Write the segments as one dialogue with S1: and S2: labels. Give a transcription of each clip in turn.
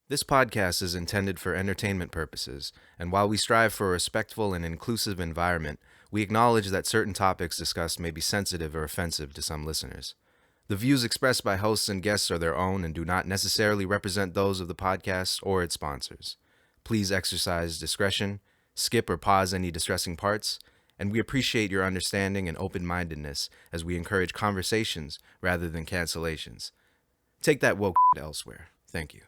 S1: This podcast is intended for entertainment purposes, and while we strive for a respectful and inclusive environment, we acknowledge that certain topics discussed may be sensitive or offensive to some listeners. The views expressed by hosts and guests are their own and do not necessarily represent those of the podcast or its sponsors. Please exercise discretion, skip or pause any distressing parts, and we appreciate your understanding and open-mindedness as we encourage conversations rather than cancellations. Take that woke elsewhere. Thank you.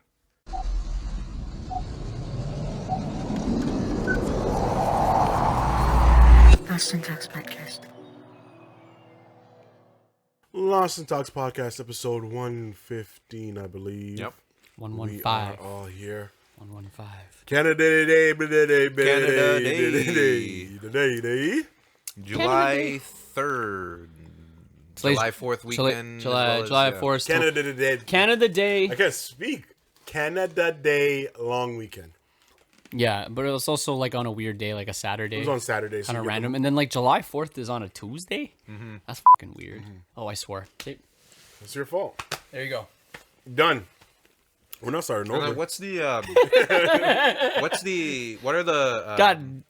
S2: Lost in Talks podcast.
S3: Lost in Talks podcast, episode 115, I believe.
S4: Yep.
S3: We
S4: 115.
S3: are all here.
S4: 115.
S3: Canada Day,
S1: Canada
S3: Day.
S1: July 3rd. July 4th weekend.
S4: July 4th.
S3: Canada Day.
S4: Canada Day.
S3: I can't speak. Canada Day long weekend.
S4: Yeah, but it was also like on a weird day, like a Saturday.
S3: It was on Saturday.
S4: Kind of random. And then like July 4th is on a Tuesday?
S1: Mm-hmm.
S4: That's fucking weird. Oh, I swore.
S3: It's your fault.
S4: There you go.
S3: Done. We're not starting over.
S1: What are the
S4: God.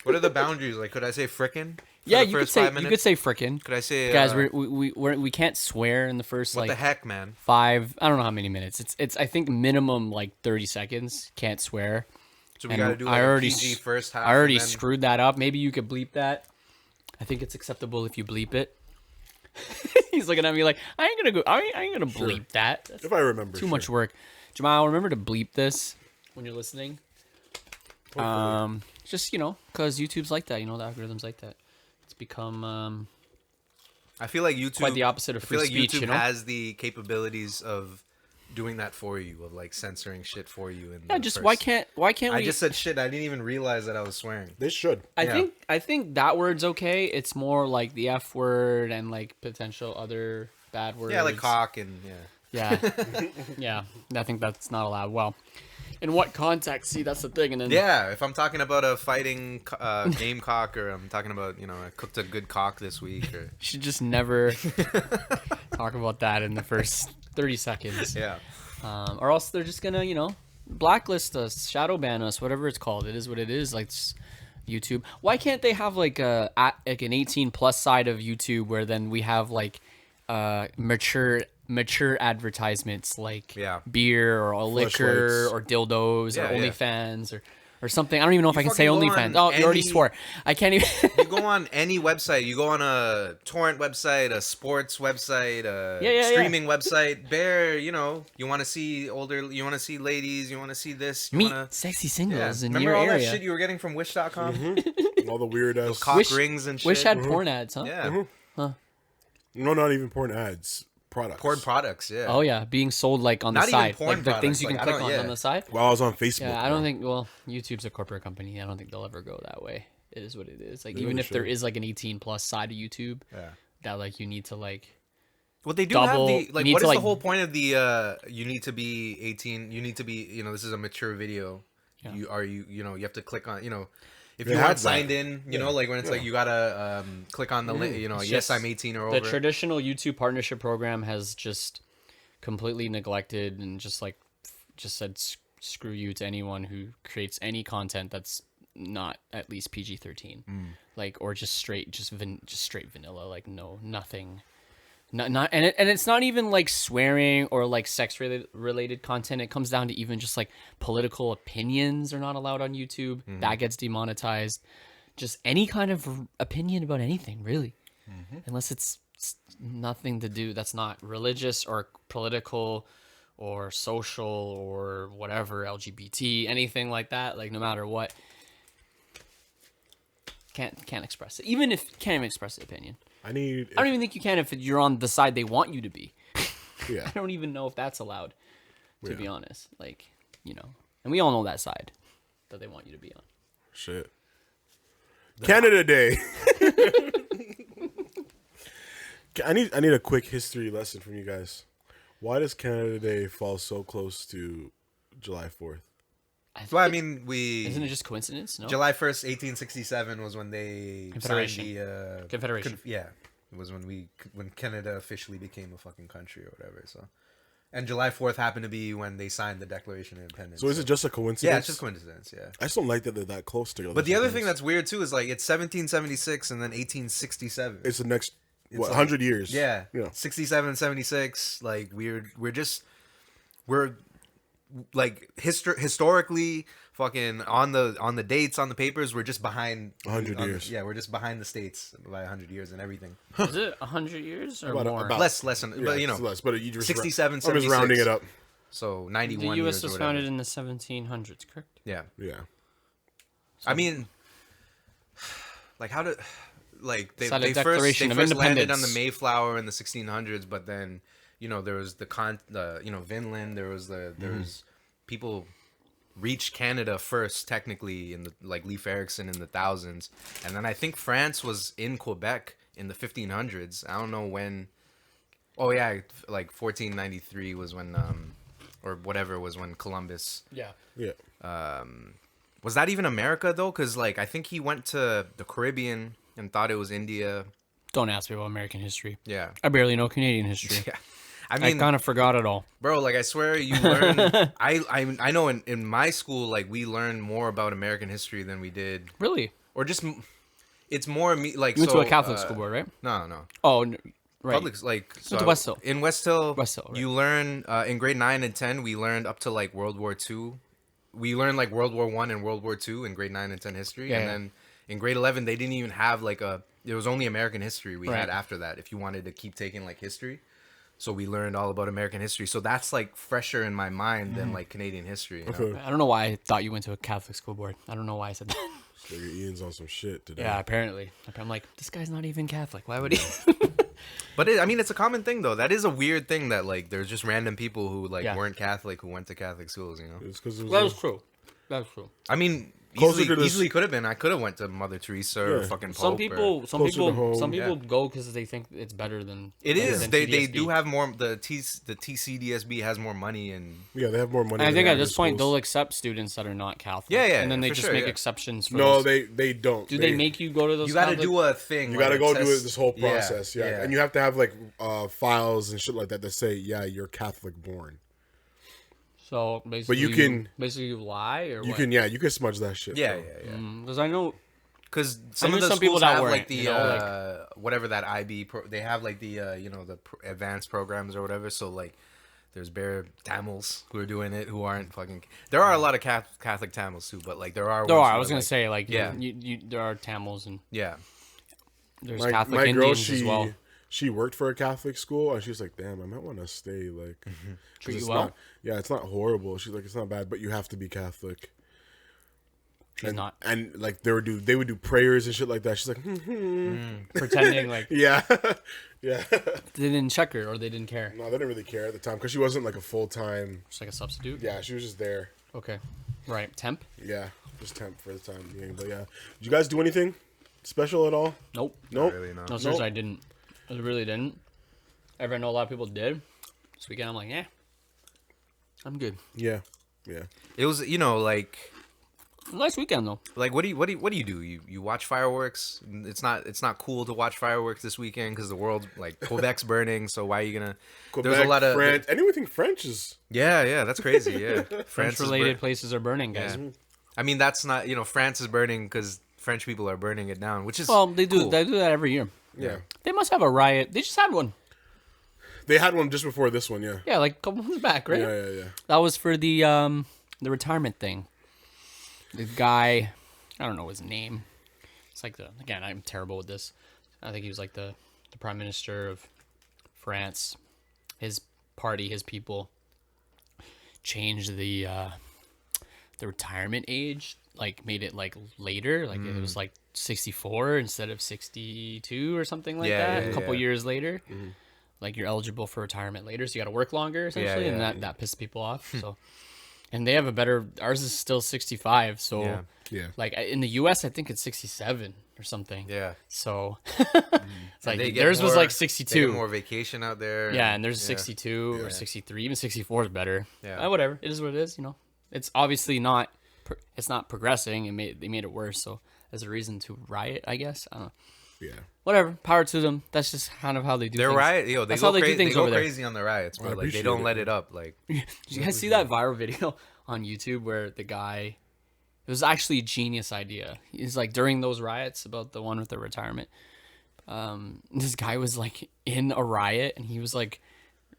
S1: what are the boundaries? Like, could I say frickin'?
S4: Yeah,
S1: the
S4: you could
S1: first
S4: say
S1: 5 minutes?
S4: you could say frickin'.
S1: Could I say
S4: Guys, we can't swear in the first
S1: what
S4: like
S1: the heck, man?
S4: 5, I don't know how many minutes. It's I think minimum like 30 seconds. Can't swear.
S1: So we
S4: And
S1: gotta do
S4: I
S1: like
S4: already
S1: a PG first half.
S4: I already
S1: and then...
S4: screwed that up. Maybe you could bleep that. I think it's acceptable if you bleep it. He's looking at me like, I ain't gonna bleep that. That's
S3: If I remember.
S4: too much work. Jamal, remember to bleep this when you're listening. Just because YouTube's like that. The algorithms like that. It's become
S1: I feel like YouTube
S4: quite the opposite of
S1: I feel
S4: free
S1: like
S4: speech.
S1: YouTube has the capabilities of doing that for you, of like censoring shit for you.
S4: Yeah, just why can't we?
S1: I just said shit. I didn't even realize that I was swearing.
S3: They should.
S4: I think that word's okay. It's more like the F word and like potential other bad words.
S1: Yeah, like cock and
S4: Yeah. Yeah. I think that's not allowed. Well, in what context? See, that's the thing. And then
S1: yeah. If I'm talking about a fighting game cock, or I'm talking about I cooked a good cock this week, or
S4: you should just never talk about that in the first 30 seconds.
S1: yeah.
S4: Or else they're just gonna, blacklist us, shadow ban us, whatever it's called. It is what it is. Like it's YouTube. Why can't they have like an 18+ side of YouTube where then we have like mature advertisements like beer or liquor
S3: Fleshlights.
S4: or dildos
S1: Yeah,
S4: or
S1: yeah.
S4: OnlyFans or something. I don't even know if I can say
S1: fucking go
S4: OnlyFans.
S1: on
S4: Oh, you already
S1: any-
S4: swore. I can't even.
S1: You go on any website. You go on a torrent website, a sports website, a
S4: Yeah.
S1: streaming website. You want to see older. You want to see ladies. You want to see this. You
S4: Meet
S1: want to.
S4: sexy
S1: Yeah.
S4: singles in
S1: Remember
S4: your
S1: all
S4: area.
S1: that shit you were getting from Wish.com?
S3: All the weird ass.
S1: Cock
S4: Wish-
S1: rings and shit.
S4: Wish had porn ads, huh?
S1: Yeah.
S3: No, not even porn ads. Products.
S1: Porn products. Yeah.
S4: Oh yeah, being sold like on
S1: Not
S4: the
S1: even
S4: side,
S1: porn
S4: like the things
S1: products,
S4: you can
S1: like, I
S4: click
S1: don't-
S4: on
S1: yeah.
S4: the side.
S3: While I was on Facebook.
S4: Yeah, I don't think. Well, YouTube's a corporate company. I don't think they'll ever go that way. It is what it is. Like
S3: They
S4: even
S3: really
S4: if there
S3: should.
S4: is like an 18+ side of YouTube,
S1: Yeah.
S4: that like you need to like.
S1: Well, they do
S4: Double-
S1: have the like.
S4: need
S1: What
S4: to,
S1: is
S4: like-
S1: the whole point of the? You need to be 18. You need to be. This is a mature video.
S4: Yeah.
S1: You have to click on. If
S3: They
S1: you
S3: have
S1: aren't
S3: that.
S1: signed in, like when it's like you gotta click on the link.
S4: It's
S1: Yes,
S4: just
S1: I'm 18 or
S4: The
S1: over.
S4: traditional YouTube partnership program has just completely neglected and just said screw you to anyone who creates any content that's not at least PG-13, like or just straight vanilla, like nothing. Not and it's not even like swearing or like sex related content. It comes down to even just like political opinions are not allowed on YouTube. That gets demonetized. Just any kind of opinion about anything, really, unless it's nothing to do that's not religious or political or social or whatever, LGBT, anything like that. Like no matter what, can't express it. Even if can't even express the opinion.
S3: I need.
S4: I don't even think you can if you're on the side they want you to be.
S3: Yeah.
S4: I don't even know if that's allowed, to be honest. Like, and we all know that side that they want you to be on.
S3: Shit. Canada Day. I need a quick history lesson from you guys. Why does Canada Day fall so close to July 4th?
S1: Well, I mean, we
S4: Isn't it just coincidence? No.
S1: July 1st, 1867 was when they signed
S4: Confederation.
S1: the
S4: Confederation.
S1: yeah, it was when Canada officially became a fucking country or whatever. So, And July 4th happened to be when they signed the Declaration of Independence.
S3: So is it just a coincidence?
S1: Yeah, it's just coincidence. Yeah.
S3: I just don't like that they're that close together.
S1: But the other thing
S3: sometimes.
S1: that's weird too is like it's 1776 and then 1867.
S3: it's the next what
S1: like-
S3: 100 years.
S1: Yeah.
S3: Yeah.
S1: 67, 76. Like we're like historically fucking on the dates on the papers. We're just behind
S3: 100
S1: on-
S3: years.
S1: Yeah, we're just behind the states by 100 years and everything.
S4: Is it 100 years or
S3: About-
S4: more?
S3: about-
S1: Less than,
S3: Yeah,
S1: but you
S3: it's
S1: know,
S3: less. But you just
S1: 67,
S3: I'm just rounding
S1: 76.
S3: it up.
S1: so
S4: the
S1: 91
S4: U.S.
S1: years or
S4: was
S1: whatever.
S4: founded in the 1700s, correct?
S1: Yeah.
S3: Yeah.
S1: I mean, like how did like they,
S4: It's not a
S1: they first
S4: Declaration of
S1: landed on the
S4: Independence.
S1: Mayflower in the 1600s, but then there was the Vinland. There was people reached Canada first, technically in the like Leif Erikson in the thousands, and then I think France was in Quebec in the 1500s. I don't know when. Oh yeah, like 1493 was when or whatever was when Columbus.
S4: Yeah.
S3: Yeah.
S1: Was that even America though? Because like I think he went to the Caribbean and thought it was India.
S4: Don't ask me about American history.
S1: Yeah.
S4: I barely know Canadian history.
S1: Yeah. I
S4: I
S1: mean,
S4: kind of forgot it all.
S1: bro, like I swear you learn. I know in my school like we learned more about American history than we did,
S4: Really?
S1: or just it's more like
S4: You went
S1: so,
S4: to a Catholic school board, right?
S1: No.
S4: Oh, right.
S1: Public like so
S4: to West Hill.
S1: in West Hill.
S4: West Hill, right.
S1: You learn in grade 9 and 10. We learned up to like World War II. We learned like World War I and World War II in grade 9 and 10 history,
S4: Yeah,
S1: and
S4: yeah.
S1: then in grade 11 they didn't even have like a. It was only American history we
S4: Right.
S1: had after that. If you wanted to keep taking like history, so we learned all about American history. So that's like fresher in my mind than like Canadian history. You know?
S3: Okay.
S4: I don't know why I thought you went to a Catholic school board. I don't know why I said that.
S3: Figure Ian's on some shit today.
S4: Yeah, apparently. I'm like, this guy's not even Catholic. Why would he?
S1: But I mean, it's a common thing though. That is a weird thing that like there's just random people who like
S4: Yeah.
S1: weren't Catholic who went to Catholic schools. You know.
S3: It's because it
S4: That
S3: was
S4: is true. That's true.
S1: I mean,
S3: Closer to this-
S1: easily could have been. I could have went to Mother Teresa or
S3: Yeah.
S1: fucking Pope.
S4: Some
S1: or-
S4: people,
S3: Closer to home.
S4: some people
S1: Yeah.
S4: go because they think it's better than
S1: It
S4: than
S1: is. They
S4: TDSB.
S1: do have more. The TCDSB has more money and
S3: yeah, they have more money.
S4: And I
S3: than
S4: think
S3: the
S4: at
S3: other
S4: this point
S3: schools.
S4: they'll accept students that are not Catholic.
S1: Yeah, yeah,
S4: And then they
S1: for
S4: just
S1: sure,
S4: make
S1: yeah.
S4: exceptions for
S3: No,
S4: those.
S3: they don't.
S4: Do they make you go to those?
S1: you got to
S4: Catholic-
S1: do a thing.
S3: You
S1: where
S3: got to
S1: it
S3: go do
S1: says-
S3: this whole process, yeah. And you have to have like files and shit like that say, yeah, you're Catholic born.
S4: So basically,
S3: you can-
S4: basically you lie or
S3: You
S4: what?
S3: can, you can smudge that shit.
S1: Yeah,
S3: bro.
S1: yeah, yeah.
S4: Because I know
S1: Because some
S4: knew
S1: of the
S4: some people
S1: schools
S4: that
S1: have
S4: weren't,
S1: like the
S4: you know,
S1: whatever that IB. They have like the the advanced programs or whatever. So like, there's bare Tamils who are doing it who aren't fucking. There are a lot of Catholic Tamils too, but like there are.
S4: there
S1: ones
S4: are.
S1: who
S4: I was
S1: are,
S4: gonna
S1: like-
S4: say like
S1: yeah.
S4: there are Tamils and
S1: Yeah.
S4: there's
S3: My,
S4: Catholic
S3: my
S4: Indians
S3: girl,
S4: as well.
S3: she worked for a Catholic school, and she's like, "Damn, I might want to stay." Like, 'cause
S4: Treat
S3: it's
S4: you well?
S3: not, yeah, it's not horrible. She's like, it's not bad, but you have to be Catholic.
S4: She's not
S3: And like they would do prayers and shit like that. She's like,
S4: pretending like
S3: yeah, yeah.
S4: they didn't check her or they didn't care.
S3: No, they didn't really care at the time because she wasn't like a full time.
S4: Just like a substitute.
S3: Yeah, she was just there.
S4: Okay. Right. Temp.
S3: Yeah, just temp for the time being. But yeah, did you guys do anything special at all?
S4: Nope.
S3: Nope.
S1: Really no.
S4: No, seriously, I didn't. I really didn't. I know a lot of people did. This weekend, I'm like, yeah, I'm good.
S3: Yeah, yeah.
S1: It was like.
S4: Nice weekend though.
S1: Like what do you do? You watch fireworks? It's not cool to watch fireworks this weekend because the world like Quebec's burning. So why are you gonna?
S3: Quebec,
S1: There's a lot of
S3: French. Anything French is.
S1: yeah, that's crazy. Yeah,
S4: French
S1: is
S4: related
S1: bur-
S4: places are burning, guys.
S1: Yeah. I mean that's not France is burning because French people are burning it down, which is
S4: Well, they do.
S1: cool.
S4: They do that every year.
S3: Yeah.
S4: They must have a riot. They just had one.
S3: They had one just before this one. Yeah.
S4: Yeah, like a couple months back, right?
S3: Yeah.
S4: That was for the retirement thing. The guy, I don't know his name. It's like again, I'm terrible with this. I think he was like the prime minister of France. His party, his people changed the retirement age, like made it like later, like it was like 64 instead of 62 or something like
S1: Yeah,
S4: that.
S1: yeah,
S4: A couple
S1: yeah.
S4: years later. Like you're eligible for retirement later, so you got to work longer essentially,
S1: yeah,
S4: and that pissed people off. So, and they have a better. Ours is still 65, so
S1: Yeah.
S3: Yeah.
S4: like in the U.S., I think it's 67 or something.
S1: Yeah.
S4: So it's like
S1: They get
S4: theirs was
S1: more-
S4: like
S1: they
S4: 62.
S1: get more vacation out there.
S4: Yeah, and there's
S1: yeah.
S4: 62 or 63, even 64 is better.
S1: Yeah.
S4: Whatever, it is what it is. It's obviously not. It's not progressing. They made it worse. So as a reason to riot, I guess. I don't know.
S3: Yeah.
S4: Whatever, power to them. That's just kind of how they do
S1: They're
S4: things.
S1: riot. Yo, they
S4: That's
S1: go
S4: how they do
S1: crazy. They
S4: things
S1: go
S4: over there.
S1: crazy on the riots,
S3: I
S1: but like they
S3: appreciate
S1: don't
S3: it.
S1: let it up. Like
S4: Did you guys see that viral video on YouTube where the guy, it was actually a genius idea. He's like during those riots about the one with the retirement. This guy was like in a riot and he was like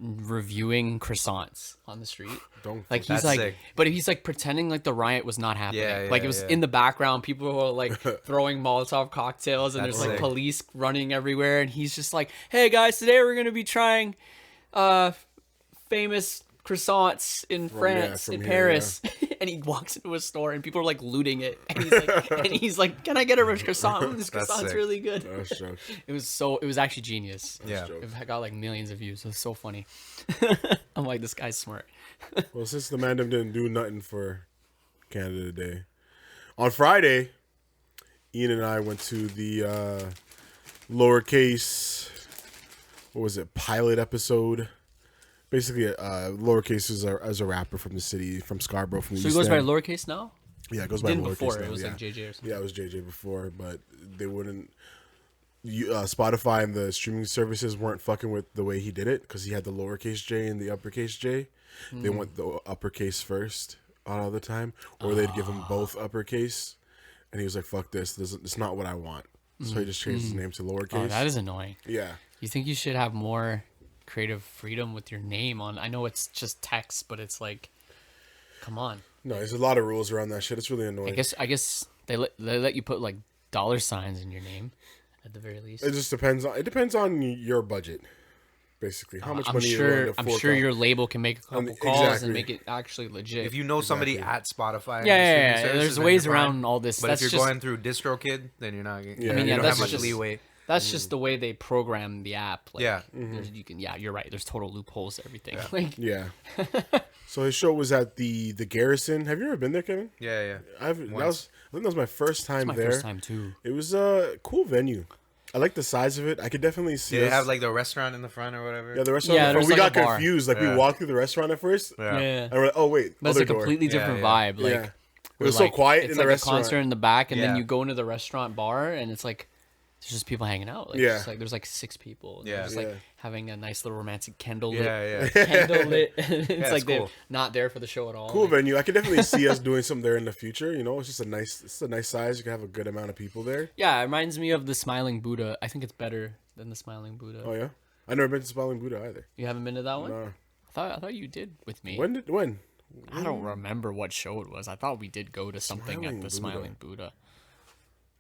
S4: reviewing croissants on the street.
S3: Don't
S4: Like he's
S1: That's
S4: like,
S1: sick.
S4: but he's like pretending like the riot was not happening.
S1: Yeah,
S4: Like
S1: yeah,
S4: it was
S1: yeah.
S4: in the background. People were like throwing Molotov cocktails, and
S1: That's
S4: there's like
S1: sick.
S4: police running everywhere. And he's just like, "Hey guys, today we're gonna be trying famous croissants in France,
S3: from
S4: in
S3: here,
S4: Paris." And he walks into a store, and people are like looting it. And he's like, "Can I get a croissant? This
S1: That's
S4: croissant's
S1: sick.
S4: really good."
S3: That's jokes.
S4: It was actually genius.
S1: yeah,
S4: It got like millions of views. It was so funny. I'm like, this guy's smart.
S3: Well, since the Mandem didn't do nothing for Canada Day, on Friday, Ian and I went to the lowercase, what was it, pilot episode. Basically, lowercase is a rapper from the city, from Scarborough, from the
S4: So he
S3: East
S4: goes by
S3: End.
S4: lowercase now.
S3: Yeah, it goes by
S4: Didn't
S3: lowercase
S4: before.
S3: now,
S4: It was
S3: yeah.
S4: like JJ or something.
S3: Yeah, it was JJ before, but they wouldn't. Spotify and the streaming services weren't fucking with the way he did it because he had the lowercase J and the uppercase J. They went the uppercase first all the time, or they'd give him both uppercase, and he was like, "Fuck this! It's not what I want." So he just changed his name to lowercase.
S4: Oh, that is annoying.
S3: Yeah,
S4: You think you should have more creative freedom with your name on? I know it's just text, but it's like, come on.
S3: no, there's a lot of rules around that shit. It's really annoying.
S4: I guess they let you put like dollar signs in your name, at the very least.
S3: It just depends on your budget, basically how much
S4: I'm
S3: money you're willing
S4: sure.
S3: to
S4: I'm
S3: fork
S4: sure
S3: out.
S4: your label can make a couple
S3: the-
S4: calls
S3: exactly.
S4: and make it actually legit.
S1: if you know somebody at Spotify, and
S4: yeah,
S1: the
S4: yeah,
S1: streaming
S4: yeah.
S1: services,
S4: There's
S1: then
S4: ways
S1: you're fine.
S4: around all this.
S1: But
S4: That's
S1: if you're
S4: just,
S1: going through DistroKid, then you're not.
S3: Yeah,
S1: you
S3: I
S1: don't
S3: mean,
S1: have
S4: that's
S1: much
S4: just-
S1: leeway.
S4: that's just the way they program the app. Like,
S1: Yeah.
S4: you can. Yeah, you're right. There's total loopholes to everything. Like,
S3: Yeah. So his show was at the Garrison. Have you ever been there, Kevin?
S1: Yeah, yeah.
S3: I think that was my first time
S4: my
S3: there.
S4: first time too.
S3: It was a cool venue. I like the size of it. I could definitely see.
S1: Do they
S3: us-
S1: have like the restaurant in the front or whatever?
S3: yeah, the restaurant.
S4: Yeah,
S3: in the front.
S4: there's
S3: We
S4: like
S3: got
S4: a bar.
S3: confused. Like we
S1: Yeah.
S3: walked through the restaurant at first,
S1: Yeah.
S3: and we're like, oh wait,
S4: But it's
S3: other
S4: a
S3: door.
S4: completely
S1: Yeah,
S4: different
S1: yeah.
S4: vibe. Like,
S3: Yeah. It
S4: where,
S3: was so
S4: like,
S3: quiet
S4: it's
S3: in the
S4: like
S3: restaurant.
S4: a concert in the back, and
S1: Yeah.
S4: then you go into the restaurant bar, and it's like there's just people hanging out. Like,
S3: Yeah.
S4: just like there's like 6 people. And
S1: Yeah.
S4: they're just like
S3: Yeah.
S4: having a nice little romantic candle lit.
S1: Yeah, yeah.
S4: Candle lit. It's like they're
S1: cool.
S4: not there for the show at all.
S3: Cool
S4: Like,
S3: venue. I could definitely see us doing something there in the future. You know, it's a nice size. You can have a good amount of people there.
S4: yeah, it reminds me of the Smiling Buddha. I think it's better than the Smiling Buddha.
S3: Oh yeah, I never been to Spelling Buddha either.
S4: You haven't been to that one?
S3: No.
S4: I thought you did with me.
S3: When?
S4: I don't remember what show it was. I thought we did go to something
S3: Smiling
S4: at the
S3: Buddha.
S4: Smiling Buddha.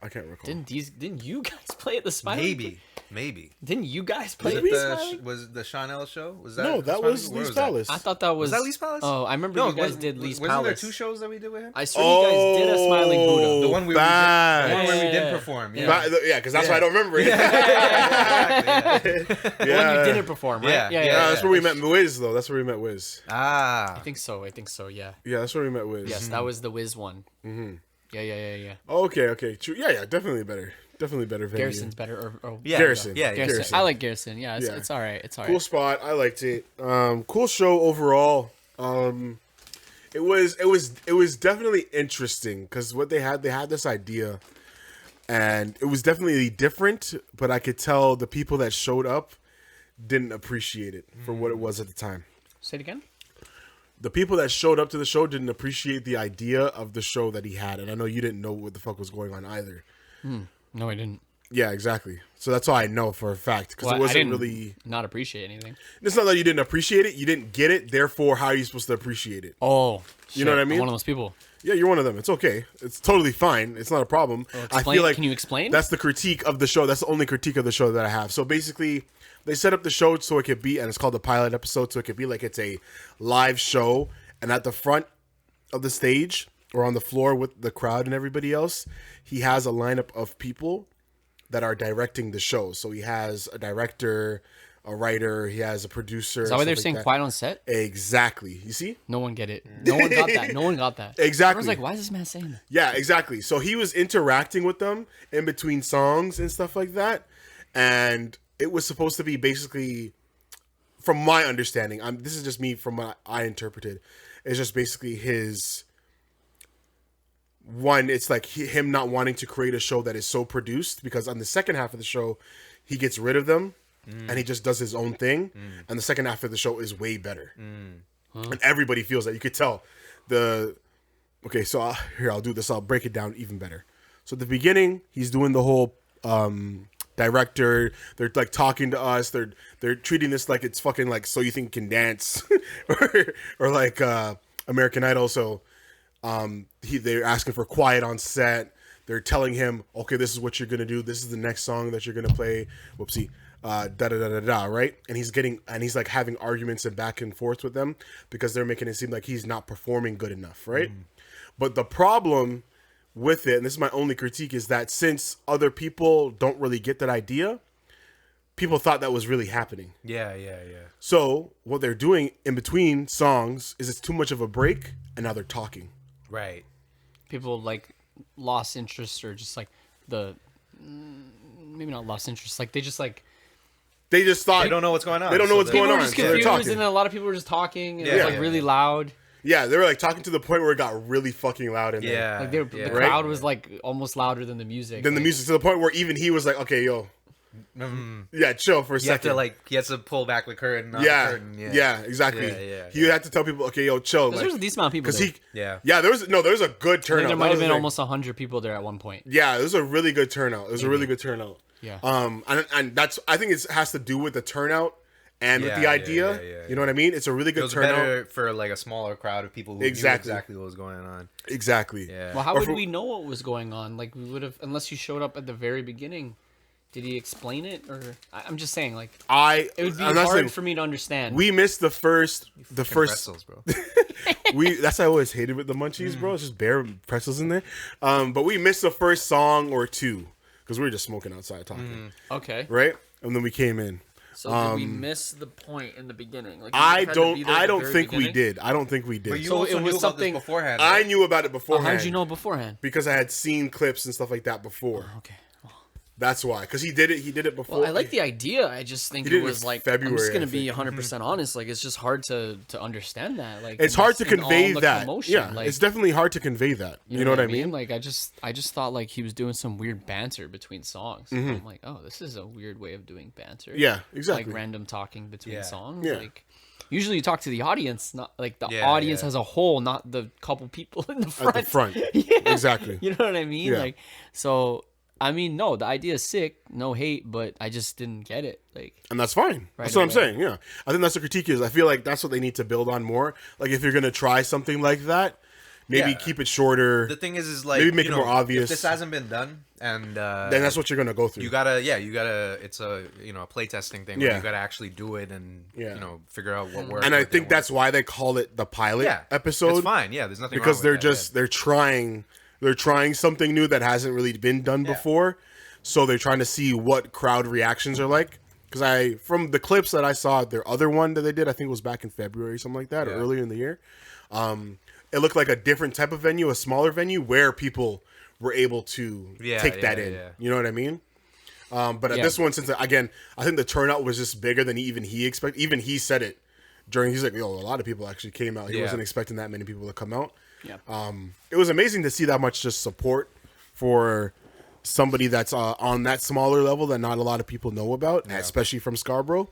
S3: I can't recall.
S4: Didn't you guys play at the Smiling?
S1: Maybe.
S4: Didn't you guys play
S1: Was
S4: at
S1: it
S4: the
S1: the
S4: Smiling?
S1: was it the Chanel show? Was that
S3: No, that
S1: Smiling-
S3: was
S1: where
S3: Lee's
S1: that?
S3: Palace.
S4: I thought that was.
S1: Was that Lee's Palace?
S4: Oh, I remember you guys did Lee's
S1: Wasn't
S4: Palace.
S1: there 2 shows that we did with him?
S4: I swear you guys did a Smiling Buddha.
S1: The one where
S3: Bad.
S1: we did, the one where we
S4: Yeah.
S1: did perform. Yeah.
S3: Yeah, because that's why I don't remember it.
S1: Exactly, yeah.
S4: The one you didn't perform, right?
S1: Yeah,
S3: Yeah,
S1: yeah.
S3: that's where we met Wiz, though. That's where we met Wiz.
S1: Ah.
S4: I think so. Yeah.
S3: Yeah, that's where we met Wiz.
S4: Yes, that was the Wiz one. Mm-hmm. Yeah.
S3: Okay, true. Yeah, definitely better venue.
S4: Garrison's better. Or
S1: Yeah,
S3: Garrison.
S1: Yeah,
S4: Garrison.
S3: Garrison.
S4: I like Garrison. Yeah,
S3: Yeah.
S4: it's all right. It's all
S3: Cool
S4: right.
S3: spot. I liked it. Cool show overall. It was definitely interesting because what they had this idea, and it was definitely different. But I could tell the people that showed up didn't appreciate it for what it was at the time.
S4: Say it again.
S3: The people that showed up to the show didn't appreciate the idea of the show that he had, and I know you didn't know what the fuck was going on either.
S4: No, I didn't.
S3: Yeah, exactly. So that's all I know for a fact because
S4: Well,
S3: it
S4: I
S3: wasn't
S4: didn't
S3: really.
S4: not appreciate anything.
S3: It's not that you didn't appreciate it; you didn't get it. Therefore, how are you supposed to appreciate it?
S4: Oh,
S3: You know what I
S4: I'm
S3: mean?
S4: one of those people.
S3: Yeah, you're one of them. It's okay. It's totally fine. It's not a problem. I
S4: explain-
S3: feel like
S4: can you explain?
S3: That's the critique of the show. That's the only critique of the show that I have. So basically, they set up the show so it could be, and it's called the pilot episode, so it could be like it's a live show, and at the front of the stage or on the floor with the crowd and everybody else, he has a lineup of people that are directing the show. So he has a director, a writer, he has a producer.
S4: Is that why they're saying quiet on set?
S3: Exactly. You see?
S4: No one get it. No one got that. No one got that.
S3: Exactly.
S4: I was like, why is this man saying that?
S3: Yeah, exactly. So he was interacting with them in between songs and stuff like that. And it was supposed to be basically, from my understanding, this is just me from what I interpreted, it's just basically his one, it's like him not wanting to create a show that is so produced, because on the second half of the show, he gets rid of them and he just does his own thing. And the second half of the show is way better. And everybody feels that. You could tell. Okay, so here, I'll do this. I'll break it down even better. So at the beginning, he's doing the whole director. They're like talking to us. They're treating this like it's fucking like So You Think You Can Dance or like American Idol. So they're asking for quiet on set. They're telling him, okay, this is what you're gonna do. This is the next song that you're gonna play. Whoopsie, da da da da da. Right? And he's like having arguments and back and forth with them because they're making it seem like he's not performing good enough. Right? But the problem with it, and this is my only critique, is that since other people don't really get that idea, people thought that was really happening.
S1: Yeah.
S3: So what they're doing in between songs is it's too much of a break, and now they're talking.
S1: Right.
S4: People like lost interest, or just like maybe not lost interest. Like they just
S3: thought
S1: they don't know what's going on.
S3: They don't know what's
S4: people
S3: going
S4: were
S3: on.
S4: just
S3: So they're
S4: confused,
S3: talking.
S4: and then a lot of people were just talking, and
S1: Yeah,
S4: it was like
S1: yeah,
S4: really
S1: yeah.
S4: loud.
S3: Yeah, they were like talking to the point where it got really fucking loud in there.
S1: Yeah.
S4: Like the
S3: Right?
S4: crowd was like almost louder than the music.
S3: Then the
S4: Like,
S3: music, to the point where even he was like, okay, yo, yeah, chill for a
S1: You have
S3: second.
S1: to he has to pull back the curtain. On
S3: yeah,
S1: the curtain.
S3: yeah, exactly.
S1: Yeah.
S3: He had to tell people, okay, yo, chill.
S4: there was a decent amount of people.
S3: Because
S4: There.
S3: there was a good
S4: I think
S3: turnout.
S4: there
S3: That
S4: might have
S3: was
S4: been
S3: like-
S4: almost 100 people there at one point.
S3: Yeah, it was a really good turnout. It was a really good turnout.
S4: Yeah.
S3: And that's, I think it has to do with the turnout and with the idea.
S1: Yeah.
S3: You know what I mean? It's a really
S1: It
S3: good
S1: was
S3: turnout.
S1: better for like a smaller crowd of people who
S3: Exactly.
S1: knew exactly what was going on.
S3: Exactly.
S1: Yeah.
S4: Well, how
S3: Or
S4: would
S3: for-
S4: we know what was going on? Like we would have, unless you showed up at the very beginning. Did he explain it, or I'm just saying, like it would be
S3: I'm not
S4: hard
S3: saying-
S4: for me to understand.
S3: We missed the first.
S1: Pretzels, bro.
S3: That's what I always hated with the munchies, bro. It's just bare pretzels in there. But we missed the first song or two because we were just smoking outside talking,
S4: Okay.
S3: right? And then we came in.
S4: So did we miss the point in the beginning? Like,
S3: I don't think we did. I don't think we did.
S1: But you
S4: So
S1: also
S4: it was
S1: knew about
S4: something-
S1: this beforehand.
S3: I
S1: right?
S3: knew about it
S4: Oh,
S3: beforehand.
S4: how did you know beforehand?
S3: Because I had seen clips and stuff like that before.
S4: Okay.
S3: That's why. Because he did it before.
S4: Well, I like the idea. I just think
S3: He did
S4: it
S3: it
S4: was
S3: in
S4: like
S3: February,
S4: I'm just gonna
S3: I
S4: be
S3: think.
S4: 100% honest. Like it's just hard to understand that. Like
S3: It's hard to
S4: in all
S3: convey
S4: the
S3: that.
S4: commotion,
S3: Yeah,
S4: like,
S3: it's definitely hard to convey that. You know what I mean?
S4: Like I just thought like he was doing some weird banter between songs. I'm like, oh, this is a weird way of doing banter.
S3: Mm-hmm. Yeah, exactly.
S4: Like random talking between
S1: Yeah.
S4: songs.
S3: Yeah.
S4: Like usually you talk to the audience, not like the
S1: Yeah,
S4: audience
S1: yeah.
S4: as a whole, not the couple people in the front.
S3: At the front.
S4: Yeah.
S3: Exactly.
S4: You know what I mean?
S3: Yeah.
S4: Like so. I mean, no, the idea is sick, no hate, but I just didn't get it. Like,
S3: And that's fine.
S4: Right
S3: That's what I'm
S4: away.
S3: saying. Yeah. I think that's the critique is. I feel like that's what they need to build on more. Like if you're going to try something like that, maybe
S1: Yeah.
S3: keep it shorter.
S1: The thing is like
S3: Maybe make it more obvious.
S1: If this hasn't been done, and
S3: Then that's what you're going to go through.
S1: you gotta. It's a a play testing thing.
S3: Yeah.
S1: Where you gotta actually do it and
S3: Yeah.
S1: figure out what works.
S3: and I
S1: what
S3: think
S1: didn't
S3: that's why they call it the pilot
S1: work.
S3: episode.
S1: It's fine. Yeah, there's nothing
S3: Because
S1: wrong
S3: they're
S1: with that,
S3: just they're trying something new that hasn't really been done before. So they're trying to see what crowd reactions are like. Because from the clips that I saw, their other one that they did, I think it was back in February, something like that, or
S1: Yeah.
S3: earlier in the year. It looked like a different type of venue, a smaller venue, where people were able to take that in.
S1: yeah.
S3: You know what I mean? But at
S4: Yeah.
S3: this one, since again, I think the turnout was just bigger than even he expected. Even he said it during. He's like, "Yo, a lot of people actually came out. He
S1: Yeah.
S3: wasn't expecting that many people to come out."
S4: yeah.
S3: It was amazing to see that much just support for somebody that's on that smaller level that not a lot of people know about, especially from Scarborough.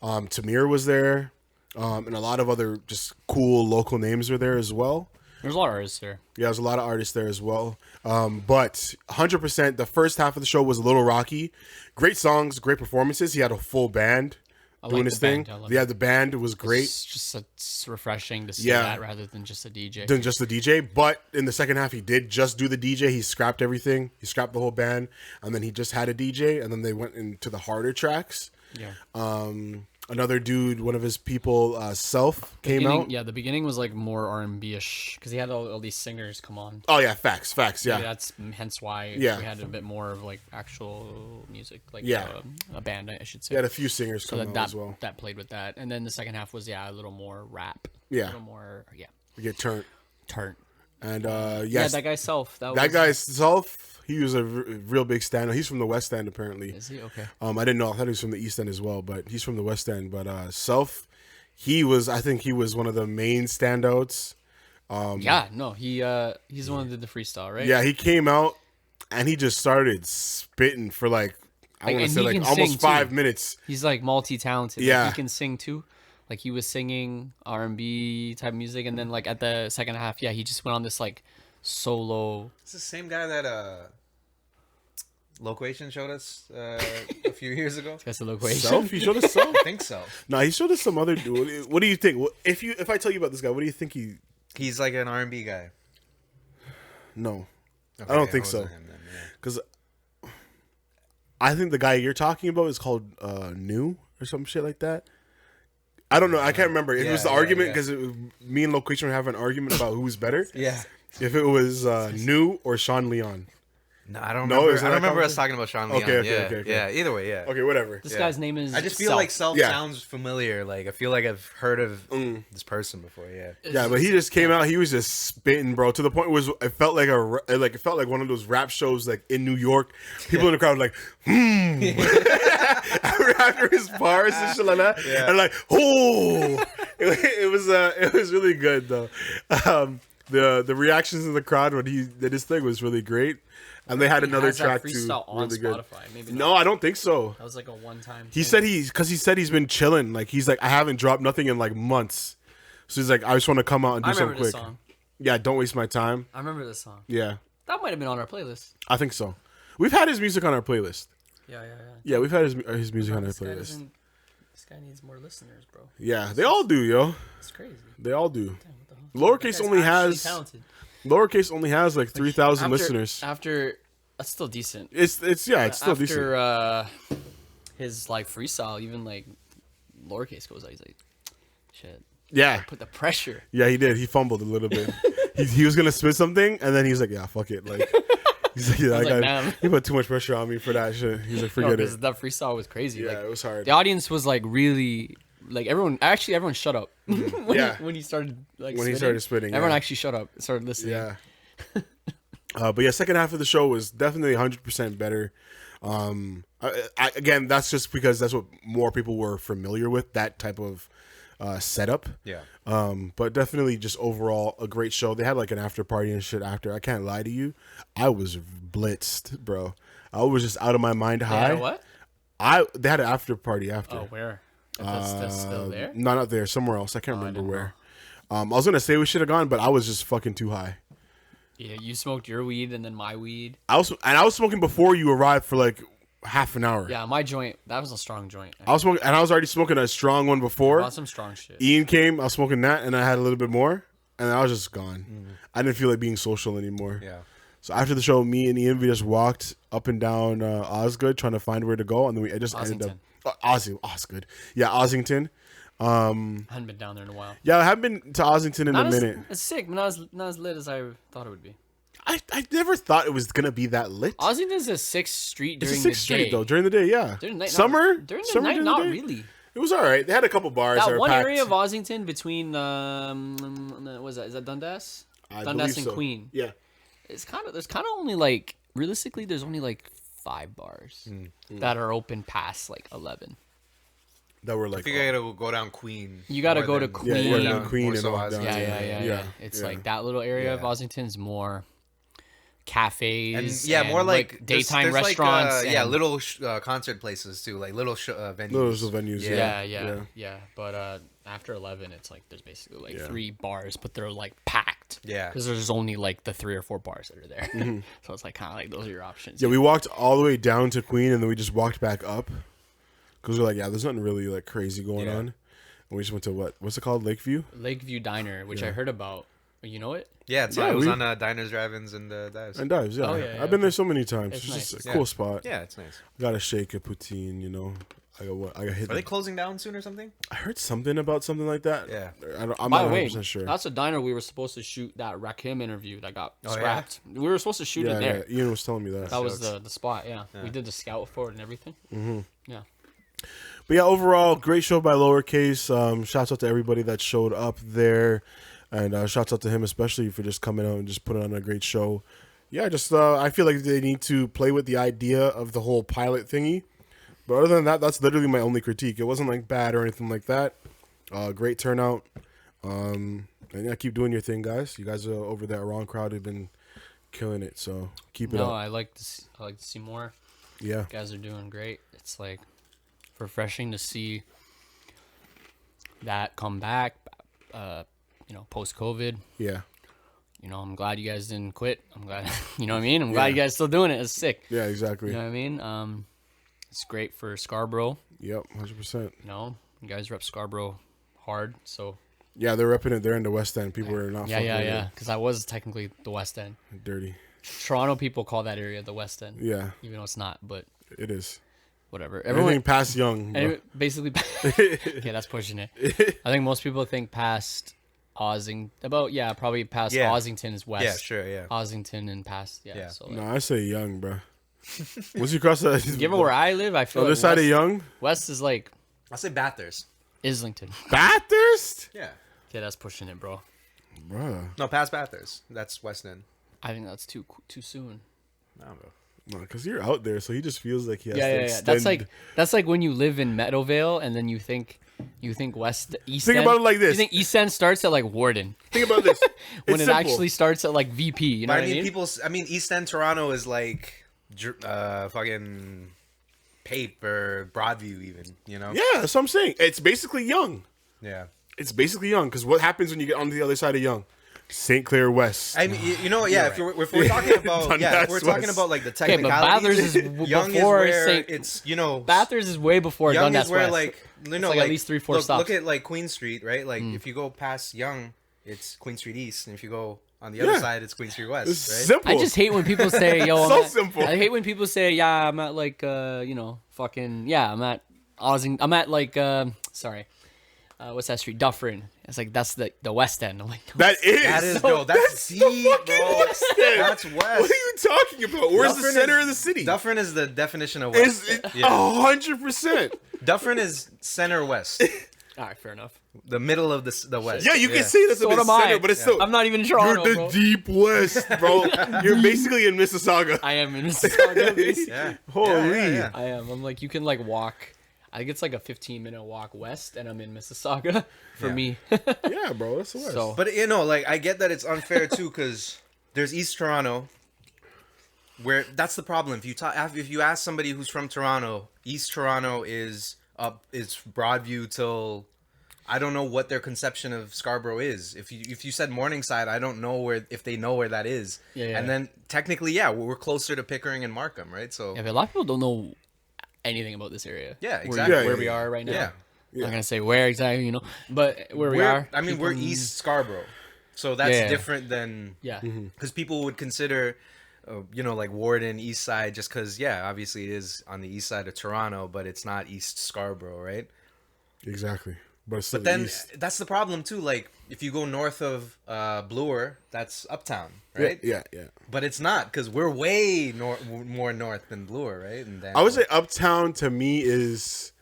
S3: Tamir was there, and a lot of other just cool local names were there as well.
S4: There's a lot of artists there.
S3: Yeah, there's a lot of artists there as well. But 100%, the first half of the show was a little rocky. Great songs, great performances. He had a full band doing
S4: like
S3: his
S4: the
S3: thing.
S4: band. I love
S3: Yeah, the band was great.
S4: It's refreshing to see
S3: Yeah.
S4: that rather than just a DJ.
S3: Than just the DJ. But in the second half, he did just do the DJ. He scrapped everything. He scrapped the whole band, and then he just had a DJ. And then they went into the harder tracks.
S4: Yeah.
S3: Another dude, one of his people, Self, came out.
S4: Yeah, the beginning was like more R&B ish because he had all these singers come on.
S3: Oh yeah, facts. Yeah.
S4: Maybe that's hence why
S3: Yeah.
S4: we had a bit more of like actual music, like
S3: Yeah.
S4: a band, I should say.
S3: He had a few singers
S4: so
S3: come out as well.
S4: that played with that, and then the second half was a little more rap.
S3: Yeah.
S4: A little more
S3: We get turned.
S4: turn.
S3: And
S4: Yeah,
S3: yes,
S4: that guy Self. That
S3: that guy Self, he was a real big stand. He's from the West End apparently.
S4: Is he okay?
S3: I didn't know. I thought he was from the East End as well, but he's from the West End. But Self, I think he was one of the main standouts.
S4: Yeah, no, he's the one that did the freestyle, right?
S3: Yeah, he came out and he just started spitting for like I
S4: Like,
S3: want to
S4: and
S3: say
S4: he
S3: like
S4: can
S3: almost
S4: sing,
S3: 5
S4: too.
S3: minutes.
S4: He's like multi-talented.
S3: Yeah.
S4: Like, he can sing too. Like he was singing R&B type music, and then like at the second half, yeah, he just went on this like solo.
S1: It's the same guy that Loquation showed us a few years ago.
S4: That's a location.
S3: Self? He showed us self?
S1: I think so.
S3: No, he showed us some other dude. What do you think? If I tell you about this guy, what do you think he?
S1: He's like an R&B guy.
S3: No,
S1: Okay,
S3: I don't
S1: it
S3: think so.
S1: wasn't him then, yeah.
S3: Because I think the guy you're talking about is called New or some shit like that. I don't know. I can't remember. It was the argument because me and Location were having an argument about who's better.
S1: Yeah.
S3: If it was New or Sean Leon.
S1: No, I don't
S3: No,
S1: remember.
S3: is that
S1: I don't
S3: a
S1: remember us
S3: conversation?
S1: talking about Sean Leon.
S3: Okay.
S1: Yeah, either way, yeah.
S3: Okay, whatever.
S4: This
S1: Yeah.
S4: guy's name is.
S1: I just feel
S4: Self.
S1: like Self
S3: Yeah.
S1: sounds familiar. Like I feel like I've heard of this person before. Yeah.
S3: Yeah, but he just came out. He was just spitting, bro. To the point where it felt like it felt like one of those rap shows like in New York. People in the crowd were like, after his bars and shit like that, and like, oh, it was really good though. The reactions in the crowd when he did his thing was really great, and they had
S4: He
S3: another
S4: has that
S3: track too,
S4: freestyle on
S3: really good.
S4: Spotify. Maybe
S3: No, I don't think so.
S4: that was like a one-time.
S3: He
S4: thing.
S3: said he said he's been chilling. Like he's like I haven't dropped nothing in like months. So he's like I just want to come out and do
S4: I
S3: something
S4: remember this
S3: quick.
S4: song.
S3: Yeah, don't waste my time.
S4: I remember this song.
S3: Yeah,
S4: That might have been on our playlist.
S3: I think so. We've had his music on our playlist.
S4: Yeah.
S3: Yeah, we've had his music on our
S4: This guy
S3: playlist.
S4: doesn't- This guy needs more listeners, bro.
S3: Yeah, they all do, yo.
S4: It's crazy.
S3: They all do.
S4: Damn, what the hell? That
S3: Lowercase
S4: guy's
S3: only
S4: actually
S3: has
S4: talented.
S3: lowercase only has like 3,000
S4: After-
S3: listeners.
S4: After that's still decent.
S3: It's still
S4: After
S3: decent.
S4: his like freestyle, even like lowercase goes out. He's like, shit.
S3: Yeah,
S4: Put the pressure.
S3: yeah, he did. He fumbled a little bit. he was gonna spit something, and then he's like, yeah, fuck it. Like he's like, yeah,
S4: I was
S3: that
S4: like,
S3: guy,
S4: man.
S3: he put too much pressure on me for that shit. He's like,
S4: No,
S3: forget
S4: because
S3: it.
S4: that freestyle was crazy.
S3: Yeah,
S4: like,
S3: it was hard.
S4: the audience was like really like everyone shut up when,
S3: Yeah.
S4: when he started like
S3: When he
S4: spitting.
S3: started spitting,
S4: Everyone
S3: yeah.
S4: actually shut up, started listening.
S3: Yeah. But yeah, second half of the show was definitely 100% better. Again, that's just because that's what more people were familiar with, that type of setup.
S1: Yeah.
S3: But definitely just overall a great show. They had like an after party and shit after. I can't lie to you. I was blitzed, bro. I was just out of my mind high.
S4: What?
S3: They had an after party after.
S4: Oh, where? That's still there.
S3: No, not there. Somewhere else. I can't
S4: I
S3: remember
S4: didn't
S3: where. I was gonna say we should have gone, but I was just fucking too high.
S4: Yeah, you smoked your weed and then my weed.
S3: I was smoking before you arrived for like half an hour.
S4: Yeah, my joint. That was a strong joint.
S3: I was smoking, and I was already smoking a strong one before.
S4: Brought some strong shit.
S3: Ian came, I was smoking that, and I had a little bit more, and I was just gone. I didn't feel like being social anymore.
S1: Yeah.
S3: So after the show, me and Ian, we just walked up and down Osgood trying to find where to go, and then I just ended up Osgood. Yeah, Ossington.
S4: I hadn't been down there in a while.
S3: Yeah, I haven't been to Ossington in a minute.
S4: It's sick, but not as lit as I thought it would be.
S3: I never thought it was gonna be that lit.
S4: Ossington's a 6th Street
S3: It's
S4: during
S3: a
S4: the
S3: 6th
S4: day.
S3: Street though. During the day, yeah.
S4: During the night,
S3: Summer,
S4: during the
S3: Summer
S4: night, not
S3: day?
S4: really.
S3: It was all right. They had a couple bars that
S4: That
S3: were
S4: one
S3: packed.
S4: area of Ossington between what is that? Is that Dundas?
S3: I
S4: Dundas
S3: believe
S4: and
S3: so.
S4: Queen.
S3: Yeah.
S4: There's kind of only like realistically there's only like 5 bars that are open past like 11.
S3: That were
S1: I
S3: like
S1: think I gotta go down Queen.
S4: You gotta
S1: more
S4: go to
S1: than-
S4: Queen.
S3: yeah,
S4: Queen.
S3: you
S1: down
S3: gotta Queen
S1: more
S3: and
S1: so
S3: all
S1: Ossington.
S3: down.
S4: Yeah. It's like that little area of
S1: Yeah.
S4: Ossington's more cafes
S1: And more like there's-
S4: daytime
S1: there's
S4: restaurants.
S1: Like,
S4: and-
S1: little concert places too, like little venues.
S3: Those are venues.
S4: Yeah. But after 11, it's like there's basically like
S3: Yeah.
S4: 3 bars, but they're like packed.
S1: Yeah.
S4: Because there's only like the 3 or 4 bars that are there. So it's like kind of like those are your options.
S3: Yeah, we walked all the way down to Queen, and then we just walked back up because we're like, yeah, there's nothing really like crazy going
S1: Yeah.
S3: on. And we just went to what's it called, Lakeview?
S4: Lakeview Diner, which I heard about. You know it?
S1: Yeah, it's
S3: Yeah,
S1: it was
S3: we-
S1: on Diners, Drive-ins, and Dives.
S3: And Dives. Yeah,
S4: Oh, yeah,
S3: I've been there so many times.
S4: It's
S3: It's,
S4: nice.
S3: just a
S1: Yeah.
S3: cool spot.
S1: Yeah, it's nice.
S3: Got a shake a poutine. You know, I got hit.
S1: Are they closing down soon or something?
S3: I heard something about something like that.
S1: Yeah.
S3: I'm
S4: By
S3: not
S4: the way,
S3: 100% sure.
S4: that's a diner we were supposed to shoot that Rakim interview that got
S1: Oh, yeah?
S4: scrapped. We were supposed to shoot
S3: Yeah,
S4: it there.
S3: yeah, Ian was telling me that.
S4: That was the spot, yeah. We did the scout for it and everything. Mm-hmm. Yeah.
S3: But yeah, overall, great show by Lowercase. Shouts out to everybody that showed up there, and shouts out to him especially for just coming out and just putting on a great show. Yeah, just I feel like they need to play with the idea of the whole pilot thingy. But other than that, that's literally my only critique. It wasn't like bad or anything like that. Great turnout. And yeah, keep doing your thing, guys. You guys are over there around crowd have been killing it. So keep it
S4: No,
S3: up.
S4: I like to see more.
S3: Yeah.
S4: You guys are doing great. It's like refreshing to see that come back. Post COVID.
S3: Yeah.
S4: I'm glad you guys didn't quit. I'm glad. You know what I mean? I'm glad you guys still doing it. It's sick.
S3: Yeah, exactly.
S4: You know what I mean? It's great for Scarborough.
S3: Yep, 100%.
S4: You guys rep Scarborough hard. So
S3: Yeah, they're repping it. They're in the West End. People are not fucking with
S4: yeah. Because I was technically the West End.
S3: it. Dirty.
S4: Toronto people call that area the West End.
S3: Yeah,
S4: Even though it's not, but
S3: it is.
S4: whatever.
S3: Everything past Young. bro.
S4: Basically, yeah, that's pushing it. I think most people think past probably past
S1: Yeah.
S4: Ossington is west.
S1: Yeah, sure, yeah.
S4: Ossington and past, yeah.
S1: Yeah.
S4: So like,
S3: No, I say Young, bro. Once you cross the
S4: given where I live, I feel
S3: other
S4: like
S3: side
S4: west,
S3: of Young,
S4: west is like
S1: I'll say Bathurst.
S4: Islington.
S3: Bathurst,
S1: Yeah.
S4: Yeah, that's pushing it, bro.
S3: bro.
S1: No, past Bathurst. That's West End.
S4: I think that's too soon.
S1: No, bro.
S3: No, because you're out there, so he just feels like he has to
S4: Yeah.
S3: extend.
S4: That's like when you live in Meadowvale and then you think East
S3: Think
S4: End.
S3: about it like this.
S4: You think East End starts at like Warden
S3: Think about this.
S4: when
S3: It's
S4: it
S3: simple.
S4: actually starts at like VP. You know
S1: But
S4: what I mean?
S1: East End Toronto is like fucking Pape or Broadview, even, you know?
S3: Yeah, that's what I'm saying. It's basically Young.
S1: Yeah.
S3: It's basically Young. Because what happens when you get on the other side of Young? St. Clair West.
S1: I mean, you know, yeah. If we're talking about, if we're
S3: Dundas
S1: talking
S3: West.
S1: about like the
S4: Okay, but
S1: technicalities,
S4: Bathurst is
S1: Young is
S4: before
S1: where
S4: St.
S1: it's
S4: Bathurst is way before
S1: Young
S4: Dundas
S1: is where
S4: West.
S1: like
S4: like at least 3-4
S1: look,
S4: stops.
S1: Look at like Queen Street, right? Like if you go past Young, it's Queen Street East, and if you go on the other
S3: Yeah.
S1: side, it's Queen Street West,
S3: It's
S1: right?
S3: simple.
S4: I just hate when people say, "Yo,
S3: So
S4: I'm at-"
S3: simple.
S4: I hate when people say, "Yeah, I'm at like fucking I'm at I'm at like what's that street? Dufferin." It's like that's the West End. I'm like,
S3: That is.
S1: That is, bro. That's deep,
S3: fucking
S1: bro.
S3: West End.
S1: That's West.
S3: What are you talking about? Where's the
S1: Dufferin
S3: center
S1: is-
S3: of the city?
S1: Dufferin is the definition of West.
S3: Is
S1: Yeah.
S3: 100%.
S1: Dufferin is center West,
S4: all right, fair enough.
S1: the middle of the West.
S3: Yeah, you can say that's
S4: So
S3: a bit
S4: am I.
S3: center, but it's still.
S4: I'm not even in Toronto,
S3: You're the
S4: bro.
S3: deep West, bro. You're basically in Mississauga.
S4: I am in Mississauga.
S1: Yeah.
S3: Holy.
S1: Yeah.
S4: I am. I'm like, you can like walk. I think it's like a 15-minute walk west, and I'm in Mississauga for
S1: Yeah.
S4: me.
S3: Yeah, bro. That's the West.
S4: So
S1: But like I get that it's unfair too, because there's East Toronto, where that's the problem. If you ask somebody who's from Toronto, East Toronto is Broadview till I don't know what their conception of Scarborough is. If you said Morningside, I don't know if they know where that is.
S4: Yeah.
S1: And then technically, yeah, we're closer to Pickering and Markham, right? So
S4: yeah, but a lot of people don't know anything about this area.
S1: Yeah,
S4: Where-
S1: exactly.
S3: Yeah,
S4: Where
S3: yeah,
S4: we
S3: yeah.
S4: are right now.
S1: yeah.
S4: I'm not gonna say where exactly, but where we are.
S1: I mean, we're
S4: people-
S1: East Scarborough, so that's
S4: Yeah.
S1: different than
S4: Yeah.
S1: because people would consider, like Warden, East Side, just because obviously it is on the east side of Toronto, but it's not East Scarborough, right?
S3: Exactly. But, it's still
S1: But then
S3: East.
S1: that's the problem too. Like if you go north of Bloor, that's Uptown, right?
S3: Yeah.
S1: But it's not because we're way more north than Bloor, right? And then
S3: I would say Uptown to me is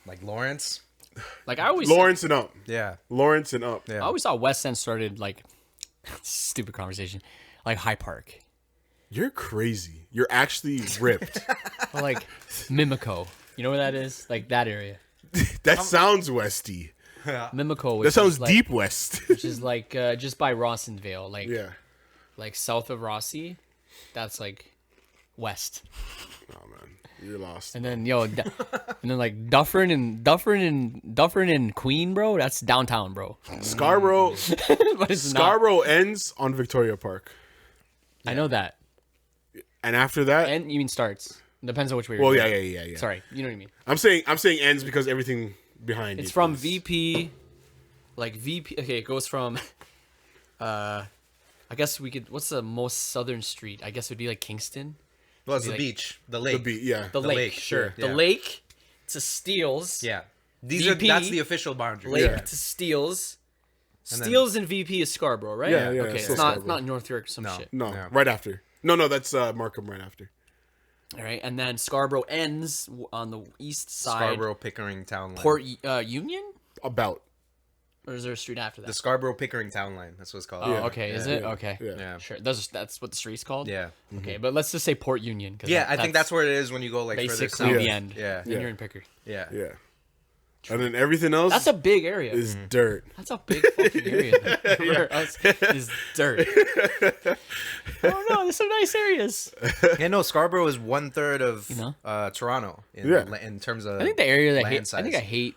S1: like Lawrence.
S4: Like I always
S3: Lawrence and up.
S1: Yeah,
S3: Lawrence and up.
S1: yeah.
S4: I always thought West End started like stupid conversation, like High Park
S3: You're crazy. You're actually ripped.
S4: or like Mimico. You know where that is? Like that area.
S3: That sounds westy.
S4: Mimico. Which
S3: That sounds
S4: is like,
S3: deep west.
S4: Which is like just by Rawsonville, like
S3: Yeah.
S4: like south of Rossi. That's like west.
S3: Oh man, you're lost.
S4: And then and then like Dufferin and Queen, bro. That's downtown, bro.
S3: Scarborough.
S4: But it's
S3: Scarborough ends on Victoria Park,
S4: not. I know that.
S3: and after that,
S4: And you mean starts? Depends on which way.
S3: well,
S4: you're
S3: yeah.
S4: going. Sorry, you know what I mean.
S3: I'm saying ends because everything behind
S4: It's
S3: it
S4: from
S3: is-
S4: VP, like VP. Okay, it goes from. I guess we could. What's the most southern street? I guess it would be like Kingston.
S1: Well, it's the
S4: like-
S1: beach, the
S3: the
S1: lake.
S3: beat. Yeah.
S4: The lake,
S1: lake,
S4: sure.
S1: yeah.
S4: The lake to Steeles.
S1: Yeah, these
S4: VP,
S1: that's the official boundary.
S4: Lake
S3: Yeah.
S4: to Steeles.
S1: And then-
S4: Steeles and VP is Scarborough, right?
S3: Yeah, yeah,
S4: Okay,
S3: it's
S4: it's
S3: still
S4: not
S3: Scarborough.
S4: not North York or some shit.
S3: No,
S1: Yeah.
S3: right after. No, that's Markham right after.
S4: All right, and then Scarborough ends on the east side.
S1: Scarborough Pickering town line.
S4: Port Union,
S3: About.
S4: or is there a street after that?
S1: The Scarborough Pickering town line. That's what it's called.
S4: Oh,
S3: Yeah,
S4: okay. Is it okay?
S3: Yeah.
S1: Yeah.
S4: Sure. That's what the street's called.
S1: Yeah.
S4: Okay, but let's just say Port Union. 'cause
S1: Yeah, I think that's where it is when you go like further
S4: basically
S1: south.
S4: the
S3: Yeah.
S4: end.
S1: Yeah.
S4: Then
S3: Yeah.
S4: you're in Pickering.
S1: Yeah.
S3: Yeah. And then everything else
S4: That's a big area.
S3: is dirt.
S4: That's a big fucking area. For us is dirt. Oh no, there's some nice areas.
S1: Yeah, no, Scarborough is 1/3 of
S4: You know?
S1: Toronto in,
S3: Yeah.
S1: in terms of.
S4: I think the area that I
S1: land
S4: hate.
S1: size.
S4: I think I hate.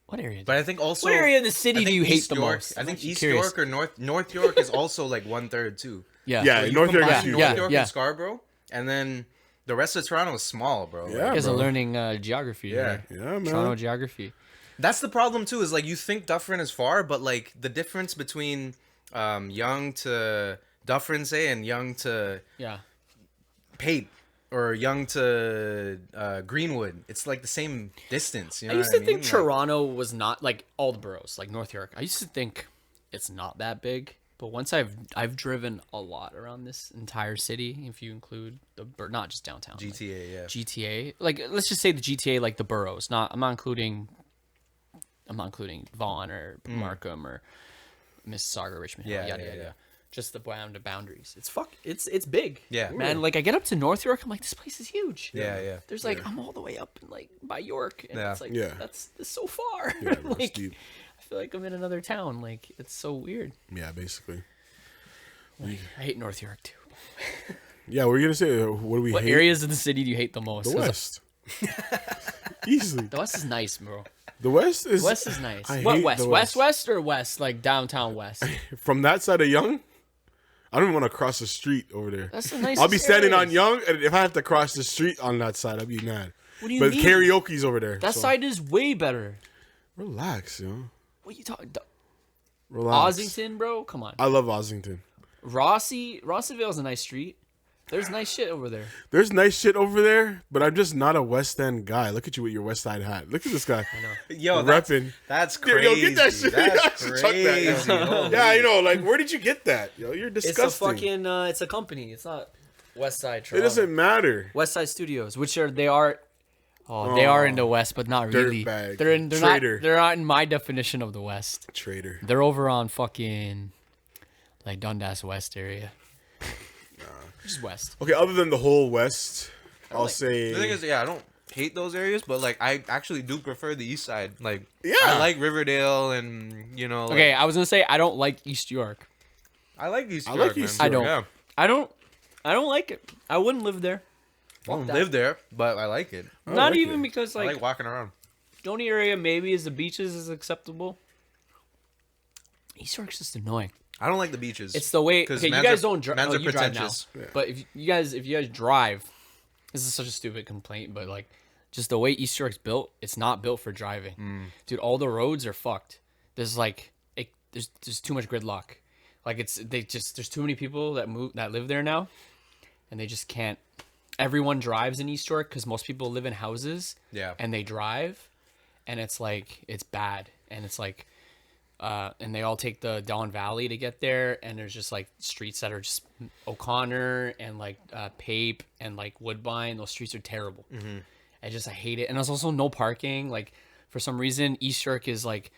S4: What area?
S1: But I think also.
S4: What area in the city
S1: I
S4: do
S1: think
S4: you hate
S1: East
S4: the
S1: York-
S4: most?
S1: I
S4: I'm
S1: think
S4: actually
S1: East
S4: curious.
S1: York or North York is also like 1/3 too.
S4: Yeah.
S3: Yeah,
S1: You
S3: North York
S1: combine
S3: is huge.
S1: North York
S4: Yeah.
S1: and Scarborough, and then the rest of Toronto is small, bro.
S3: Yeah,
S1: Like,
S4: You guys are
S3: bro.
S4: learning geography.
S1: Yeah.
S4: here.
S3: Yeah, man.
S4: Toronto geography.
S1: that's the problem too. Is like you think Dufferin is far, but like the difference between Young to Dufferin, say, and Young to
S4: Yeah.
S1: Pape or Young to Greenwood, it's like the same distance. You know
S4: I used
S1: what
S4: to
S1: I
S4: think
S1: mean?
S4: Toronto was not like all the boroughs, like North York. I used to think it's not that big, but once I've driven a lot around this entire city, if you include not just downtown, like
S1: GTA, yeah.
S4: GTA. Like let's just say the GTA, like the boroughs. I'm not including Vaughan or Markham or Mississauga, Richmond Hill,
S1: Yeah,
S4: yada
S1: yeah,
S4: yada.
S1: yeah.
S4: Just the boundaries. It's big.
S1: Yeah.
S4: Man, like I get up to North York, I'm like, this place is huge.
S1: Yeah, yeah.
S4: There's like I'm all the way up in like by York, and
S1: Yeah.
S4: it's like
S3: Yeah.
S4: that's so far.
S3: Yeah, bro, it's
S4: like
S3: deep.
S4: I feel like I'm in another town. Like it's so weird.
S3: Yeah, basically.
S4: Like, I hate North York too.
S3: Yeah, what were you gonna say? What do we
S4: What
S3: hate?
S4: areas of the city do you hate the most?
S3: The
S4: 'Cause
S3: West. Easily.
S4: The West is nice, bro.
S3: The West is.
S4: West is nice.
S3: I
S4: What
S3: hate
S4: West?
S3: the
S4: West or West? Like downtown West.
S3: From that side of Young, I don't even want to cross the street over there.
S4: That's the nicest
S3: I'll be standing on
S4: areas.
S3: Young, and if I have to cross the street on that side, I'd be mad.
S4: What do you
S3: But
S4: mean?
S3: karaoke's over there.
S4: That
S3: so
S4: side is way better.
S3: Relax, yo.
S4: What you talking?
S3: Relax.
S4: Ossington, bro. Come on.
S3: I love Ossington.
S4: Rossville is a nice street. There's nice shit over there.
S3: There's nice shit over there, but I'm just not a West End guy. Look at you with your West Side hat. Look at this guy.
S1: Yo,
S3: Repping.
S1: that's
S3: Yo,
S1: crazy.
S3: get that shit.
S1: That's
S3: Chuck that, yo.
S1: crazy. Holy
S3: Yeah, I know. Like, where did you get that? Yo, you're disgusting.
S4: It's a fucking. It's a company. It's not West Side.
S3: It
S4: Toronto.
S3: doesn't matter.
S4: West Side Studios, which they are in the West, but not really.
S3: Dirtbag.
S4: They're
S3: Traitor.
S4: not. They're not in my definition of the West.
S3: Traitor.
S4: They're over on fucking like Dundas West area. Just West.
S3: Okay, other than the whole West, I'll say.
S1: The thing is, yeah, I don't hate those areas, but like I actually do prefer the East Side. Like,
S3: Yeah.
S1: I like Riverdale, and you know, like,
S4: Okay, I was gonna say I don't like East York.
S1: I like East
S3: I
S1: York.
S3: like East
S1: man.
S3: York.
S4: I don't. I don't like it. I wouldn't live there.
S1: I don't
S4: that.
S1: live there, but I like it.
S3: I
S4: Not
S3: like
S4: even
S3: it.
S4: because
S1: I
S4: like,
S1: like walking around.
S4: the only area maybe is the beaches is acceptable. East York's just annoying.
S1: I don't like the beaches.
S4: It's the way.
S1: 'Cause
S4: Okay, you
S1: mans
S4: guys
S1: are-
S4: don't drive.
S1: mans
S4: Oh,
S1: are
S4: you drive now.
S1: pretentious.
S3: Yeah.
S4: But if you guys drive, this is such a stupid complaint. But like, just the way East York's built, it's not built for driving. Dude, all the roads are fucked. There's like, there's too much gridlock. Like there's too many people that live there now, and they just can't. Everyone drives in East York because most people live in houses.
S1: Yeah.
S4: And they drive, and it's like it's bad, and it's like. And they all take the Don Valley to get there, and there's just like streets that are just O'Connor and like Pape and like Woodbine. Those streets are terrible. I hate it. And there's also no parking. Like for some reason, East York is like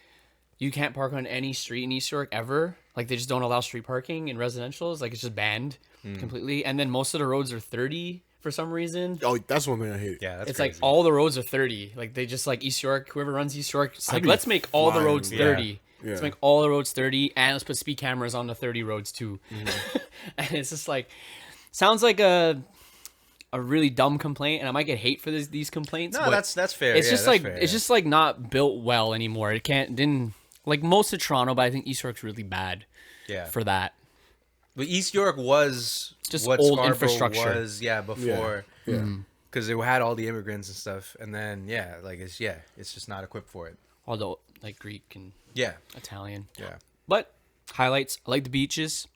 S4: you can't park on any street in East York ever. Like they just don't allow street parking in residentials. Like it's just banned completely. And then most of the roads are 30 for some reason.
S3: Oh, that's one thing I hate.
S1: Yeah, that's
S4: It's
S1: crazy.
S4: like all the roads are 30. Like they just like East York, whoever runs East York, it's
S3: I'd
S4: like
S3: be
S4: let's make all the
S3: flying,
S4: roads
S3: yeah.
S4: 30.
S3: Yeah.
S4: Let's make all the roads 30 and let's put speed cameras on the 30 roads too. And it's just like sounds like a really dumb complaint, and I might get hate for these complaints.
S1: No,
S4: but
S1: that's fair.
S4: It's
S1: Yeah,
S4: just
S1: that's
S4: like
S1: fair,
S4: it's
S1: yeah.
S4: just like not built well anymore. It didn't like most of Toronto, but I think East York's really bad
S1: yeah.
S4: for that.
S1: But East York was
S4: Just
S1: what
S4: old
S1: Scarborough
S4: infrastructure.
S1: was, before.
S3: Yeah.
S1: Because it had all the immigrants and stuff, and then it's just not equipped for it.
S4: Although like Greek and
S1: Yeah,
S4: Italian.
S1: yeah.
S4: But highlights, I like the beaches.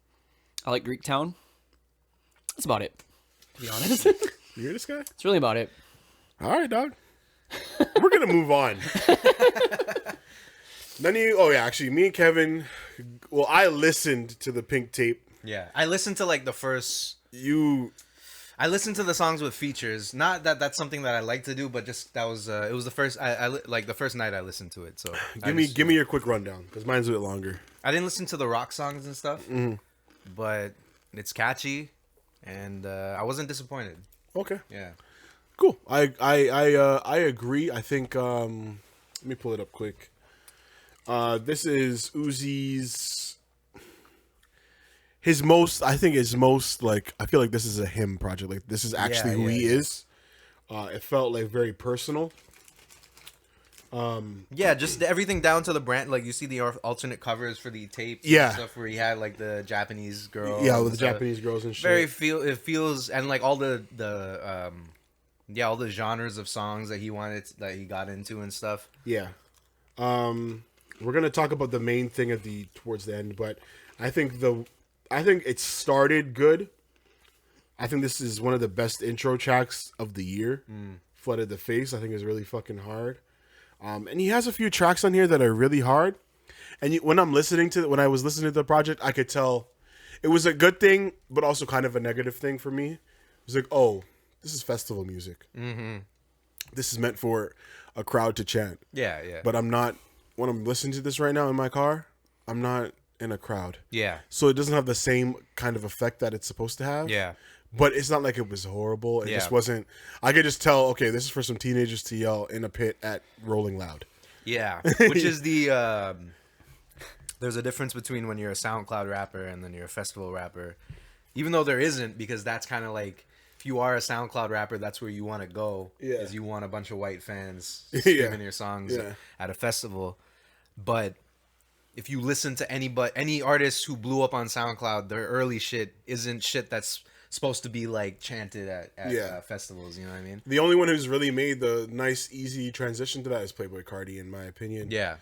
S4: I like Greek Town. That's about it, to be honest.
S3: You hear this guy?
S4: It's really about it.
S3: All right, dog. We're gonna move on. None of you. Oh yeah, actually, me and Kevin. Well, I listened to the Pink Tape.
S1: Yeah, I listened to like the first.
S3: You.
S1: I listened to the songs with features. Not that that's something that I like to do, but just that was it was the first. Like the first night I listened to it. So
S3: Give me your quick rundown because mine's a bit longer.
S1: I didn't listen to the rock songs and stuff, but it's catchy, and I wasn't disappointed.
S3: Okay.
S1: Yeah.
S3: Cool. I agree. I think Let me pull it up quick. This is Uzi's his most. I think his most like. I feel like this is a him project. Like this is actually who he is. It felt like very personal.
S1: Yeah, just everything down to the brand. Like you see the alternate covers for the tapes.
S3: Yeah.
S1: And stuff where he had like the Japanese girl.
S3: Yeah, with the
S1: stuff.
S3: Japanese girls and shit.
S1: It feels and like all the all the genres of songs that he got into and stuff.
S3: Yeah. We're gonna talk about the main thing towards the end, but I think it started good. I think this is one of the best intro tracks of the year. Flooded the Face, I think, is really fucking hard. And he has a few tracks on here that are really hard. And when I was listening to the project, I could tell it was a good thing, but also kind of a negative thing for me. It was like, oh, this is festival music. Mm-hmm. This is meant for a crowd to chant.
S1: Yeah, yeah.
S3: But I'm not, when I'm listening to this right now in my car, I'm not in a crowd.
S1: Yeah.
S3: So it doesn't have the same kind of effect that it's supposed to have.
S1: Yeah.
S3: But it's not like it was horrible. It just wasn't. I could just tell, okay, this is for some teenagers to yell in a pit at Rolling Loud.
S1: Yeah. Which is the there's a difference between when you're a SoundCloud rapper and then you're a festival rapper. Even though there isn't, because that's kind of like, if you are a SoundCloud rapper, that's where you want to go.
S3: Yeah.
S1: Is you want a bunch of white fans
S3: Yeah.
S1: screaming your songs
S3: Yeah.
S1: at a festival. But if you listen to any artist who blew up on SoundCloud, their early shit isn't shit that's supposed to be like chanted at festivals. You know what I mean?
S3: The only one who's really made the nice, easy transition to that is Playboi Carti, in my opinion.
S1: Yeah.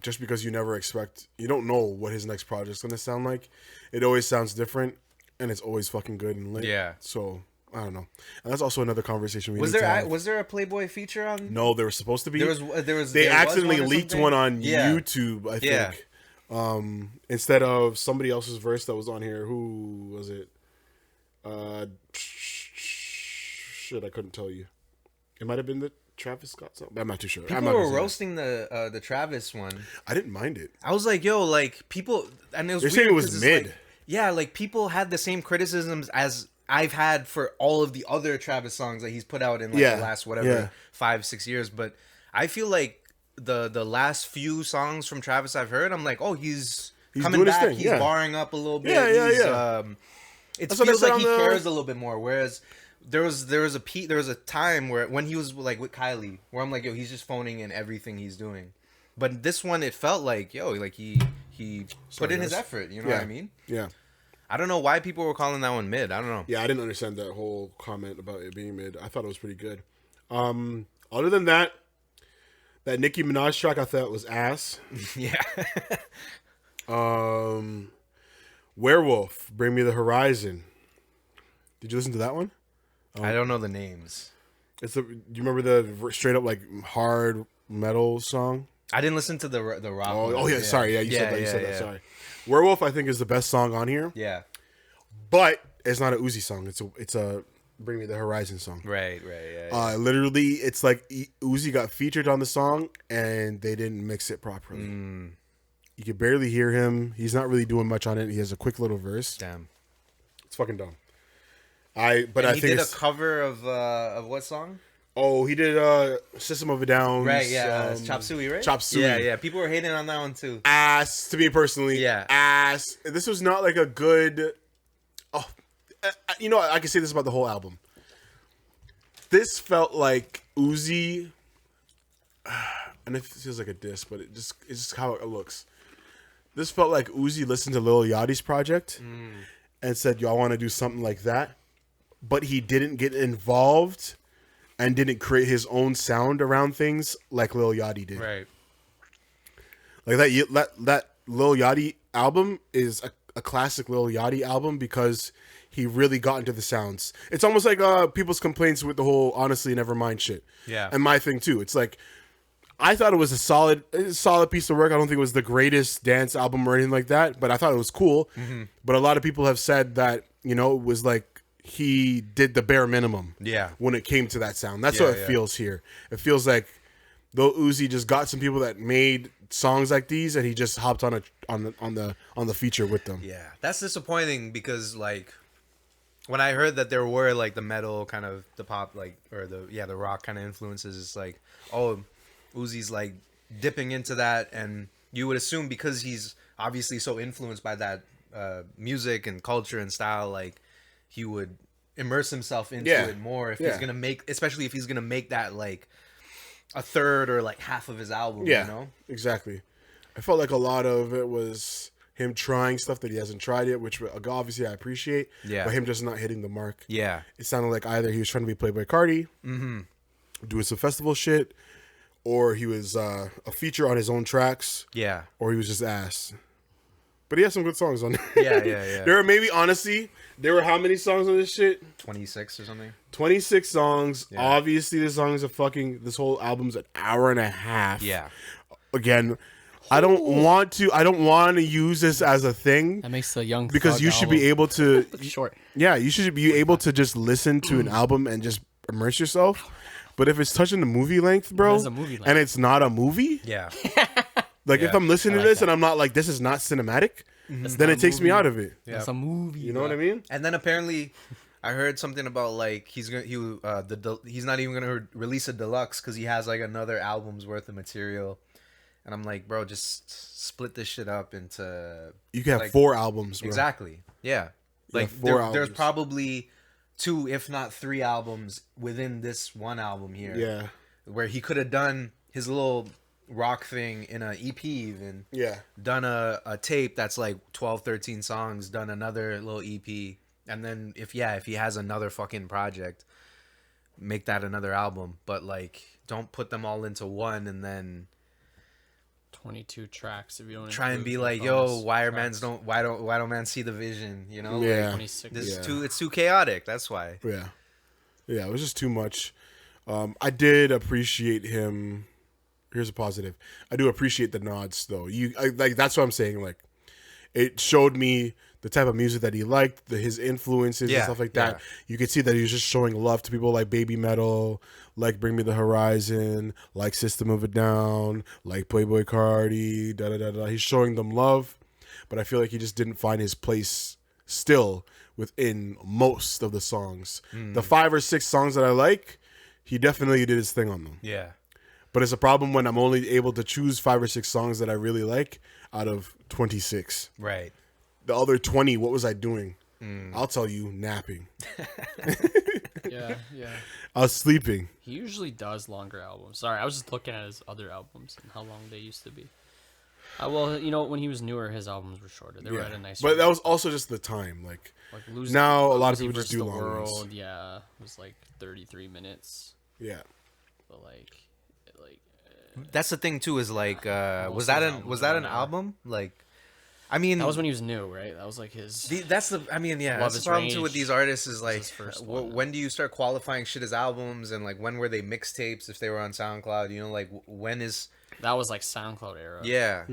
S3: Just because you don't know what his next project's gonna sound like. It always sounds different, and it's always fucking good and lit.
S1: Yeah.
S3: So I don't know, and that's also another conversation we
S1: Was
S3: need to
S1: there
S3: have.
S1: was there a Playboy feature on?
S3: No, there was supposed to be.
S1: There was.
S3: They
S1: there was
S3: accidentally
S1: one or
S3: leaked
S1: something?
S3: one on
S1: Yeah.
S3: YouTube, I
S1: Yeah.
S3: think. Instead of somebody else's verse that was on here. Who was it? Shit, I couldn't tell you. It might have been the Travis Scott song. I'm not too sure. I'm
S1: People
S3: not
S1: were
S3: gonna say that.
S1: roasting the Travis one.
S3: I didn't mind it.
S1: I was like, yo, like people, and it was
S3: They're
S1: weird
S3: saying it was
S1: 'cause it's
S3: mid.
S1: like- yeah, like people had the same criticisms as I've had for all of the other Travis songs that he's put out in like
S3: Yeah,
S1: the last
S3: yeah.
S1: 5-6 years. But I feel like the last few songs from Travis I've heard, I'm like, oh, he's coming
S3: doing his
S1: back.
S3: thing,
S1: He's
S3: yeah.
S1: barring up a little bit.
S3: Yeah,
S1: He's,
S3: yeah.
S1: It
S3: That's what I
S1: feels
S3: said
S1: like
S3: on
S1: he
S3: the-
S1: cares a little bit more. Whereas there was a time where when he was like with Kylie, where I'm like, yo, he's just phoning in everything he's doing. But this one, it felt like, yo, like he put
S3: Sorry,
S1: in his
S3: guys.
S1: effort. You know
S3: Yeah.
S1: what I mean?
S3: Yeah.
S1: I don't know why people were calling that one mid. I don't know.
S3: Yeah, I didn't understand that whole comment about it being mid. I thought it was pretty good. Other than that Nicki Minaj track I thought was ass.
S1: Yeah.
S3: Werewolf, Bring Me the Horizon. Did you listen to that one?
S1: I don't know the names.
S3: Do you remember the straight up like hard metal song?
S1: I didn't listen to the rock.
S3: Oh,
S1: one.
S3: yeah, sorry. Yeah, you said that. You said that.
S1: yeah.
S3: Sorry. Werewolf, I think, is the best song on here,
S1: Yeah.
S3: but it's not a Uzi song. It's a Bring Me the Horizon song.
S1: Right. Yeah.
S3: Literally, it's like Uzi got featured on the song and they didn't mix it properly. You can barely hear him. He's not really doing much on it. He has a quick little verse.
S1: Damn.
S3: It's fucking dumb.
S1: And
S3: I
S1: he
S3: think
S1: did a
S3: it's,
S1: cover of what song?
S3: he did System of a Down.
S1: Right. Yeah. Chop Suey, right?
S3: Chop Suey.
S1: Yeah. People were hating on that one too.
S3: Ass to me personally.
S1: Yeah.
S3: Ass. This was not like a good. Oh, you know what? I can say this about the whole album. This felt like Uzi, and it feels like a diss, but it's just how it looks. This felt like Uzi listened to Lil Yachty's project and said, "Yo, I want to do something like that," but he didn't get involved and didn't create his own sound around things like Lil Yachty did.
S1: Right.
S3: Like that Lil Yachty album is a classic Lil Yachty album because he really got into the sounds. It's almost like people's complaints with the whole honestly nevermind shit.
S1: Yeah.
S3: And my thing too. It's like I thought it was a solid piece of work. I don't think it was the greatest dance album or anything like that, but I thought it was cool. But a lot of people have said that, it was like he did the bare minimum.
S1: Yeah.
S3: When it came to that sound. That's
S1: Yeah,
S3: what it
S1: yeah.
S3: feels here. It feels like Lil Uzi just got some people that made songs like these and he just hopped on the feature with them.
S1: Yeah, that's disappointing because like when I heard that there were like the metal kind of the pop like or the rock kind of influences, it's like, oh, Uzi's like dipping into that, and you would assume because he's obviously so influenced by that music and culture and style, like he would immerse himself into
S3: Yeah.
S1: it more if
S3: Yeah.
S1: he's gonna make, especially if he's gonna make that like a third or like half of his album.
S3: Yeah,
S1: You know?
S3: exactly. I felt like a lot of it was him trying stuff that he hasn't tried yet, which obviously I appreciate.
S1: Yeah.
S3: But him just not hitting the mark.
S1: Yeah.
S3: It sounded like either he was trying to be Playboy Cardi, doing some festival shit, or he was a feature on his own tracks,
S1: Yeah.
S3: or he was just ass. But he has some good songs on there.
S1: Yeah. Yeah.
S3: There were maybe, honestly, there were how many songs on this shit?
S1: 26 or something.
S3: 26 songs.
S1: Yeah.
S3: Obviously, this whole album's an hour and a half.
S1: Yeah.
S3: Again, I don't want to use this as a thing
S4: That makes the young
S3: because
S4: Thug
S3: you should be
S4: album
S3: able to,
S4: look short.
S3: yeah, you should be able to just listen to an album and just immerse yourself. But if it's touching the movie length, bro,
S4: It is a movie length.
S3: and it's not a movie,
S1: Yeah.
S3: like if
S1: Yeah,
S3: I'm listening to
S4: like
S3: this
S4: that.
S3: and I'm not like, this is not cinematic,
S4: It's
S3: then
S4: not
S3: it
S4: a
S3: takes me
S4: movie.
S3: out of it.
S1: Yeah.
S4: It's a movie.
S3: You know what I mean?
S1: And then apparently, I heard something about like he's not even gonna release a deluxe because he has like another album's worth of material. And I'm like, bro, just split this shit up into
S3: You can have
S1: like,
S3: 4 albums, bro.
S1: exactly, yeah. Like
S3: 4
S1: there's
S3: albums.
S1: probably 2, if not 3 albums within this one album here.
S3: Yeah,
S1: where he could have done his little rock thing in a EP, even
S3: yeah,
S1: done a tape that's like 12, 13 songs, done another little EP, and then if he has another fucking project, make that another album. But like, don't put them all into one and then
S4: 22 tracks if you don't
S1: try and
S4: include
S1: be
S4: the
S1: like, yo,
S4: bonus
S1: why
S4: tracks.
S1: don't man see the vision? You know,
S3: Yeah.
S1: like,
S4: 26.
S1: this
S3: Yeah.
S1: it's too chaotic. That's why.
S3: yeah. It was just too much. I did appreciate him. Here's a positive. I do appreciate the nods, though. Like that's what I'm saying. Like, it showed me the type of music that he liked, his influences and
S1: Yeah,
S3: stuff like that.
S1: yeah.
S3: You could see that he was just showing love to people like Baby Metal, like Bring Me the Horizon, like System of a Down, like Playboy Cardi. Da da da da. He's showing them love, but I feel like he just didn't find his place still within most of the songs. The 5 or 6 songs that I like, he definitely did his thing on them.
S1: Yeah.
S3: But it's a problem when I'm only able to choose 5 or 6 songs that I really like out of 26.
S1: Right.
S3: The other 20, what was I doing? I'll tell you, napping.
S4: Yeah.
S3: I was sleeping.
S4: He usually does longer albums. Sorry, I was just looking at his other albums and how long they used to be. Well, you know, when he was newer, his albums were shorter. They were at a nice.
S3: But that was also just the time. Like,
S4: like
S3: now a lot of
S4: Lucy
S3: people just
S4: versus
S3: do
S4: the
S3: long ones.
S4: World. Yeah, it was like 33 minutes.
S3: yeah.
S4: But like
S1: That's the thing too. Is like,
S4: Almost
S1: was that
S4: his
S1: an
S4: album
S1: was that an
S4: now.
S1: album? Like, I mean,
S4: that was when he was new, right? That was like his.
S1: that's the. I mean, yeah.
S4: Love
S1: That's
S4: Is
S1: the problem too
S4: Rage
S1: with these artists is like,
S4: his first one.
S1: when do you start qualifying shit as albums and like when were they mixtapes if they were on SoundCloud? You know, like when is
S4: That was like SoundCloud era.
S1: yeah,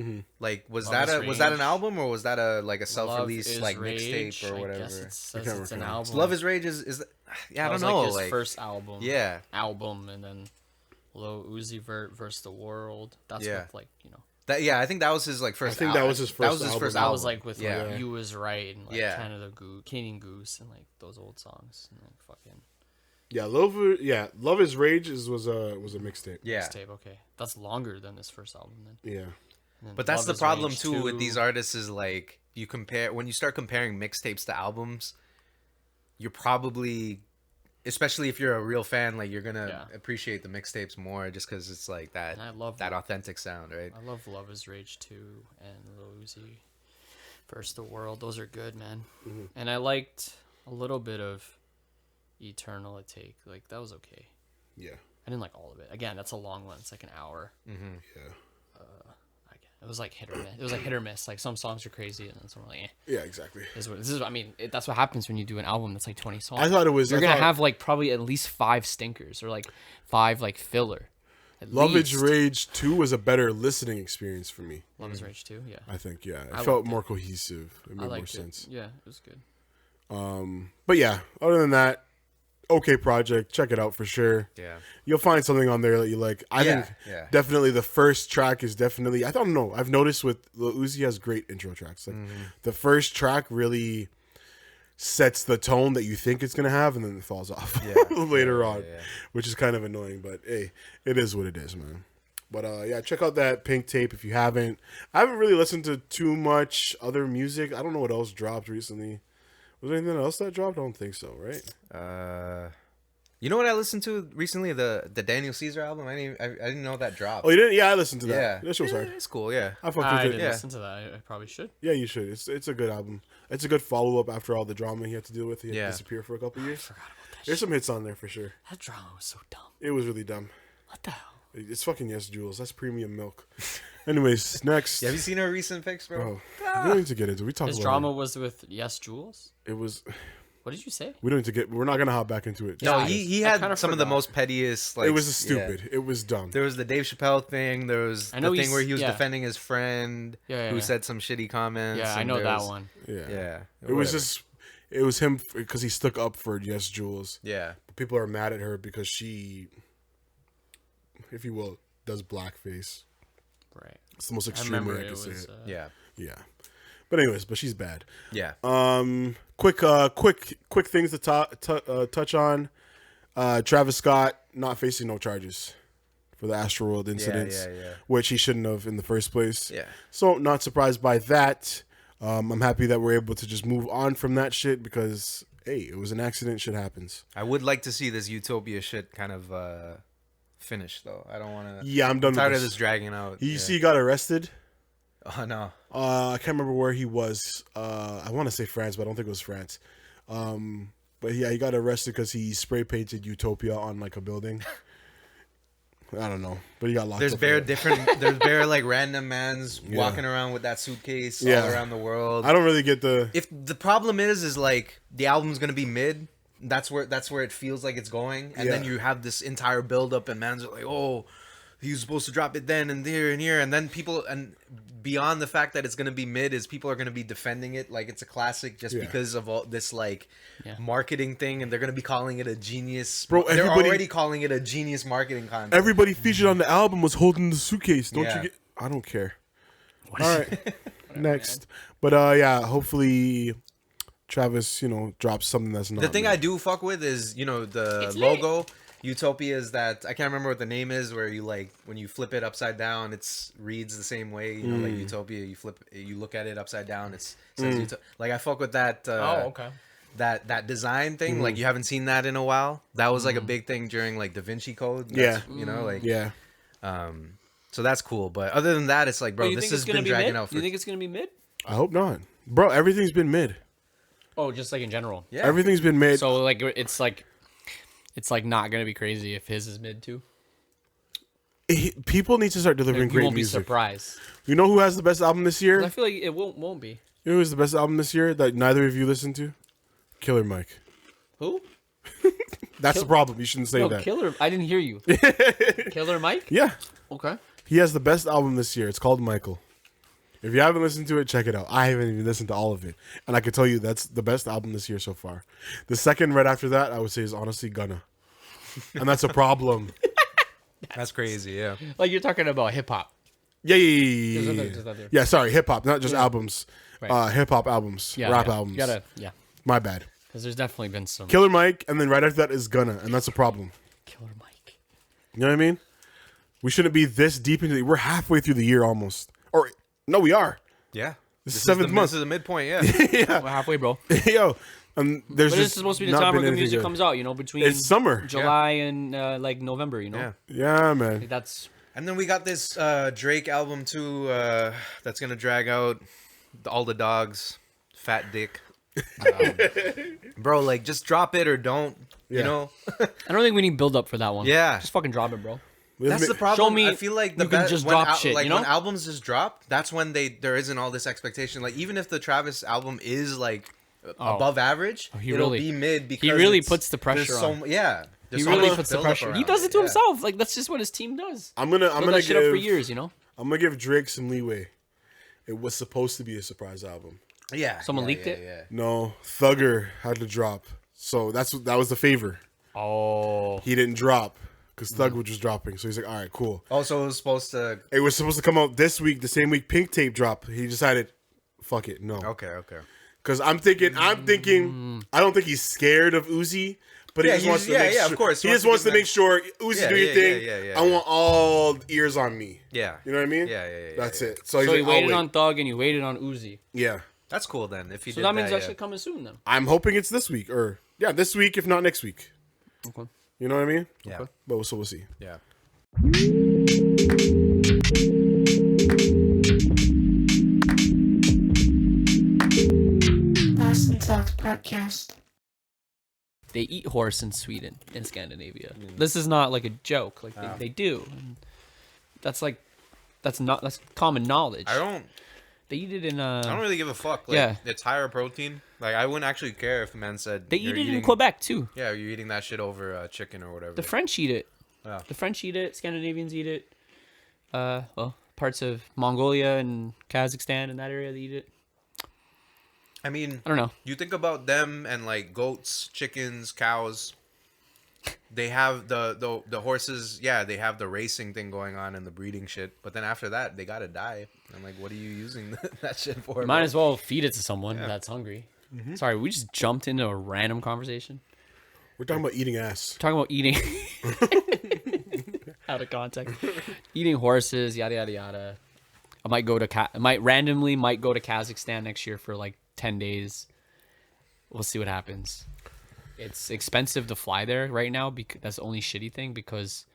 S1: like was
S4: Love
S1: that
S4: Is
S1: was that an
S4: Rage.
S1: album or was that a like a
S4: Love
S1: self-release
S4: Is
S1: like
S4: Rage,
S1: mixtape or
S4: I
S1: whatever?
S4: guess it says
S3: can't
S4: it's an
S3: recall.
S4: album.
S1: Love is Rage is yeah, I
S4: That
S1: don't
S4: was
S1: know,
S4: like his
S1: like
S4: first album.
S1: yeah.
S4: Album, and then Lil Uzi Vert versus the World. That's
S1: Yeah.
S4: with like
S1: That yeah, I think that was his like first.
S3: I think that was his
S1: That
S3: first
S1: was his
S3: album.
S1: first
S4: that
S1: album.
S4: was like with
S1: yeah.
S4: like You Was Right and like
S1: Yeah.
S4: Canadian Goose and like those old songs and like fucking
S3: Yeah, Love Is Rage was a mixtape.
S1: yeah.
S4: mixtape. Okay, that's longer than this first album then.
S3: Yeah.
S4: And then
S1: But that's
S4: Love
S1: the
S4: Is
S1: problem
S4: Rage
S1: too with
S4: 2.
S1: these artists is like when you start comparing mixtapes to albums, you're probably, especially if you're a real fan, like you're gonna
S4: Yeah.
S1: appreciate the mixtapes more just because it's like that
S4: And I love
S1: that authentic sound, right?
S4: I love Love Is Rage 2 and Lil Uzi Versus the World. Those are good, man.
S3: Mm-hmm.
S4: And I liked a little bit of Eternal A Take. Like that was okay.
S3: Yeah.
S4: I didn't like all of it. Again, that's a long one. It's like an hour.
S3: Yeah.
S4: It was like hit or miss. It was like hit or miss. Like some songs are crazy and then some are like, eh.
S3: Yeah, exactly.
S4: That's what happens when you do an album that's like 20 songs.
S3: I thought it was
S4: You're
S3: I
S4: gonna
S3: thought
S4: have like probably at least 5 stinkers or like 5 like filler. At
S3: Love Is
S4: least.
S3: Rage 2 was a better listening experience for me.
S4: Love Is Rage 2, yeah.
S3: I think, yeah. It
S4: I
S3: felt
S4: liked it.
S3: more cohesive. It
S4: I
S3: made more
S4: liked it.
S3: sense.
S4: Yeah, it was good.
S3: But yeah, other than that, okay project. Check it out for sure.
S1: Yeah.
S3: You'll find something on there that you like. I
S1: Yeah,
S3: think
S1: yeah.
S3: definitely the first track is definitely. I don't know. I've noticed with Lil Uzi has great intro tracks. Like the first track really sets the tone that you think it's gonna have, and then it falls off
S1: Yeah.
S3: later
S1: Yeah,
S3: on,
S1: yeah.
S3: which is kind of annoying. But hey, it is what it is, man. But yeah, check out that Pink Tape if you haven't. I haven't really listened to too much other music. I don't know what else dropped recently. Was there anything else that dropped? I don't think so, right?
S1: You know what I listened to recently? The Daniel Caesar album. I didn't know that dropped.
S3: Oh, you didn't? Yeah, I listened to that.
S1: yeah,
S3: That shit was hard.
S1: It's cool. Yeah,
S3: I fucked
S4: I
S3: with
S4: didn't
S3: it.
S4: listen to that. I probably should.
S3: Yeah, you should. It's a good album. It's a good follow up after all the drama he had to deal with. He had
S1: Yeah.
S3: to disappear for a couple years.
S4: Forgot about that.
S3: There's some hits on there for sure.
S4: That drama was so dumb.
S3: It was really dumb.
S4: What the hell?
S3: It's fucking Yes Jules. That's premium milk. Anyways, next.
S1: Yeah, have you seen her recent pics, bro?
S3: Bro, we don't need to get into it. We talk
S4: His
S3: about
S4: drama was with Yes Jules.
S3: it. It was.
S4: What did you say?
S3: We don't need to get. We're not gonna hop back into it.
S1: No,
S4: Yeah,
S1: he
S4: I
S1: had
S4: kinda
S1: some of the
S4: forgot.
S1: most pettiest. Like,
S3: it was
S1: yeah.
S3: stupid. It was dumb.
S1: There was the Dave Chappelle thing. There was
S4: I know
S1: the thing
S4: he's-
S1: where he was
S4: yeah.
S1: defending his friend
S4: Yeah,
S1: who
S4: yeah.
S1: said some shitty comments.
S4: Yeah, I
S1: and
S4: know
S1: there
S4: that
S1: was-
S4: one.
S3: Yeah.
S1: Yeah,
S3: It was
S1: whatever.
S3: just. It was him because he stuck up for Yes Jules.
S1: Yeah,
S3: People are mad at her because she, if you will, does blackface.
S4: Right.
S3: It's the most
S4: I
S3: extreme
S4: remember
S3: way I
S4: it
S3: can say
S4: was.
S3: it.
S1: yeah,
S3: Yeah. But anyways, but she's bad.
S1: yeah.
S3: Quick things to touch on. Travis Scott not facing no charges for the Astroworld incidents,
S1: yeah.
S3: which he shouldn't have in the first place.
S1: Yeah.
S3: So not surprised by that. I'm happy that we're able to just move on from that shit because hey, it was an accident. Shit happens.
S1: I would like to see this Utopia shit kind of finish though. I don't want to.
S3: Yeah, I'm done
S1: Tired
S3: with
S1: of
S3: this.
S1: this dragging out.
S3: You
S1: yeah.
S3: see, he got arrested.
S1: Oh no.
S3: I can't remember where he was. I want to say France, but I don't think it was France. But yeah, he got arrested because he spray painted Utopia on like a building. I don't know, but he got locked
S1: There's
S3: up. for
S1: bare
S3: that.
S1: different. There's bare like random mans walking around with that suitcase
S3: Yeah.
S1: all around the world.
S3: I don't really get the.
S1: If the problem is like the album's gonna be mid, that's where it feels like it's going, and then
S3: Yeah.
S1: you have this entire build up, and man's are like, oh, he was supposed to drop it then and there and here, and then people, and beyond the fact that it's gonna be mid, is people are gonna be defending it like it's a classic just
S3: Yeah.
S1: because of all this like
S4: Yeah.
S1: marketing thing, and they're gonna be calling it a genius.
S3: Bro,
S1: they're
S3: everybody-
S1: already calling it a genius marketing concept.
S3: Everybody featured on the album was holding the suitcase. Don't
S1: Yeah.
S3: you get? I don't care. All right, next. But yeah, hopefully Travis, drops something that's not.
S1: The thing
S3: mid.
S1: I do fuck with is, the
S4: It's lit.
S1: logo. Utopia is that I can't remember what the name is, where you like when you flip it upside down, it's reads the same way. Like Utopia, you look at it upside down, it says like I fuck with that. That design thing, like you haven't seen that in a while. That was like a big thing during like Da Vinci Code.
S3: Yeah.
S1: Like
S3: Yeah.
S1: So that's cool. But other than that, it's like, bro,
S4: you
S1: this
S4: think
S1: has
S4: it's gonna
S1: been
S4: be
S1: dragging
S4: mid?
S1: out for.
S4: You think it's gonna be mid?
S3: I hope not, bro. Everything's been mid.
S4: Oh, just like in general.
S1: Yeah.
S3: Everything's been mid.
S4: So like it's like not gonna be crazy if his is mid too.
S3: People need to start delivering
S4: You
S3: great
S4: won't be
S3: music.
S4: surprised.
S3: You know who has the best album this year?
S4: I feel like it won't be.
S3: You know who's the best album this year that neither of you listened to? Killer Mike.
S4: Who?
S3: That's the problem. You shouldn't say
S4: No,
S3: that.
S4: Killer. I didn't hear you. Killer Mike.
S3: Yeah.
S4: Okay.
S3: He has the best album this year. It's called Michael. If you haven't listened to it, check it out. I haven't even listened to all of it. And I can tell you that's the best album this year so far. The second right after that, I would say is honestly Gunna. And that's a problem.
S1: That's crazy. Yeah.
S4: Like you're talking about hip hop.
S3: Yeah, yeah, yeah,
S4: There's
S3: yeah,
S4: other-
S3: yeah.
S4: there's other-
S3: Yeah, sorry, hip hop, not just albums.
S4: Right.
S3: Hip hop albums, rap albums.
S4: Yeah.
S3: My bad.
S4: Because there's definitely been some
S3: Killer Mike, and then right after that is Gunna, and that's a problem.
S4: Killer Mike.
S3: You know what I mean? We shouldn't be this deep into it. We're halfway through the year almost. Or, no, we are.
S1: Yeah.
S3: This is seventh month.
S1: This is the midpoint. Yeah.
S4: We're halfway, bro.
S3: Yo, and there's
S4: But
S3: just
S4: this is supposed to be the
S3: not
S4: time where
S3: been
S4: good
S3: anything
S4: music
S3: good.
S4: comes out. Between
S3: It's summer.
S4: July and like November.
S1: Yeah.
S3: Yeah, man.
S4: Like, that's
S1: And then we got this Drake album too that's gonna drag out all the dogs, Fat Dick. Bro, like just drop it or don't.
S3: Yeah.
S1: You know?
S4: I don't think we need build up for that one.
S1: Yeah.
S4: Just fucking drop it, bro.
S1: That's the
S3: Show
S1: problem.
S4: Show me
S1: I feel like the
S4: you can
S1: best,
S4: just
S1: when
S4: drop shit,
S1: like
S4: you know?
S1: when albums just drop, that's when there isn't all this expectation. Like even if the Travis album is like above average,
S4: he
S1: it'll
S4: really-
S1: be mid because
S4: he really
S1: it's-
S4: puts the
S1: there's
S4: pressure
S1: so
S4: on.
S1: yeah. There's
S4: He
S1: so
S4: really
S1: much
S4: puts the
S1: buildup
S4: pressure. He
S1: around
S4: does it to
S1: yeah.
S4: himself. Like that's just what his team does.
S3: I'm gonna
S4: Build that
S3: give
S4: shit up for years.
S3: I'm gonna give Drake some leeway. It was supposed to be a surprise album.
S1: Yeah.
S4: Someone
S1: yeah,
S4: leaked
S1: yeah,
S4: it?
S1: Yeah.
S3: No, Thugger had to drop. So that was the favor.
S4: Oh,
S3: He didn't drop because Thug was just dropping. So he's like, all right, cool.
S1: Also, it was supposed to.
S3: It was supposed to come out this week, the same week Pink Tape dropped. He decided, fuck it, no.
S1: Okay.
S3: Because I'm thinking, I don't think he's scared of Uzi, But
S1: Yeah,
S3: he just wants to make
S1: yeah,
S3: sure.
S1: of course.
S3: He just wants to make sure, Uzi, do your thing.
S1: Yeah.
S3: I want all ears on me.
S1: Yeah.
S3: You know what I mean?
S1: Yeah.
S3: That's
S1: yeah.
S3: it. So,
S4: So
S3: he's
S4: he
S3: like, I'll
S4: waited
S3: wait.
S4: on Thug and he waited on Uzi.
S3: Yeah.
S1: That's cool then. If he
S4: So
S1: did
S4: that means
S1: that,
S4: it's actually coming soon then.
S3: I'm hoping it's this week. Or, yeah, this week, if not next week.
S4: Okay.
S3: You know what I mean?
S1: Yeah.
S3: But so we'll see.
S1: Yeah.
S2: Lost and Talks podcast.
S4: They eat horse in Sweden, in Scandinavia. This is not like a joke. Like they do. And that's common knowledge.
S1: I don't
S4: They eat it in
S1: I don't really give a fuck. Like,
S4: Yeah.
S1: It's higher protein. Like, I wouldn't actually care if the man said
S4: they
S1: you're
S4: eat it in
S1: eating-
S4: Quebec too.
S1: Yeah, you're eating that shit over chicken or whatever.
S4: The French eat it.
S1: Yeah.
S4: The French eat it. Scandinavians eat it. Well, parts of Mongolia and Kazakhstan and that area they eat it.
S1: I mean,
S4: I don't know.
S1: you think about them and like goats, chickens, cows. They have the horses. Yeah, they have the racing thing going on and the breeding shit. But then after that, they gotta die. I'm like, what are you using that shit for?
S4: Might
S1: bro?
S4: as well feed it to someone that's hungry. Sorry, we just jumped into a random conversation.
S3: We're talking about eating ass.
S4: Talking about eating out of context, eating horses, yada yada yada. I might go to randomly go to Kazakhstan next year for like 10 days. We'll see what happens. It's expensive to fly there right now because that's the only shitty thing because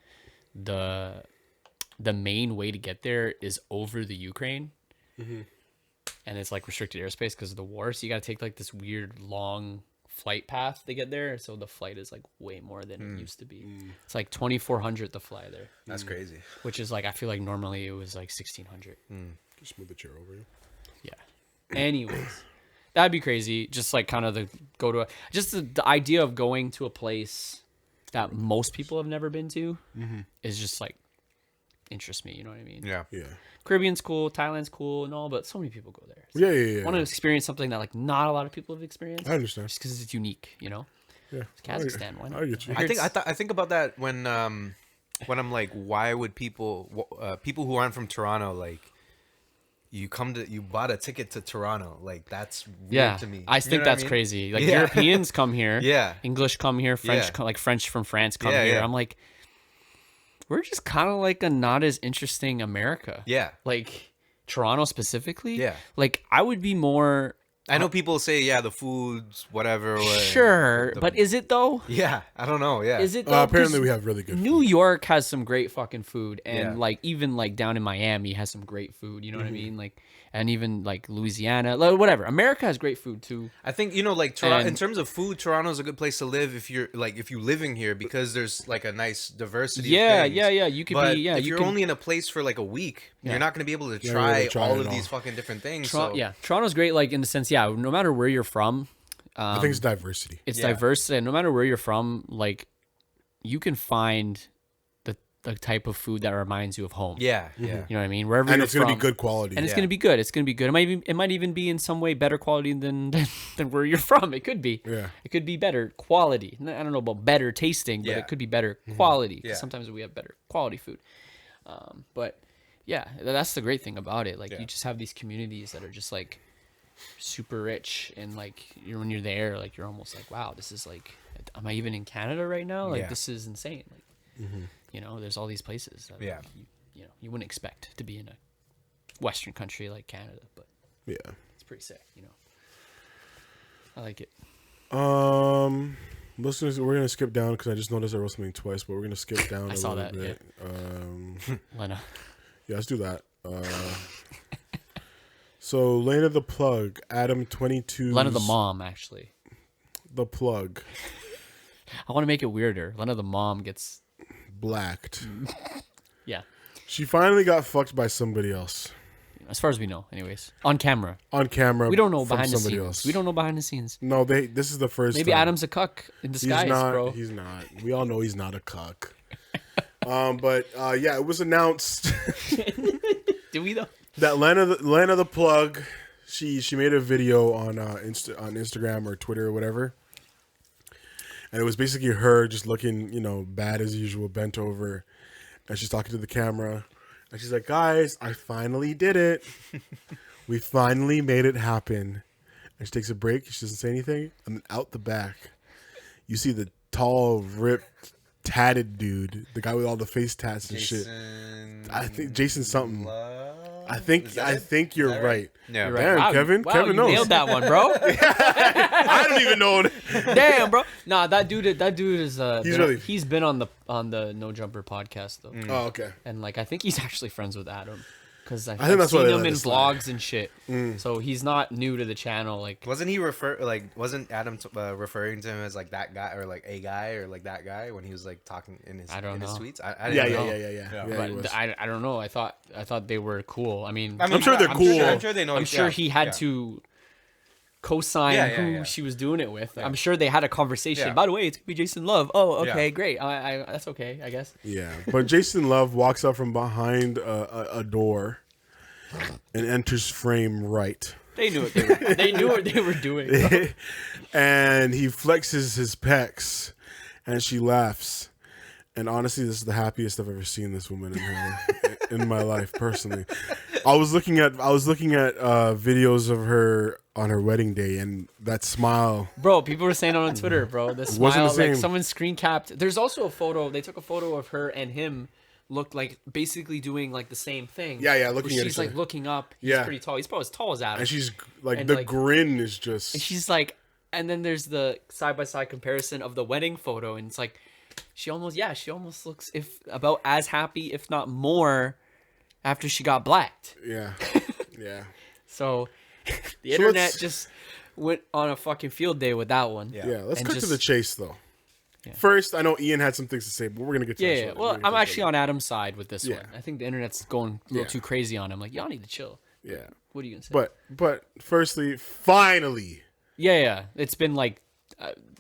S4: the main way to get there is over the Ukraine. And it's like restricted airspace because of the war. So you got to take like this weird long flight path to get there. So the flight is like way more than it used to be. It's like 2,400 to fly there,
S1: That's crazy.
S4: which is like I feel like normally it was like 1,600.
S3: Just move the chair over you.
S4: Yeah. Anyways, that'd be crazy. Just like kind of the idea of going to a place that most people have never been to is just like interests me. You know what I mean?
S1: Yeah.
S3: Yeah.
S4: Caribbean's cool, Thailand's cool, and all, but so many people go there. So
S3: Yeah.
S4: I want to experience something that like not a lot of people have experienced.
S3: I understand.
S4: Just because it's unique, you know.
S3: Yeah.
S4: Kazakhstan, why not?
S3: I get you.
S1: I think about that when I'm like, why would people who aren't from Toronto, like, you bought a ticket to Toronto, like, that's weird to me.
S4: I
S1: You
S4: think
S1: know what
S4: that's
S1: mean?
S4: crazy. Like
S1: Yeah.
S4: Europeans come here,
S1: Yeah.
S4: English come here, French
S1: Yeah.
S4: like French from France come
S1: Yeah,
S4: here.
S1: yeah.
S4: I'm like, we're just kind of like a not as interesting America.
S1: Yeah.
S4: Like Toronto specifically.
S1: Yeah.
S4: Like I would be more
S1: I know people say, yeah, the food's whatever.
S4: sure, but is it though?
S1: Yeah, I don't know. Yeah.
S4: Is it though?
S3: Apparently,
S4: 'Cause
S3: we have really good.
S4: New York has some great fucking food, and
S1: Yeah.
S4: like even like down in Miami has some great food. You know what I mean? Like, and even like Louisiana, like, whatever. America has great food too.
S1: I think, like Toronto, in
S4: And-
S1: terms of food, Toronto's a good place to live if you're living here because there's like a nice diversity.
S4: Yeah,
S1: of things.
S4: yeah. You could
S1: But
S4: be. Yeah,
S1: if
S4: you
S1: you're
S4: can.
S1: only in a place for like a week,
S4: Yeah.
S1: you're not going to be able to
S3: you're
S1: try
S3: able to try
S1: all
S3: it
S1: of these
S3: all.
S1: fucking different things.
S4: Yeah, Toronto's great. Like in the sense, yeah, no matter where you're from,
S3: I think it's diversity.
S4: it's
S1: Yeah.
S4: diverse, and no matter where you're from, like you can find the type of food that reminds you of home.
S1: Yeah.
S4: You know what I mean? Wherever
S3: And
S4: you're
S3: it's going to
S4: from,
S3: be good quality.
S4: and it's
S1: Yeah.
S4: gonna be good. It's gonna be good. It might even be in some way better quality than where you're from. It could be.
S3: Yeah.
S4: It could be better quality. I don't know about better tasting, but
S1: Yeah.
S4: it could be better quality. 'Cause
S1: Yeah.
S4: sometimes we have better quality food. But yeah, that's the great thing about it. Like
S1: Yeah.
S4: you just have these communities that are just like super rich, and like when you're there, like you're almost like, wow, this is like, am I even in Canada right now? Like
S1: Yeah.
S4: this is insane. Like you know, there's all these places that
S1: Yeah.
S4: you wouldn't expect to be in a Western country like Canada, but
S3: Yeah.
S4: it's pretty sick, you know. I like it.
S3: Listeners, we're gonna skip down because I just noticed I wrote something twice, but we're gonna skip down.
S4: I
S3: a
S4: saw
S3: little
S4: that,
S3: bit.
S4: Lena.
S3: Yeah, let's do that. So Lena the plug, Adam 22.
S4: Lena the mom, actually.
S3: The plug,
S4: I want to make it weirder. Lena the mom gets,
S3: blacked.
S4: yeah.
S3: She finally got fucked by somebody else
S4: As far as we know, anyways. On camera.
S3: on camera.
S4: We don't know
S3: from
S4: behind the
S3: somebody
S4: scenes.
S3: else.
S4: We don't know behind the scenes.
S3: No, this is the first.
S4: Maybe
S3: time.
S4: Adam's a cuck in
S3: He's
S4: disguise,
S3: not.
S4: bro.
S3: He's not. We all know he's not a cuck. But yeah, it was announced
S4: Do we though?
S3: that Lena the plug, she made a video on on Instagram or Twitter or whatever, and it was basically her just looking, bad as usual, bent over, and she's talking to the camera, and she's like, "Guys, I finally did it. We finally made it happen." And she takes a break. She doesn't say anything, and then out the back, you see the tall, ripped, tatted dude, the guy with all the face tats and shit. I think Jason something. I think you're right.
S1: Yeah.
S4: You're
S3: Damn,
S4: Wow,
S3: Kevin.
S4: wow,
S3: Kevin
S4: you
S3: knows.
S4: nailed that one, bro.
S3: I don't even know.
S4: Damn, bro. Nah, that dude is
S3: Really-
S4: he's been on the No Jumper podcast though,
S3: Oh, okay.
S4: and like I think he's actually friends with Adam, because I've
S3: think that's why
S4: seen
S3: they
S4: him
S3: let
S4: in
S3: it slide.
S4: vlogs and shit. So he's not new to the channel. Like,
S1: Wasn't Adam referring to him as like that guy or like a guy or like that guy when he was like talking in his
S4: I don't
S1: his
S4: know.
S1: tweets? I
S3: Yeah,
S1: didn't know.
S3: yeah.
S4: but
S3: he was.
S4: I don't know. I thought they were cool. I mean,
S3: I'm sure they're cool.
S1: I'm sure they know.
S4: I'm sure he had to co-sign
S1: Yeah,
S4: who
S1: yeah.
S4: she was doing it with. I'm sure they had a conversation.
S1: Yeah.
S4: By the way, it's gonna be Jason Love. Oh, okay,
S1: Yeah.
S4: great. I that's okay, I guess.
S3: Yeah, but Jason Love walks up from behind a door and enters frame right.
S4: They knew what they knew what they were doing.
S3: And he flexes his pecs, and she laughs. And honestly, this is the happiest I've ever seen this woman in my life personally. I was looking at videos of her on her wedding day, and that smile.
S4: Bro, people were saying it on Twitter, bro. The
S3: Wasn't
S4: smile,
S3: the same.
S4: like someone screen capped. There's also a photo. They took a photo of her and him, looked like basically doing like the same thing.
S3: Yeah,
S4: where
S3: looking at
S4: she's
S3: each
S4: like
S3: other.
S4: looking up. He's
S3: Yeah.
S4: pretty tall. He's probably as tall as Adam.
S3: And she's like,
S4: And,
S3: the
S4: like-
S3: grin is just.
S4: And she's like, and then there's the side by side comparison of the wedding photo, and it's like, she almost looks about as happy, if not more, after she got blacked.
S3: Yeah. Yeah.
S4: So the
S3: So
S4: internet
S3: let's-
S4: just went on a fucking field day with that one.
S1: Yeah.
S3: Yeah, let's
S4: And
S3: cut to
S4: just-
S3: the chase, though.
S4: Yeah.
S3: First, I know Ian had some things to say, but we're gonna get to
S4: Yeah,
S3: that
S4: yeah.
S3: shortly.
S4: Well,
S3: We're gonna
S4: I'm
S3: get to
S4: actually
S3: that
S4: on Adam's side with this
S3: Yeah.
S4: one. I think the internet's going a little
S3: Yeah.
S4: too crazy on him. Like, y'all need to chill.
S3: later. Yeah,
S4: What are you gonna say?
S3: but firstly, finally,
S4: yeah. It's been like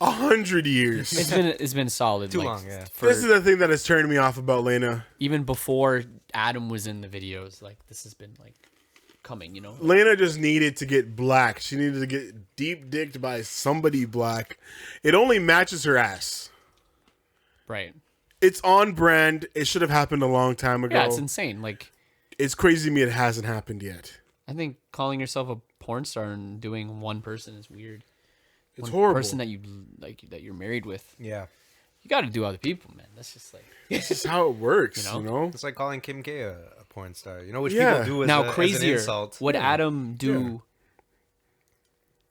S3: 100 years.
S4: it's been solid.
S1: Too
S4: like,
S1: long, yeah.
S4: For,
S3: This is the thing that has turned me off about Lena.
S4: even before Adam was in the videos, like this has been like coming. You know.
S3: Lena just needed to get black. She needed to get deep dicked by somebody black. It only matches her ass.
S4: Right.
S3: It's on brand. It should have happened a long time ago.
S4: Yeah, it's insane. Like,
S3: It's crazy to me it hasn't happened yet.
S4: I think calling yourself a porn star and doing one person is weird.
S3: It's
S4: One
S3: horrible.
S4: person that you like, that you're married with.
S1: Yeah.
S4: You got to do other people, man. That's just like
S3: This is how it works,
S4: You know?
S3: you know?
S1: It's like calling Kim K a porn star. You know, which
S3: Yeah.
S1: people do as,
S4: now
S1: as an
S4: crazier.
S1: insult.
S4: Would Adam do
S3: Yeah.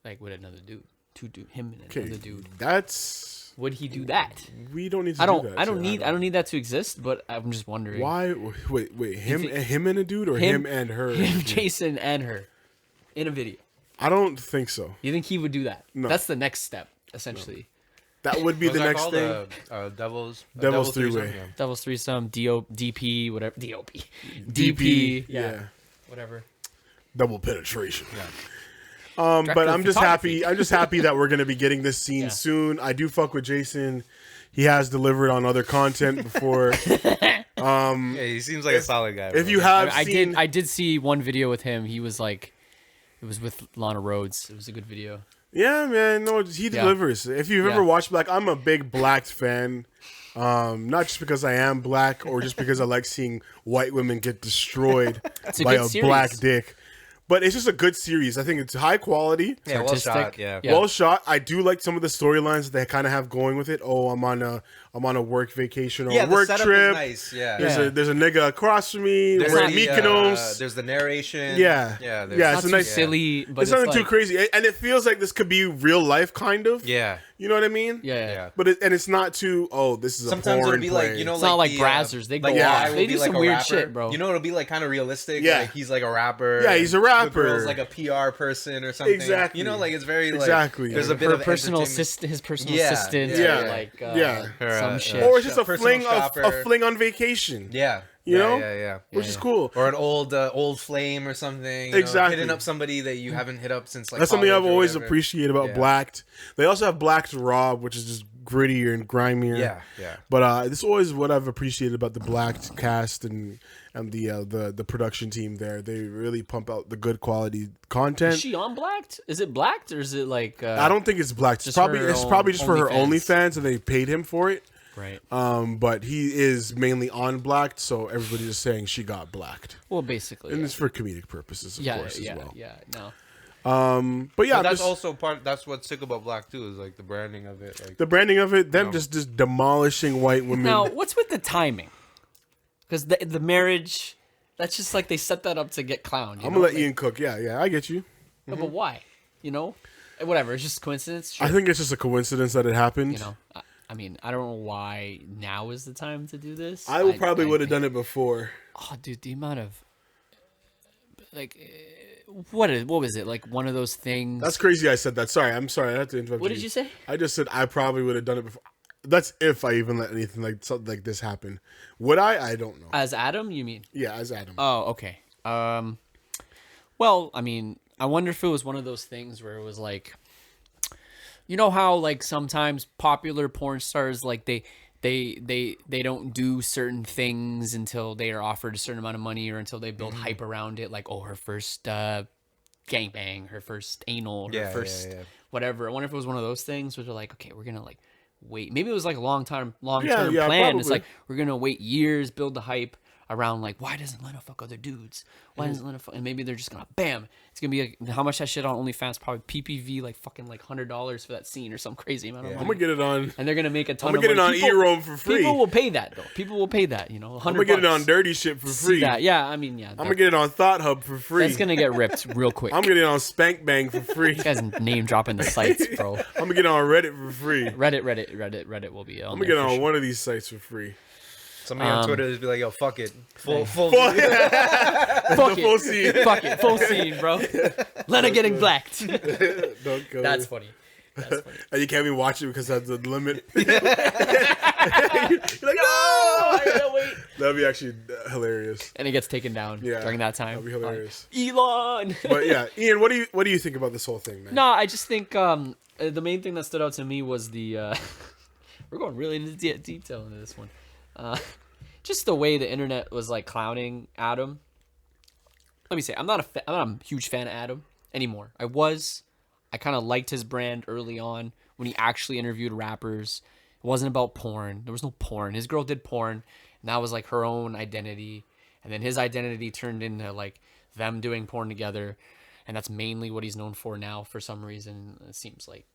S4: like with another dude? To do him and
S3: Okay,
S4: another dude.
S3: that's
S4: Would he do that?
S3: we don't need to
S4: I don't.
S3: do that.
S4: I don't
S3: to
S4: need. I
S3: Adam.
S4: don't need that to exist. But I'm just wondering.
S3: Why? Wait. Him,
S4: think-
S3: him and a dude, or him and her?
S4: Him, Jason, and her, in a video.
S3: I don't think so.
S4: You think he would do that?
S3: No.
S4: That's the next step, essentially.
S3: That would be
S1: What's
S3: the
S1: that
S3: next
S1: called?
S3: thing.
S1: Devil's
S3: three-way.
S1: threesome? Yeah.
S4: Devil's threesome, DP, whatever. DOP,
S3: DP,
S4: yeah,
S3: yeah.
S4: whatever.
S3: Double penetration.
S4: Director
S3: But
S4: of
S3: I'm just
S4: photography.
S3: happy. I'm just happy that we're gonna be getting this scene
S4: Yeah.
S3: soon. I do fuck with Jason. He has delivered on other content before.
S1: Yeah, he seems like a solid guy.
S3: If
S1: bro.
S3: you have
S4: I
S3: seen,
S4: did see one video with him. He was like, it was with Lana Rhodes. It was a good video.
S3: yeah, man, no, he delivers. If you've
S4: Yeah.
S3: ever watched Black, I'm a big Black fan. Not just because I am black, or just because I like seeing white women get destroyed
S4: a
S3: by
S4: good
S3: a
S4: series.
S3: black dick. But it's just a good series. I think it's high quality.
S1: yeah, well
S4: artistic.
S1: shot. Yeah.
S4: Yeah.
S3: Well shot. I do like some of the storylines that they kind of have going with it. Oh, I'm on a work vacation or
S1: Yeah,
S3: a
S1: the
S3: work
S1: setup
S3: trip.
S1: is nice. Yeah.
S4: Yeah.
S3: There's a nigga across from me.
S1: There's
S3: We're in
S1: the,
S3: Mykonos.
S1: there's the narration.
S3: Yeah.
S1: Yeah.
S3: Yeah,
S4: Not
S3: it's a
S4: too
S3: nice-
S4: silly, but
S3: it's nothing
S4: like,
S3: too crazy, and it feels like this could be real life, kind of.
S1: Yeah.
S3: You know what I mean?
S4: Yeah,
S1: Yeah.
S3: But it's not too. Oh, this is
S1: Sometimes
S3: a porn
S1: it'll be
S3: play.
S1: like, you know,
S4: It's not like
S1: the,
S4: Brazzers. They go
S1: like,
S3: off.
S1: guy will
S4: They
S1: be
S4: do
S1: like
S4: some
S1: a
S4: weird
S1: rapper.
S4: shit, bro.
S1: You know, it'll be like kind of realistic.
S3: Yeah.
S1: Like he's like a rapper.
S3: Yeah, he's a
S1: The
S3: rapper.
S1: girl's like a PR person or something.
S3: Exactly.
S1: You know, like it's very like
S3: Exactly.
S1: There's a bit
S4: her
S1: of
S4: personal
S1: entertainment.
S4: assistant, his personal
S1: Yeah,
S4: assistant,
S3: yeah.
S4: or like
S3: Yeah.
S1: Her,
S4: some shit.
S3: or it's just a
S1: personal
S3: fling,
S1: shopper.
S3: a fling on vacation.
S1: Yeah.
S3: You
S1: Yeah,
S3: know?
S1: Yeah.
S3: Which is cool.
S1: Or an old flame or something. You
S3: Exactly.
S1: Know, hitting up somebody that you haven't hit up since like.
S3: That's something I've
S1: college or
S3: always
S1: whatever.
S3: appreciated about
S1: Yeah.
S3: Blacked. They also have Blacked Raw, which is just grittier and grimier.
S1: Yeah.
S3: But this is always what I've appreciated about the Blacked cast and the production team there. They really pump out the good quality content.
S4: Is she on Blacked? Is it Blacked or is it like?
S3: I don't think it's Blacked. It's
S4: just her
S3: probably just for her
S4: OnlyFans.
S3: OnlyFans, and they paid him for it.
S4: Right.
S3: But he is mainly on Blacked, so everybody's just saying she got Blacked,
S4: Well, basically.
S3: and
S4: Yeah.
S3: it's for comedic purposes, of course, as well.
S4: Yeah. No.
S3: But yeah,
S5: But that's
S3: just
S5: also part. That's what's sick about Black too is like the branding of it. Like
S3: the branding of it. Them
S5: No.
S3: just demolishing white women.
S4: Now, what's with the timing? Because the marriage, that's just like they set that up to get clowned.
S3: I'm gonna let Ian cook. Yeah, I get you.
S4: No, but why? You know, whatever. It's just coincidence. Sure.
S3: I think it's just a coincidence that it happened.
S4: You know, I mean, I don't know why now is the time to do this.
S3: I would probably would have done it before.
S4: Oh, dude, the amount of like, what was it like? One of those things.
S3: That's crazy. I said that. Sorry, I'm sorry. I had to interrupt.
S4: What did you say?
S3: I just said I probably would have done it before. That's if I even let anything like something like this happen. Would I? I don't know.
S4: As Adam, you mean?
S3: Yeah, as Adam.
S4: Oh, okay. Well, I mean, I wonder if it was one of those things where it was like, you know how like sometimes popular porn stars like they don't do certain things until they are offered a certain amount of money or until they build hype around it, like, oh, her first gangbang, her first anal, her first whatever. I wonder if it was one of those things where they're like, okay, we're gonna like wait. Maybe it was like a long term plan.
S3: probably.
S4: It's like we're gonna wait years, build the hype around like, why doesn't Lena fuck other dudes? Why doesn't Lena fuck? And maybe they're just gonna bam. It's gonna be like how much that shit on OnlyFans? Probably PPV like fucking like $100 for that scene or some crazy amount of money.
S3: I'm gonna get it on.
S4: And they're gonna make a ton
S3: I'm
S4: of
S3: gonna get
S4: money.
S3: it on E-Roam for free.
S4: People will pay that though. People will pay that. You know, $100.
S3: I'm gonna get it on Dirty Shit for
S4: See
S3: free.
S4: that? Yeah, I mean, yeah.
S3: I'm gonna get it on Thought Hub for free.
S4: That's gonna get ripped real quick.
S3: I'm gonna get it on Spank Bang for free.
S4: You guys name dropping the sites, bro.
S3: I'm gonna get it on Reddit for free.
S4: Reddit will be.
S3: I'm gonna get it on one of these sites for free.
S5: somebody on Twitter just be like, "Yo, fuck it, full."
S4: Fuck
S3: full
S4: it.
S3: scene.
S4: Fuck it. Full scene, bro. Lena getting blacked.
S3: Don't go.
S4: That's funny. That's funny.
S3: And you can't even watch it because that's the limit. You're like, no!
S4: I gotta wait.
S3: That'd be actually hilarious.
S4: And it gets taken down
S3: Yeah,
S4: during that time.
S3: that'd be hilarious.
S4: Elon.
S3: But yeah, Ian, what do you think about this whole thing, man?
S4: No, I just think the main thing that stood out to me was the we're going really into detail into this one. Just the way the internet was like clowning Adam. Let me say, I'm not a huge fan of Adam anymore. I kind of liked his brand early on when he actually interviewed rappers. It wasn't about porn. There was no porn. His girl did porn, and that was like her own identity. And then his identity turned into like them doing porn together, and that's mainly what he's known for now. For some reason, it seems like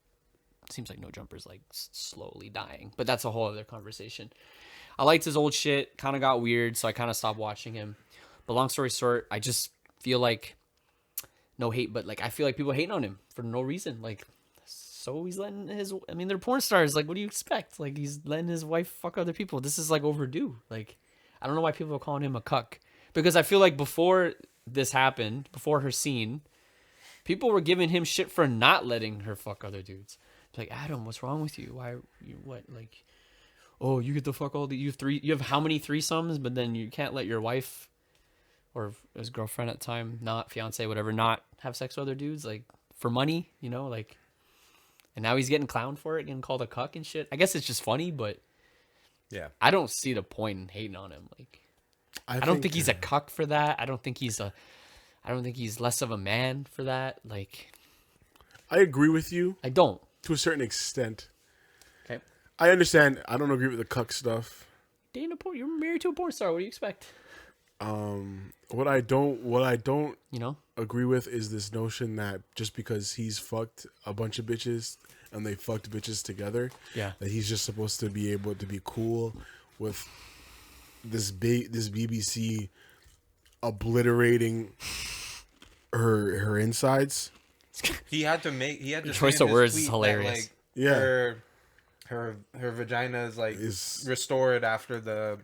S4: No Jumper's like slowly dying, but that's a whole other conversation. I liked his old shit. Kind of got weird, so I kind of stopped watching him. But long story short, I just feel like no hate, but like I feel like people hating on him for no reason. Like, so he's letting they're porn stars. Like, what do you expect? Like, he's letting his wife fuck other people. This is like overdue. Like, I don't know why people are calling him a cuck, because I feel like before this happened, before her scene, people were giving him shit for not letting her fuck other dudes. Like, Adam, what's wrong with you? Why what like? Oh, you get to fuck all the you have how many threesomes, but then you can't let your wife or his girlfriend at the time, not fiance, whatever, not have sex with other dudes, like for money, you know, like. And now he's getting clowned for it, getting called a cuck and shit. I guess it's just funny, but
S5: Yeah.
S4: I don't see the point in hating on him. Like, I don't think he's a cuck for that. I don't think he's less of a man for that. Like,
S3: I agree with you
S4: I don't.
S3: to a certain extent.
S4: Okay.
S3: I understand. I don't agree with the cuck stuff.
S4: Dating a porn, you're married to a porn star. What do you expect?
S3: What I don't
S4: You know?
S3: agree with is this notion that just because he's fucked a bunch of bitches and they fucked bitches together,
S4: Yeah.
S3: that he's just supposed to be able to be cool with this BBC obliterating her insides.
S5: He had to say
S4: choice
S5: in
S4: of
S5: his
S4: words is
S5: tweet
S4: hilarious.
S5: That, like,
S3: Yeah.
S5: her vagina is like
S3: Is-
S5: restored after the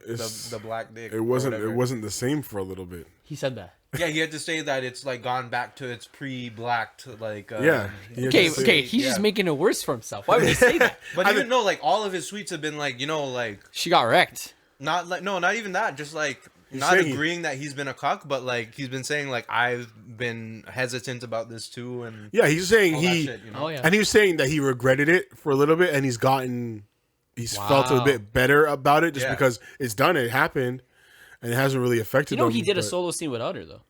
S5: black dick.
S3: It
S5: or
S3: wasn't
S5: whatever.
S3: the same for a little bit.
S4: He said that.
S5: Yeah, he had to say that it's like gone back to its pre-blacked like.
S3: Yeah. He had
S4: Okay,
S3: to say-
S4: okay, he's just making it worse for himself. Why would he say that?
S5: But even though like all of his tweets have been like like
S4: She got wrecked.
S5: not like not even that, just like not
S3: saying he-
S5: agreeing that he's been a cuck, but like he's been saying like I've been hesitant about this too, and
S3: Yeah, he's saying
S5: all that shit, you know?
S4: Oh yeah.
S3: and he was saying that he regretted it for a little bit, and he's felt a
S4: Wow.
S3: bit better about it just
S5: Yeah.
S3: because it's done, it happened, and it hasn't really affected
S4: You know,
S3: him.
S4: he did a
S3: but-
S4: solo scene without her though.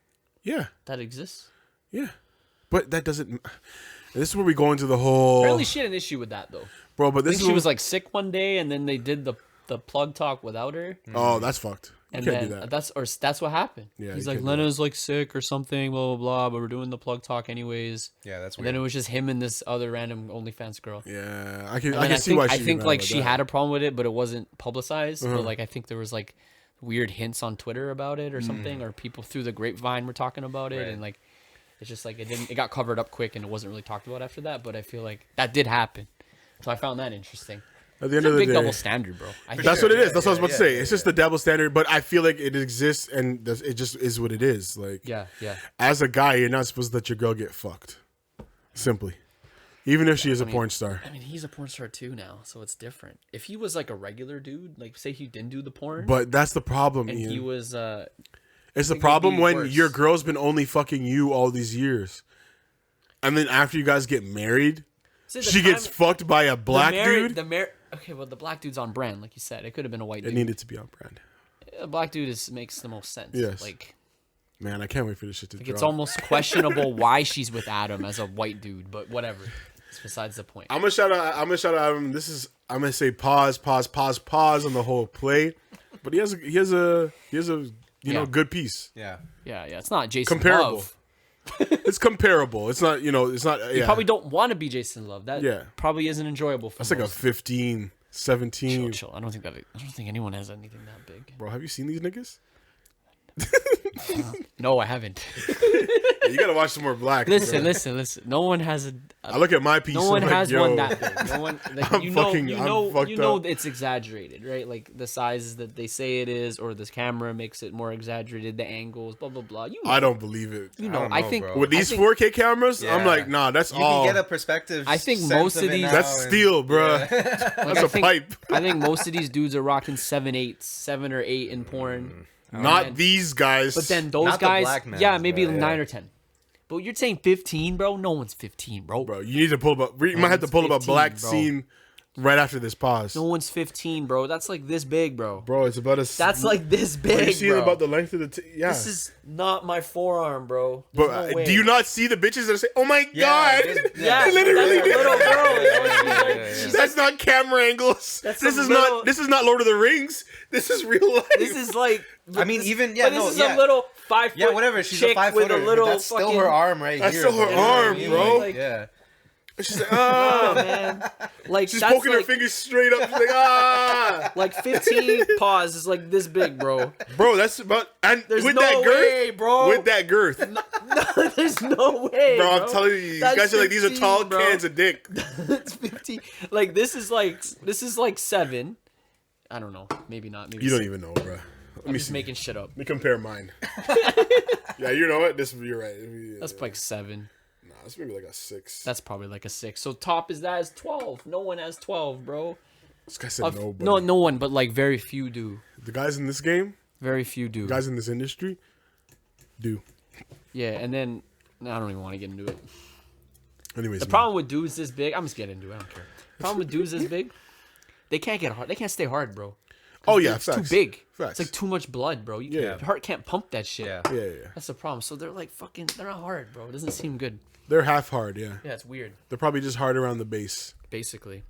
S3: Yeah,
S4: That exists.
S3: yeah, but that doesn't. This is where we go into the whole
S4: Apparently, she had an issue with that though.
S3: bro. But
S4: I
S3: this
S4: think
S3: is
S4: she was like sick one day, and then they did the plug talk without her.
S3: oh, that's fucked.
S4: And
S3: can't do
S4: then
S3: that.
S4: that's what happened.
S3: Yeah,
S4: He's
S3: you
S4: like,
S3: can't do
S4: Lena's like sick or something, blah blah blah. But we're doing the plug talk anyways.
S5: Yeah, that's
S4: And
S5: weird.
S4: then it was just him and this other random OnlyFans girl.
S3: Yeah, I can
S4: And then
S3: see why she.
S4: I think like she had a problem with it, but it wasn't publicized.
S3: Uh-huh.
S4: But like I think there was like weird hints on Twitter about it or something, or people through the grapevine were talking about it,
S5: Right.
S4: and like it's just like it got covered up quick and it wasn't really talked about after that. But I feel like that did happen, so I found that interesting.
S3: At the end
S4: It's a
S3: of the
S4: big
S3: day,
S4: double standard, bro. I think
S3: that's what it is.
S5: Yeah,
S3: That's what I was about to
S5: yeah,
S3: say. It's just the double standard, but I feel like it exists and it just is what it is. Like,
S4: yeah.
S3: as a guy, you're not supposed to let your girl get fucked. Simply, even if she is a porn star.
S4: I mean, he's a porn star too now, so it's different. If he was like a regular dude, like say he didn't do the porn,
S3: But that's the problem,
S4: and
S3: Ian.
S4: he was
S3: It's the
S4: think it'd
S3: problem
S4: be
S3: when
S4: worse.
S3: your girl's been only fucking you all these years, and then after you guys get married,
S4: See, the
S3: she gets
S4: time-
S3: fucked by a black dude.
S4: Okay, well, the black dude's on brand, like you said. It could have been a white
S3: It
S4: dude.
S3: needed to be on brand.
S4: A black dude makes the most sense.
S3: Yes.
S4: Like
S3: Man, I can't wait for this shit to drop.
S4: it's almost questionable why she's with Adam as a white dude, but whatever. It's besides the point.
S3: I'm gonna shout out. Adam. I'm gonna say pause on the whole play, but he has a you know
S4: Yeah.
S3: good piece.
S5: Yeah.
S4: Yeah. It's not Jason
S3: Comparable.
S4: Love.
S3: It's comparable. It's not it's not.
S4: You
S3: Yeah,
S4: probably don't want to be Jason Love. That
S3: Yeah.
S4: probably isn't enjoyable for
S3: that's like a
S4: most.
S3: 15, 17.
S4: Chill. I don't think anyone has anything that big.
S3: Bro, have you seen these niggas?
S4: No, I haven't.
S3: Yeah, you gotta watch some more Black.
S4: listen.
S3: bro.
S4: No one has a
S3: I look at my piece.
S4: No one
S3: I'm like,
S4: has
S3: yo,
S4: one that big. No one, like,
S3: I'm
S4: you know,
S3: fucking-
S4: you
S3: I'm
S4: know,
S3: fucked
S4: you know,
S3: up.
S4: it's exaggerated, right? Like the sizes that they say it is, or this camera makes it more exaggerated, the angles, blah blah blah. You,
S3: I don't believe it.
S4: you know,
S5: don't
S4: I
S5: know,
S4: think
S5: bro.
S3: With these
S4: I think,
S3: 4K cameras, I'm
S5: Yeah.
S3: like, nah, that's
S5: You
S3: all.
S5: can get a perspective.
S4: I think
S5: sense
S4: most
S5: of
S4: of
S5: it
S4: these-
S5: now
S3: That's
S5: and-
S3: steel, bruh.
S4: like,
S3: That's
S4: I
S3: a
S4: think,
S3: pipe.
S4: I think most of these dudes are rocking 7 or 8 in porn,
S3: Not
S4: man.
S3: these guys.
S4: but then those
S5: Not the
S4: guys,
S5: black mans,
S4: yeah, maybe
S5: bro,
S4: 9 or 10. But you're saying 15, bro? No one's 15, bro.
S3: bro, you need to pull up. You might have to
S4: it's
S3: pull up a
S4: 15,
S3: Black
S4: bro.
S3: scene right after this pause.
S4: No one's 15, bro. That's like this big, bro.
S3: Bro, it's about a.
S4: That's like this
S3: Bro,
S4: big,
S3: you see
S4: bro.
S3: about the length of the. Yeah.
S4: This is not my forearm, bro.
S3: But
S4: There's no way.
S3: do you not see the bitches that say, "Oh my
S5: Yeah,
S3: god"?
S5: this-
S4: Yeah,
S3: They literally
S4: that's a
S3: did.
S4: little girl. You know,
S5: Yeah.
S4: she's like,
S3: That's not camera angles.
S4: That's
S3: This
S4: a
S3: is
S4: little-
S3: not. This is not Lord of the Rings. This is real life.
S4: this is like.
S5: I mean, even yeah,
S4: but this
S5: no,
S4: is
S5: yeah.
S4: a little 5 foot.
S5: Yeah, whatever. She's a
S4: chick
S5: 5
S4: with
S5: footer.
S4: a little
S5: That's still
S4: fucking,
S5: her arm right
S3: That's
S5: here.
S3: still her
S5: bro. You know what I
S3: arm,
S5: mean?
S3: bro.
S5: Like, yeah.
S3: She's like,
S4: Oh,
S3: ah.
S4: man. Like
S3: She's
S4: that's
S3: poking her
S4: like,
S3: fingers straight up. She's like, ah.
S4: like 15 paws is like this big, bro.
S3: Bro, that's about. And
S4: There's
S3: with
S4: no
S3: that girth,
S4: way, bro.
S3: with that girth,
S4: No, there's no way,
S3: bro, I'm telling you, these
S4: That's
S3: guys are like, these are
S4: 15,
S3: tall
S4: bro.
S3: cans of dick.
S4: It's 15. Like this is like 7. I don't know. Maybe not. Maybe
S3: You don't
S4: 6.
S3: even know, bro. Let me
S4: Just
S3: see.
S4: making shit up.
S3: Let me compare mine. Yeah, you know what? You're right.
S4: That's like 7.
S3: Nah, it's maybe like a 6.
S4: That's probably like a 6. So top is 12. No one has 12, bro.
S3: This guy said no, but
S4: No one, but like very few do.
S3: the guys in this game,
S4: Very few do.
S3: guys in this industry, do.
S4: Yeah, and then I don't even want to get into it.
S3: Anyways,
S4: The problem with dudes this big, I'm just getting into it. I don't care. The problem with dudes this big, they can't get hard. They can't stay hard, bro.
S3: oh yeah,
S4: It's
S3: facts.
S4: too big.
S3: Facts.
S4: It's like too much blood, bro.
S3: Yeah.
S4: Your heart can't pump that shit.
S5: Yeah.
S3: Yeah.
S4: That's the problem. So they're like fucking. They're not hard, bro. It doesn't seem good.
S3: They're half hard. Yeah,
S4: Yeah, it's weird.
S3: they're probably just hard around the base.
S4: Basically.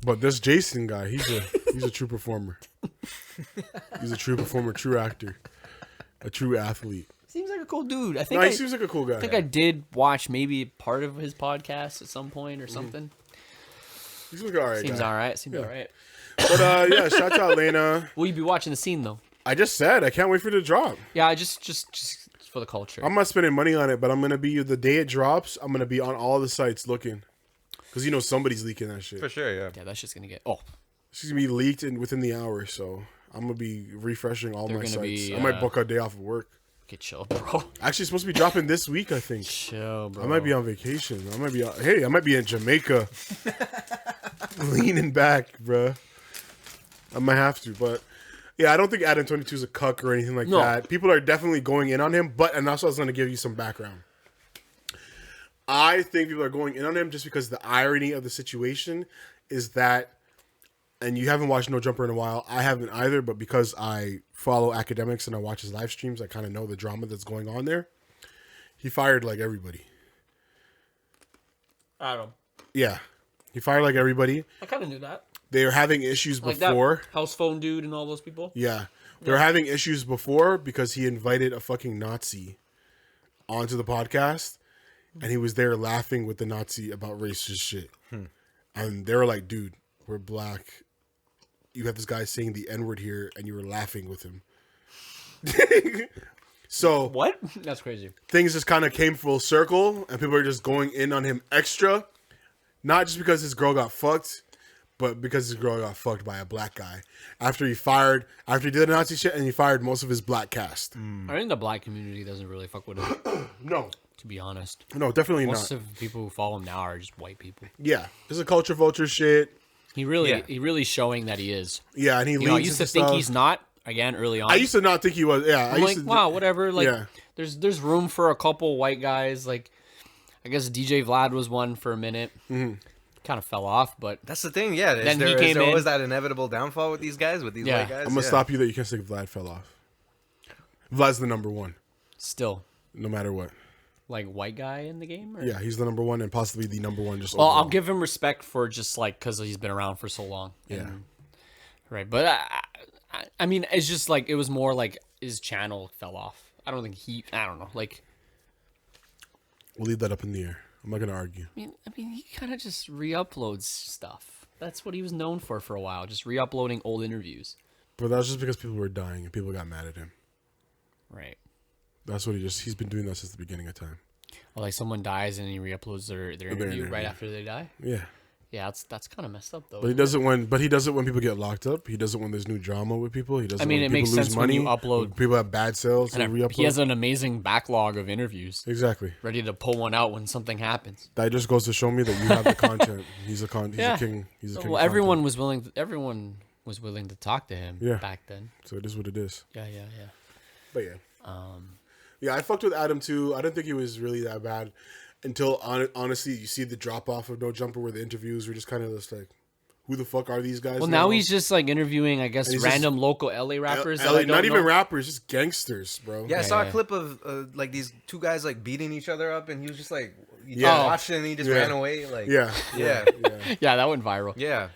S3: But this Jason guy, he's a true performer. He's a true performer, true actor, a true athlete.
S4: Seems like a cool dude. I think
S3: No,
S4: I
S3: he seems like a cool guy.
S4: think I did watch maybe part of his podcast at some point
S3: Mm-hmm.
S4: or something.
S3: He's like all right.
S4: Seems
S3: guy.
S4: all right. Seems all right.
S3: But yeah, shout out Lena.
S4: Will you be watching the scene though?
S3: I just said I can't wait for it to drop.
S4: Yeah, I just for the culture.
S3: I'm not spending money on it, but I'm gonna be the day it drops. I'm gonna be on all the sites looking, because you know somebody's leaking that shit.
S5: For sure, yeah.
S4: Yeah, that's just gonna get. Oh,
S3: She's gonna be leaked within the hour, so I'm gonna be refreshing all
S4: They're
S3: my
S4: gonna
S3: sites.
S4: be,
S3: I might book a day off of work.
S4: get chill, bro.
S3: Actually, it's supposed to be dropping this week, I think.
S4: Chill, bro.
S3: I might be on vacation. I might be in Jamaica, leaning back, bruh. I might have to, but yeah, I don't think Adam 22 is a cuck or anything like
S4: No.
S3: that. People are definitely going in on him, and also I was gonna give you some background. I think people are going in on him just because the irony of the situation is that, and you haven't watched No Jumper in a while. I haven't either, but because I follow academics and I watch his live streams, I kind of know the drama that's going on there. He fired like everybody.
S4: Adam.
S3: Yeah, he fired like everybody.
S4: I kind of knew that.
S3: They were having issues
S4: Like
S3: before.
S4: that house phone dude and all those people.
S3: Yeah. They were having issues before because he invited a fucking Nazi onto the podcast, and he was there laughing with the Nazi about racist shit. And they were like, dude, we're black. You have this guy saying the N-word here, and you were laughing with him. So
S4: What? That's crazy.
S3: things just kind of came full circle, and people are just going in on him extra. Not just because his girl got fucked, but because his girl got fucked by a black guy. After he did the Nazi shit, and he fired most of his black cast.
S4: I think the black community doesn't really fuck with him,
S3: No,
S4: to be honest.
S3: no, definitely
S4: Most
S3: not.
S4: of the people who follow him now are just white people.
S3: Yeah, there's a culture vulture shit.
S4: He really showing that he is.
S3: Yeah, and he
S4: You know, I
S3: leans
S4: used to
S3: into
S4: think
S3: stuff.
S4: he's not. Again, early on,
S3: I used to not think he was. Yeah, I
S4: I'm
S3: used
S4: like,
S3: to.
S4: wow, whatever. Like,
S3: Yeah.
S4: there's room for a couple white guys. Like, I guess DJ Vlad was one for a minute.
S3: Mm-hmm.
S4: Kind of fell off, but
S5: That's the thing. Yeah.
S4: Then he
S5: Is
S4: came
S5: there
S4: in.
S5: always that inevitable downfall with these guys, with these
S4: Yeah.
S5: white guys?
S3: I'm gonna stop you that you can't say Vlad fell off. Vlad's the number one,
S4: still,
S3: no matter what.
S4: like, white guy in the game. Or?
S3: Yeah, he's the number one and possibly the number one. Just
S4: Well,
S3: overall.
S4: I'll give him respect for just like because he's been around for so long.
S3: Yeah.
S4: And- right. But I mean, it's just like it was more like his channel fell off. I don't think I don't know. Like,
S3: We'll leave that up in the air. I'm not gonna argue.
S4: I mean, he kind of just re-uploads stuff. That's what he was known for a while, just re-uploading old interviews.
S3: But that was just because people were dying and people got mad at him.
S4: Right.
S3: That's what he's been doing that since the beginning of time.
S4: Or like someone dies and he re-uploads their interview
S3: interview.
S4: right after they die.
S3: Yeah.
S4: Yeah, that's kind of messed up though.
S3: But he does it when people get locked up. He does it when there's new drama with people. He does it
S4: I mean,
S3: when
S4: it
S3: people
S4: makes
S3: lose
S4: sense when
S3: money.
S4: you upload-
S3: when people have bad sales and
S4: And
S3: re-upload.
S4: he has an amazing backlog of interviews,
S3: Exactly.
S4: ready to pull one out when something happens.
S3: That just goes to show me that you have the content. He's a king. He's a king.
S4: Well,
S3: of
S4: everyone
S3: content.
S4: was willing to talk to him
S3: Yeah.
S4: back then.
S3: So it is what it is.
S4: Yeah.
S3: But yeah. Yeah, I fucked with Adam too. I didn't think he was really that bad until honestly you see the drop off of No Jumper where the interviews were just kind of just like, who the fuck are these guys?
S4: Well, now he's just like interviewing, I guess,
S3: And he's
S4: random local LA rappers. that I
S3: LA,
S4: don't
S3: not even
S4: know.
S3: rappers, just gangsters, bro.
S5: Yeah, I saw
S4: yeah.
S5: a clip of like these two guys like beating each other up, and he was just like, you
S3: Yeah.
S5: just watched it, and he just
S3: Yeah.
S5: ran away. Like,
S3: Yeah.
S5: yeah,
S4: Yeah, that went viral.
S5: yeah.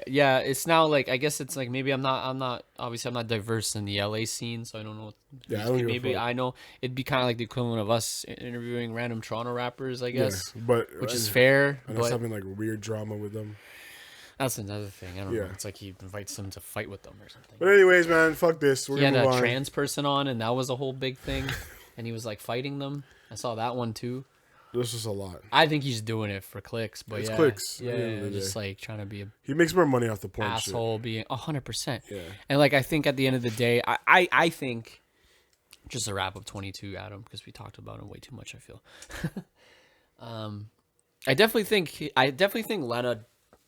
S4: Yeah. It's now like I guess it's like maybe I'm not obviously I'm not diverse in the LA scene, so I don't know.
S3: Yeah, I don't give a
S4: maybe
S3: fuck.
S4: I know it'd be kind of like the equivalent of us interviewing random Toronto rappers, I guess,
S3: But
S4: which is fair.
S3: And us
S4: But
S3: having like weird drama with them.
S4: that's another thing. I don't know.
S3: Yeah.
S4: It's like he invites them to fight with them or something.
S3: But anyways, man, fuck this. We're
S4: He had
S3: gonna
S4: a
S3: move on.
S4: trans person on, and that was a whole big thing. And he was like fighting them. I saw that one too.
S3: This is a lot.
S4: I think he's doing it for clicks, but
S3: It's
S4: yeah,
S3: clicks at
S4: yeah,
S3: the end of the
S4: just
S3: day.
S4: like trying to be a
S3: He makes more money off the porn
S4: asshole, being 100%.
S3: Yeah.
S4: And like I think at the end of the day, I think just to wrap up 22, Adam, because we talked about him way too much. I feel. I definitely think Lena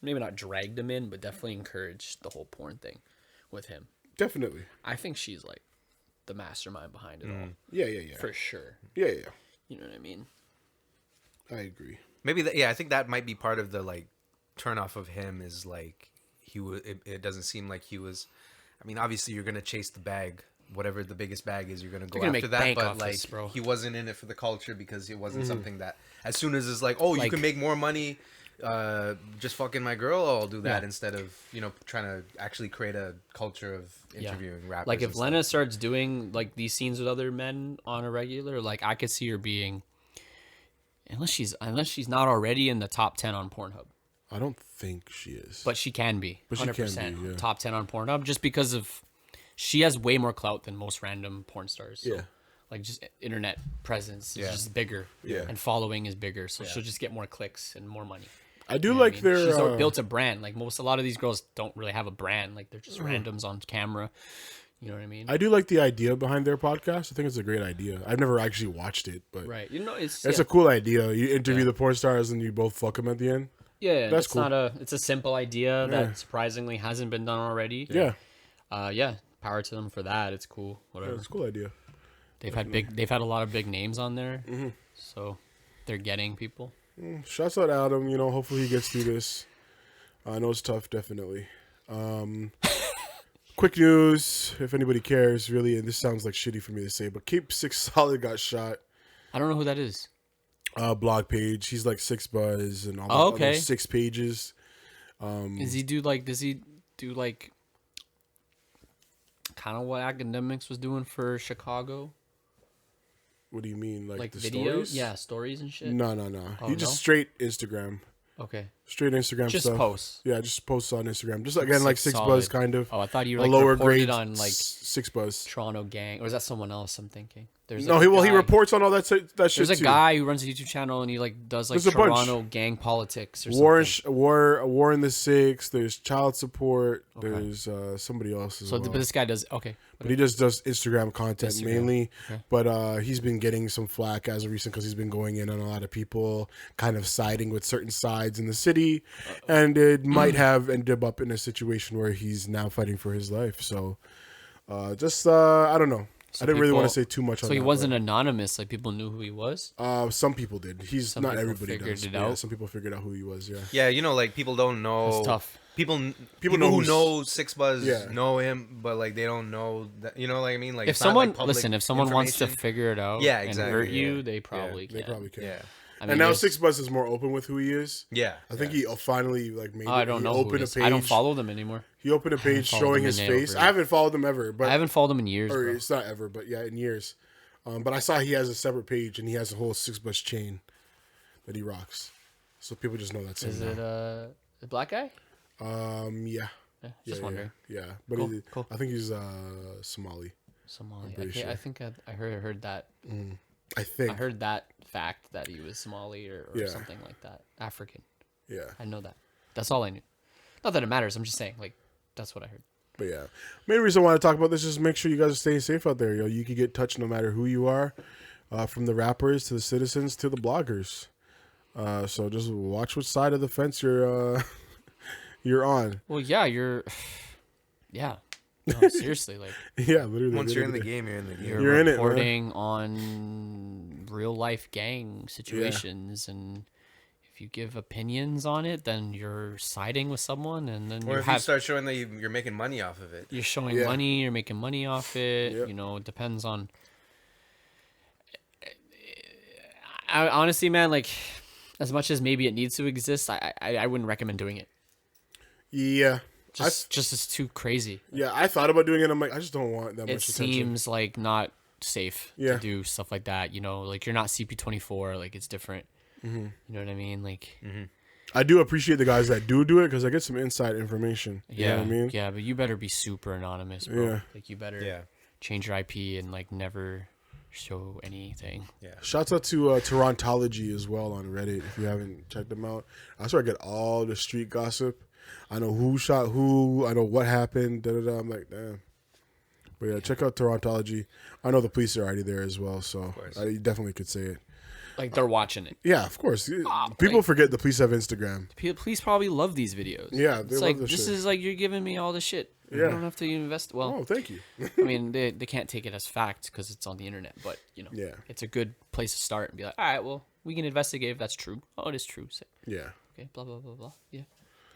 S4: maybe not dragged him in, but definitely encouraged the whole porn thing with him.
S3: shit. Definitely.
S4: I think she's like the mastermind behind it all
S3: Yeah.
S4: for sure.
S3: Yeah.
S4: You know what I mean?
S3: I agree.
S5: Maybe that. Yeah, I think that might be part of the like turn off of him is like he was. It doesn't seem like he was. I mean, obviously you're gonna chase the bag, whatever the biggest bag is. You're gonna go
S4: They're gonna
S5: after
S4: make
S5: that.
S4: bank
S5: But
S4: off
S5: like
S4: this, bro.
S5: he wasn't in it for the culture because it wasn't something that. As soon as it's like, oh, you
S4: Like-
S5: can make more money. Just fucking my girl, I'll do that
S4: Yeah.
S5: instead of trying to actually create a culture of interviewing rappers.
S4: Like
S5: and
S4: if
S5: stuff.
S4: Lena starts doing like these scenes with other men on a regular, like I could see her being, unless she's not already in the top 10 on Pornhub,
S3: I don't think she is.
S4: but she can be,
S3: But she can
S4: 100%
S3: be, yeah.
S4: top 10 on Pornhub, just because of she has way more clout than most random porn stars. So,
S3: Yeah.
S4: like just internet presence is
S5: Yeah.
S4: just bigger,
S3: Yeah.
S4: and following is bigger, so she'll just get more clicks and more money.
S3: I do
S4: You know what I
S3: like
S4: mean?
S3: their.
S4: She's built a brand. Like a lot of these girls don't really have a brand. Like they're just randoms on camera. You know what I mean?
S3: I do like the idea behind their podcast. I think it's a great idea. I've never actually watched it, but
S4: Right. You know, it's
S3: it's
S4: yeah.
S3: a cool idea. You interview the porn stars and you both fuck them at the end.
S4: Yeah,
S3: That's
S4: it's
S3: cool.
S4: it's a simple idea
S3: Yeah.
S4: that surprisingly hasn't been done already.
S3: Yeah,
S4: Yeah, power to them for that. It's cool. Whatever.
S3: it's a cool idea.
S4: They've had a lot of big names on there.
S3: Mm-hmm.
S4: So they're getting people.
S3: Shouts out Adam. Hopefully he gets through this. I know it's tough, definitely. Quick news, if anybody cares, really, and this sounds like shitty for me to say, but Cape Six Solid got shot.
S4: I don't know who that is.
S3: Blog page. He's like Six Buzz and all
S4: Oh,
S3: the
S4: okay.
S3: other 6 pages.
S4: Does he do like kind of what Academics was doing for Chicago,
S3: What do you mean, like the
S4: video,
S3: stories?
S4: yeah, stories and shit.
S3: No.
S4: Oh,
S3: He just
S4: no?
S3: straight Instagram.
S4: Okay,
S3: Straight Instagram
S4: just
S3: stuff.
S4: posts.
S3: Yeah, just posts on Instagram. Just again, like Six
S4: Solid.
S3: Buzz kind of.
S4: Oh, I thought you
S3: a
S4: were like
S3: lower
S4: reported
S3: grade
S4: on like
S3: Six Buzz.
S4: Toronto gang, or is that someone else? I'm thinking. There's
S3: No,
S4: like
S3: he
S4: a guy-
S3: reports on all that shit
S4: There's a
S3: too.
S4: guy who runs a YouTube channel and he like does like
S3: There's a bunch.
S4: Toronto gang politics or
S3: War,
S4: something.
S3: war in the Six. There's child support. There's somebody else as
S4: So,
S3: well.
S4: but this guy does okay.
S3: But he just does Instagram content
S4: Instagram.
S3: mainly.
S4: Okay.
S3: But he's been getting some flack as of recent because he's been going in on a lot of people, kind of siding with certain sides in the city, and it might have ended up in a situation where he's now fighting for his life. So, I don't know.
S4: So
S3: I didn't really want to
S4: people-
S3: say too much. on
S4: So he
S3: that,
S4: wasn't anonymous. Like people knew who he was.
S3: but, some people did. He's
S4: Some
S3: not
S4: people
S3: everybody
S4: figured
S3: does.
S4: it
S3: but yeah,
S4: out.
S3: some people figured out who he was. Yeah.
S5: Yeah, you know, like people don't know.
S4: It's tough.
S5: People
S3: know
S5: who
S3: who's-
S5: know Six Buzz
S3: Yeah.
S5: know him, but like they don't know that. You know, like I mean, like
S4: If
S5: it's not,
S4: someone
S5: like, public
S4: listen, if someone wants to
S5: information.
S4: figure it out,
S5: Yeah,
S4: and
S5: exactly,
S4: hurt
S5: yeah.
S4: you, they probably
S3: They
S4: can.
S3: probably can.
S5: Yeah,
S4: I mean,
S3: And now
S4: there's-
S3: Six Buzz is more open with who he is.
S5: yeah.
S3: I think he finally like made.
S4: I
S3: it.
S4: don't
S3: He
S4: know who
S3: opened
S4: it
S3: a
S4: is.
S3: page.
S4: I don't follow them anymore.
S3: He opened a page
S4: followed
S3: showing
S4: them
S3: his
S4: in
S3: face.
S4: over.
S3: I haven't followed him ever, but
S4: I haven't followed them in years,
S3: or
S4: bro.
S3: it's not ever, but yeah, in years. But I saw he has a separate page and he has a whole Six Buzz chain that he rocks. So people just know that's him.
S4: Is
S3: now.
S4: it a black guy?
S3: Yeah.
S4: Yeah,
S3: Yeah,
S4: just wondering.
S3: Yeah. But
S4: Cool, cool.
S3: I think he's Somali.
S4: Somali.
S3: pretty
S4: Okay,
S3: sure.
S4: I think I heard that.
S3: I think.
S4: I heard that fact that he was Somali or
S3: Yeah.
S4: something like that. African.
S3: Yeah.
S4: I know that. That's all I knew. Not that it matters. I'm just saying, like, that's what I heard.
S3: But yeah, main reason I want to talk about this is make sure you guys are staying safe out there. Yo, you can get touched no matter who you are, from the rappers to the citizens to the bloggers. So just watch which side of the fence you're you're on.
S4: Well, yeah, yeah. No, seriously, like
S3: Yeah, literally.
S5: Once you're in the
S3: literally.
S5: game, you're in the game.
S3: You're in it, man.
S4: reporting on real life gang situations, and if you give opinions on it, then you're siding with someone, and then
S5: Or
S4: you
S5: if you
S4: have
S5: start showing that you're making money off of it.
S4: you're showing
S3: Yeah.
S4: money, you're making money off it.
S3: Yep.
S4: You know, it depends on. Honestly, man, like as much as maybe it needs to exist, I wouldn't recommend doing it.
S3: Yeah.
S4: Just it's too crazy.
S3: Yeah, I thought about doing it. I'm like, I just don't want that
S4: It
S3: much attention.
S4: seems like not safe
S3: Yeah.
S4: to do stuff like that. You know, like you're not CP24. Like it's different.
S3: Mm-hmm.
S4: You know what I mean? Like
S3: I do appreciate the guys that do it because I get some inside information. You know what I mean?
S4: yeah, but you better be super anonymous, bro.
S3: Yeah.
S4: Like you better
S5: Yeah.
S4: change your IP and like never show anything.
S3: Shouts out to Torontology as well on Reddit if you haven't checked them out. That's where I get all the street gossip. I know who shot who. I know what happened. Da, da, da. I'm like, damn. But yeah, check out Torontology. I know the police are already there as well, so I definitely could say it.
S4: Like they're watching it.
S3: Yeah, of course. People forget the police have Instagram.
S4: Police probably love these videos.
S3: Yeah, they
S4: it's
S3: love
S4: like
S3: this
S4: this
S3: shit.
S4: is like you're giving me all the shit.
S3: Yeah.
S4: You don't have to invest. Well,
S3: Oh, thank you.
S4: I mean, they can't take it as fact because it's on the internet, but you know,
S3: Yeah.
S4: it's a good place to start and be like, all right, well, we can investigate if that's true. Oh, it is true. Say,
S3: Yeah.
S4: okay, blah blah blah blah. Yeah,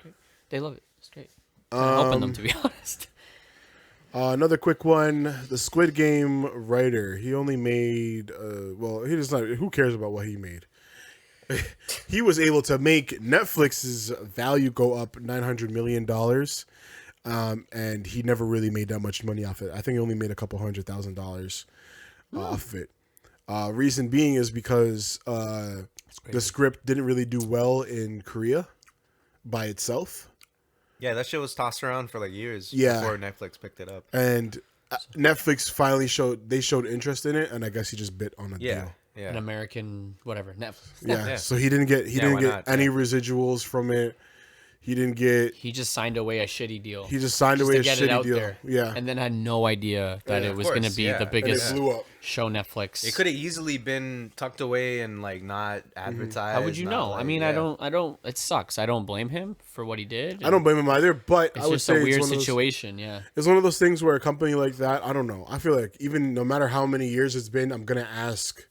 S4: great. They love it. It's great. Helping them, to be honest.
S3: Another quick one. The Squid Game writer. He only made. Well, he does not. Who cares about what he made? He was able to make Netflix's value go up $900 million, and he never really made that much money off it. I think he only made a couple $100,000 off it. Reason being is because the script didn't really do well in Korea by itself.
S5: Yeah, that shit was tossed around for like years
S3: Yeah.
S5: before Netflix picked it up.
S3: And Netflix finally showed interest in it, and I guess he just bit on a
S5: Yeah,
S3: deal.
S5: yeah.
S4: An American, whatever, Netflix.
S3: Yeah.
S5: Yeah.
S3: So he didn't get
S5: why not?
S3: any
S5: Yeah.
S3: residuals from it. He didn't get.
S4: He just signed away a shitty deal.
S3: He just signed
S4: just
S3: away
S4: to
S3: a
S4: get it
S3: shitty
S4: out
S3: deal.
S4: there.
S3: Yeah.
S4: And then had no idea that
S3: Yeah,
S4: it
S3: of
S4: was going to
S5: course,
S4: be
S5: yeah.
S4: the
S5: And it
S3: and it
S4: biggest
S3: blew up.
S4: show Netflix.
S5: It could have easily been tucked away and like not advertised.
S4: How would you
S5: not,
S4: know?
S5: like,
S4: I mean,
S5: yeah.
S4: I don't. It sucks. I don't blame him for what he did.
S3: I don't blame him either, but
S4: It's
S3: I would
S4: just
S3: say
S4: a weird
S3: it's one of those,
S4: situation. Yeah.
S3: it's one of those things where a company like that, I don't know. I feel like even no matter how many years it's been, I'm gonna ask.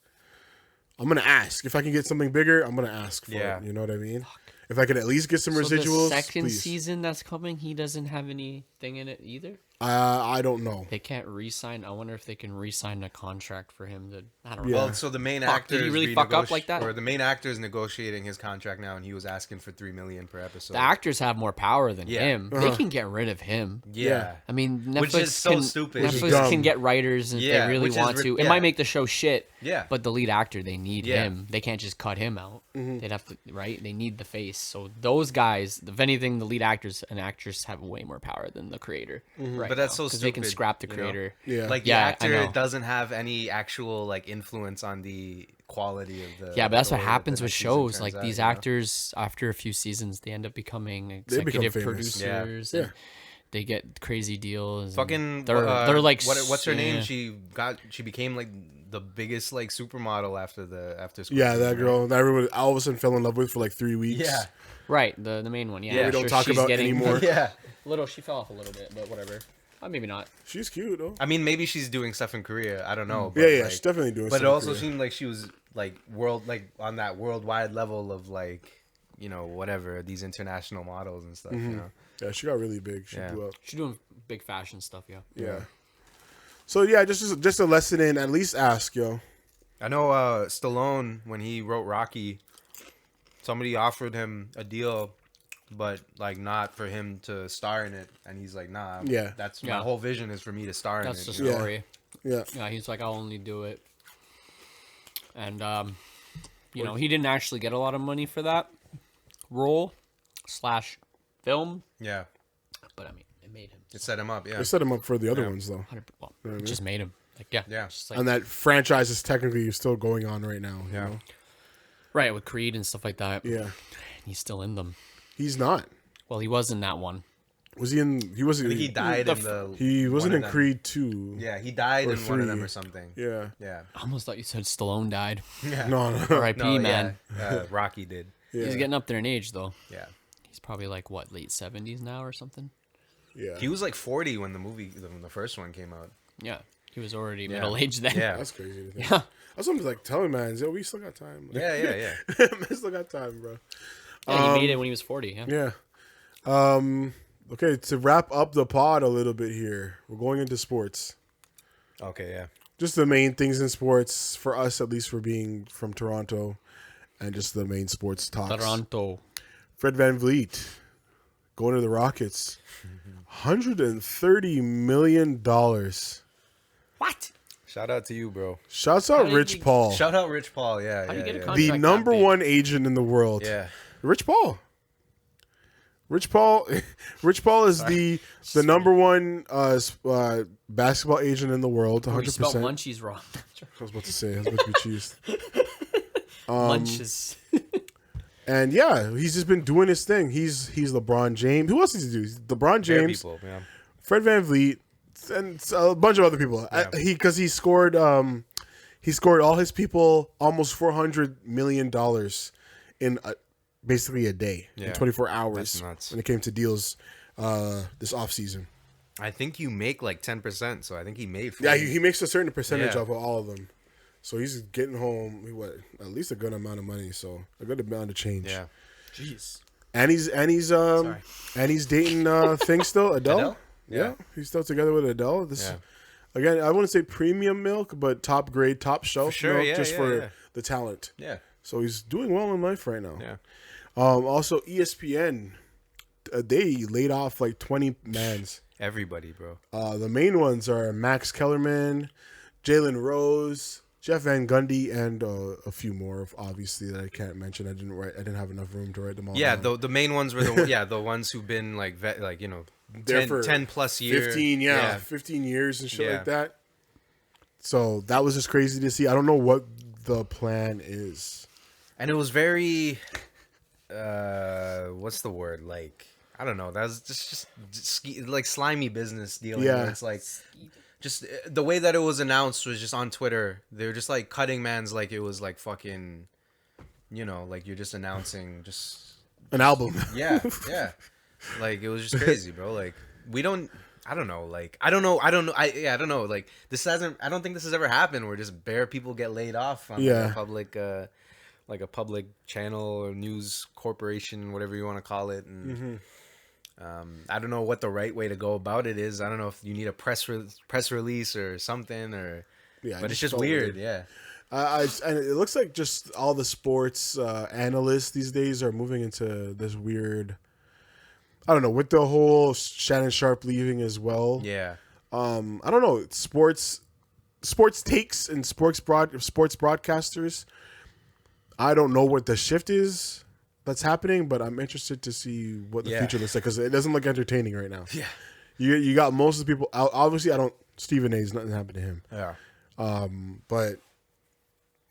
S3: If I can get something bigger. I'm gonna ask for
S5: Yeah.
S3: it. You know what I mean? If I could at least get some
S4: So
S3: residuals,
S4: the second
S3: please.
S4: season that's coming, he doesn't have anything in it either.
S3: I don't know.
S4: They can't re-sign. I wonder if they can re-sign a contract for him to. I don't know.
S3: Yeah.
S5: Well, so the main
S4: Fuck,
S5: actor
S4: did he
S5: is
S4: really fuck up like that?
S5: Or the main actor is negotiating his contract now, and he was asking for $3 million per episode.
S4: The actors have more power than
S5: Yeah.
S4: him.
S3: Uh-huh.
S4: They can get rid of him.
S5: yeah.
S4: I mean, Netflix
S5: Which is so
S4: can,
S5: stupid.
S3: Which is
S4: Netflix
S3: dumb.
S4: can get writers if
S5: Yeah,
S4: they really
S5: which is
S4: want
S5: ri-
S4: to. It
S5: yeah.
S4: might make the show shit.
S5: Yeah.
S4: But the lead actor, they need
S5: Yeah.
S4: him. They can't just cut him out.
S3: Mm-hmm.
S4: They'd have to, right? They need the face. So those guys, if anything, the lead actors and actors have way more power than the creator. Right
S5: But that's
S4: now,
S5: so
S4: 'cause they can
S5: stupid,
S4: scrap the
S5: you know?
S4: creator.
S3: Yeah.
S5: Like the
S4: Yeah, I
S5: actor
S4: know.
S5: doesn't have any actual like influence on the quality of the.
S4: Yeah, but that's
S5: the
S4: what
S5: way that
S4: happens
S5: the
S4: with
S5: next season
S4: shows.
S5: turns
S4: Like
S5: out,
S4: these
S5: you know?
S4: actors, after a few seasons, they end up becoming
S3: They become
S4: executive
S3: famous.
S4: producers.
S3: Yeah.
S4: And they get crazy deals. and
S5: Fucking
S4: they're like
S5: what's her name?
S4: yeah.
S5: She became like the biggest like supermodel after school.
S3: Yeah,
S5: season,
S3: that
S5: right?
S3: girl that everyone all of a sudden fell in love with for like 3 weeks.
S5: Yeah,
S4: Right, the main one. Yeah,
S5: Yeah,
S4: I'm
S5: we
S3: don't
S4: sure
S3: talk
S4: she's
S3: about
S4: getting
S3: anymore.
S5: yeah.
S4: Little, she fell off a little bit, but whatever. Maybe not.
S3: She's cute though.
S5: I mean, maybe she's doing stuff in Korea. I don't know. But,
S3: Yeah, yeah,
S5: like,
S3: she's definitely doing.
S5: But it
S3: stuff
S5: also
S3: good.
S5: seemed like she was like on that worldwide level of like, you know, whatever these international models and stuff. You know.
S3: Yeah, she got really big. She
S5: Yeah.
S3: blew up.
S4: She's doing big fashion stuff, yeah.
S3: Yeah. So yeah, just a lesson in. At least ask, yo.
S5: I know Stallone when he wrote Rocky, somebody offered him a deal, but like not for him to star in it, and he's like, nah.
S3: Yeah.
S5: That's my
S4: Yeah.
S5: whole vision is for me to star
S4: That's
S5: in
S4: the
S5: it.
S3: Yeah.
S4: story.
S3: Yeah.
S4: Yeah, he's like, I'll only do it. And, you know, he didn't actually get a lot of money for that role / film,
S5: Yeah,
S4: but I mean, it made him.
S5: it set him up. Yeah,
S3: They set him up for the other
S5: Yeah.
S3: ones though,
S4: 100, well, it just made him. Like, yeah.
S5: Yeah.
S4: It's just like,
S3: and that franchise is technically still going on right now. You
S5: Yeah.
S3: know?
S4: right, with Creed and stuff like that.
S3: Yeah.
S4: He's still in them.
S3: He's not.
S4: Well, he was in that one.
S3: Was he in? He wasn't.
S5: I think he died in the.
S3: He wasn't
S5: one
S3: in
S5: of them.
S3: Creed 2.
S5: Yeah, he died
S3: Or
S5: in one of them
S3: 3.
S5: or something.
S3: Yeah.
S5: Yeah.
S4: I almost thought you said Stallone died.
S5: Yeah.
S3: No, no.
S4: R.I.P.
S5: No,
S4: man.
S5: yeah. Rocky did.
S3: Yeah.
S4: He's getting up there in age, though.
S5: Yeah.
S4: He's probably like, what, late 70s now or something?
S3: Yeah.
S5: He was like 40 when the first one came out.
S4: Yeah. He was already
S5: Yeah.
S4: middle-aged then.
S5: Yeah.
S3: That's crazy. To think.
S4: Yeah.
S3: That's what I'm like telling man. Yo, we still got time.
S5: Yeah, yeah, yeah.
S3: Man, still got time, bro.
S4: Yeah, he made it when he was 40. Yeah.
S3: Yeah. Okay, to wrap up the pod a little bit here, we're going into sports.
S5: Okay, yeah.
S3: Just the main things in sports for us, at least for being from Toronto, and just the main sports talks.
S4: Toronto.
S3: Fred Van Vliet going to the Rockets. $130 million.
S4: What?
S5: Shout out to you, bro.
S3: Shouts
S4: How
S3: out
S4: did
S3: Rich
S4: he-
S3: Paul,
S5: Shout out Rich Paul. Yeah,
S4: How do
S5: yeah,
S4: you get a
S5: yeah.
S4: contract?
S3: the
S4: that
S3: number
S4: big?
S3: one agent in the world.
S5: Yeah.
S3: Rich Paul. Rich Paul is the number one basketball agent in the world,
S4: Oh, you
S3: 100%.
S4: spelled munchies wrong.
S3: I was about to say, I was about to be cheesed.
S4: Munches.
S3: And yeah, he's just been doing his thing. He's LeBron James. Who else does he do? He's LeBron
S5: Fair
S3: James,
S5: people, yeah.
S3: Fred Van Vliet, and a bunch of other people. He scored all his people almost $400 million in basically a day, in
S5: Yeah.
S3: 24 hours.
S5: That's nuts.
S3: When it came to deals this offseason.
S5: I think you make like 10%, so I think he made.
S3: Yeah, he makes a certain percentage
S5: Yeah.
S3: off of all of them. So he's getting home at least a good amount of money. So a good amount of change.
S5: Yeah.
S4: Jeez.
S3: And he's dating thing still, Adele.
S5: Adele?
S3: Yeah.
S5: Yeah.
S3: He's still together with Adele. This
S5: Yeah.
S3: again, I wouldn't say premium milk, but top grade, top shelf
S5: sure,
S3: milk,
S5: yeah,
S3: just
S5: yeah,
S3: for
S5: yeah.
S3: the talent.
S5: Yeah.
S3: So he's doing well in life right now.
S5: Yeah.
S3: Also, ESPN, they laid off like 20 mans.
S5: Everybody, bro.
S3: The main ones are Max Kellerman, Jalen Rose, Jeff Van Gundy, and a few more, obviously, that I can't mention. I didn't have enough room to write them all
S5: Yeah,
S3: down.
S5: the main ones were the ones who've been like you know
S3: There for
S5: 10 plus years.
S3: 15, 15 years and shit
S5: Yeah.
S3: like that. So that was just crazy to see. I don't know what the plan is.
S5: And it was very what's the word, like I don't know, that was just like slimy business dealing.
S3: Yeah.
S5: It's like just the way that it was announced was just on Twitter. They were just like cutting man's like it was like fucking, you know, like you're just announcing just
S3: An album.
S5: yeah, yeah. Like it was just crazy, bro. Like we don't I don't know. Like I don't know. I don't know. Like this hasn't I don't think this has ever happened where just bare people get laid off on
S3: Yeah.
S5: like a public channel or news corporation, whatever you want to call it. And I don't know what the right way to go about it is. I don't know if you need a press release or something, or
S3: Yeah,
S5: but
S3: it
S5: it's
S3: just
S5: just
S3: felt
S5: weird.
S3: weird.
S5: Yeah.
S3: And it looks like just all the sports analysts these days are moving into this weird. I don't know, with the whole Shannon Sharp leaving as well.
S5: Yeah.
S3: I don't know, sports takes and sports broadcasters. I don't know what the shift is that's happening, but I'm interested to see what the
S5: Yeah.
S3: future looks like because it doesn't look entertaining right now.
S5: Yeah.
S3: You got most of the people. Obviously, I don't. Stephen A's nothing happened to him.
S5: Yeah.
S3: But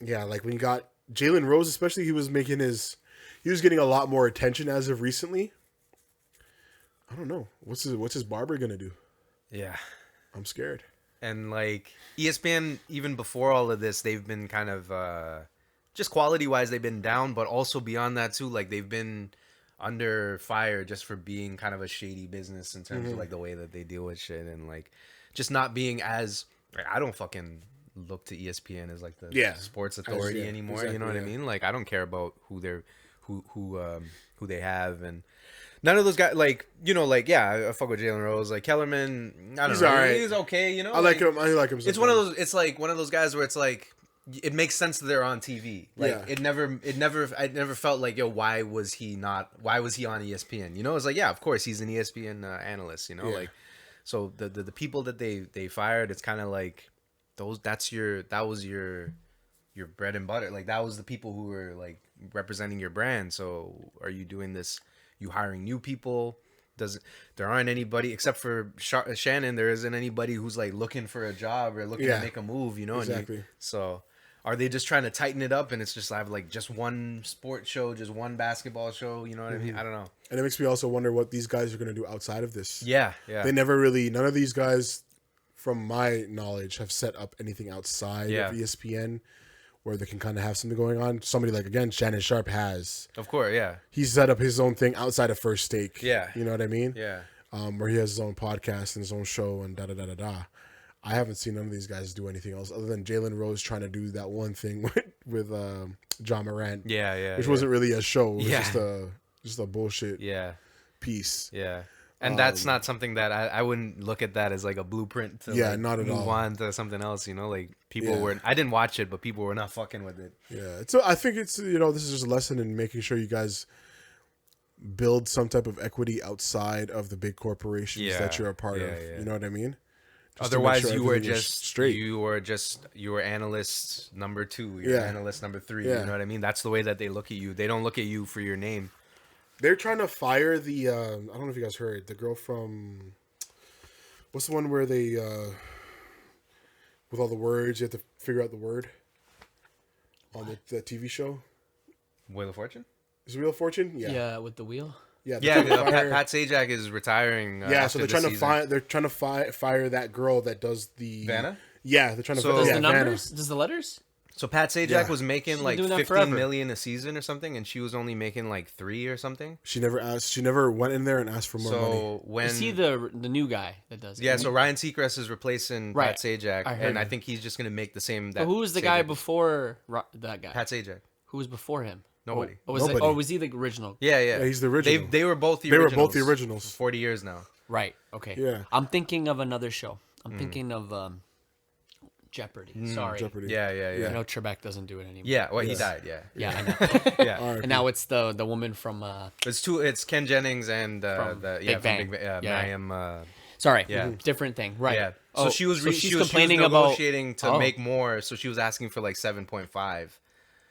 S3: yeah, like when you got Jalen Rose, especially, he was getting a lot more attention as of recently. I don't know what's his barber gonna do.
S5: Yeah.
S3: I'm scared.
S5: And like ESPN, even before all of this, they've been kind of just quality wise, they've been down, but also beyond that too, like they've been under fire just for being kind of a shady business in terms of like the way that they deal with shit and like just not being as like, I don't fucking look to ESPN as like the sports authority anymore.
S3: exactly,
S5: You know what I
S3: yeah.
S5: mean? Like I don't care about who they have and. None of those guys, like, you know, like, yeah, I fuck with Jalen Rose. Like, Kellerman, I don't
S3: He's
S5: know.
S3: alright.
S5: He's okay, you know?
S3: I like him. I like him.
S5: It's one of those, it's like one of those guys where it's like, it makes sense that they're on TV. Like,
S3: Yeah.
S5: I never felt like, yo, why was he on ESPN? You know, it's like, yeah, of course, he's an ESPN analyst, you know?
S3: Yeah.
S5: Like, so the people that they fired, it's kind of like, that was your bread and butter. Like, that was the people who were, like, representing your brand. So, are you doing this? You hiring new people? There aren't anybody except for Shannon. There isn't anybody who's like looking for a job or looking
S3: Yeah.
S5: to make a move. You know,
S3: Exactly.
S5: So, are they just trying to tighten it up and it's just have like just one sports show, just one basketball show? You know what I mean? I don't know.
S3: And it makes me also wonder what these guys are going to do outside of this.
S5: Yeah, yeah,
S3: None of these guys, from my knowledge, have set up anything outside
S5: Yeah.
S3: of ESPN where they can kind of have something going on. Somebody like, again, Shannon Sharp has.
S5: of course, yeah,
S3: He's set up his own thing outside of First Take.
S5: Yeah.
S3: You know what I mean?
S5: yeah.
S3: Where he has his own podcast and his own show and da-da-da-da-da. I haven't seen none of these guys do anything else other than Jalen Rose trying to do that one thing with John Morant.
S5: Yeah, yeah,
S3: Which
S5: yeah.
S3: wasn't really a show. It was
S5: Yeah.
S3: just a bullshit
S5: Yeah,
S3: piece.
S5: yeah. And that's not something that I wouldn't look at that as like a blueprint to
S3: Yeah,
S5: like,
S3: not at
S5: move
S3: all.
S5: on to something else, you know, like people
S3: Yeah.
S5: were I didn't watch it, but people were not fucking with it.
S3: Yeah. So I think it's, this is just a lesson in making sure you guys build some type of equity outside of the big corporations that you're a part of.
S5: yeah.
S3: You know what I mean? Just to make
S5: Otherwise
S3: sure
S5: you were
S3: everything is
S5: just
S3: straight.
S5: you were analyst number 2, you're
S3: Yeah.
S5: analyst number 3,
S3: Yeah.
S5: you know what I mean? That's the way that they look at you. They don't look at you for your name.
S3: They're trying to fire the I don't know if you guys heard, the girl from what's the one where they with all the words you have to figure out the word on the TV show?
S5: Wheel of Fortune?
S3: Is it Wheel of Fortune? Yeah.
S4: Yeah, with the wheel.
S3: Yeah.
S5: Yeah,
S3: they're trying to fire-
S5: Pat Sajak is retiring.
S3: yeah, so
S5: after
S3: they're
S5: this
S3: trying to
S5: season.
S3: fire. They're trying to fire that girl that does the
S5: Vanna?
S3: Yeah, they're trying to.
S5: So-
S4: Does
S5: Yeah,
S4: the
S3: Vanna.
S4: numbers? Does the letters?
S5: So Pat Sajak
S3: Yeah.
S5: was making
S4: She's
S5: like
S4: been doing that
S5: 15
S4: forever.
S5: million a season or something, and she was only making like 3 or something.
S3: She never asked. She never went in there and asked for more money.
S5: So when
S4: Is he the new guy that does it?
S5: yeah, so Ryan Seacrest is replacing
S4: Right.
S5: Pat Sajak,
S4: I heard
S5: and I
S4: him.
S5: think he's just gonna make the same.
S4: But who was the guy before that guy?
S5: Pat Sajak?
S4: Who was before him?
S5: Nobody.
S4: Oh, was
S3: Nobody.
S4: was he the original?
S5: Yeah, yeah.
S3: Yeah, he's the original.
S5: They were both the
S3: They were
S5: originals.
S3: both the originals.
S5: For 40 years now.
S4: Right. Okay.
S3: Yeah.
S4: I'm thinking of another show. I'm thinking of Jeopardy. Sorry.
S3: Jeopardy.
S5: Yeah, yeah, yeah.
S4: I know Trebek doesn't do it anymore.
S5: Yeah, well, he
S3: Yeah.
S5: died. Yeah,
S4: Yeah, I know.
S5: yeah.
S3: All right.
S4: And now it's the woman from
S5: It's Ken Jennings and
S4: From
S5: the
S4: Big Bang.
S5: from Big Bang,
S4: Yeah.
S5: Mariam.
S4: sorry,
S5: Yeah.
S4: different thing. Right.
S5: Yeah. So
S4: Oh,
S5: she was
S4: so she's
S5: she was
S4: complaining about
S5: negotiating to
S4: Oh.
S5: make more. So she was asking for like 7.5.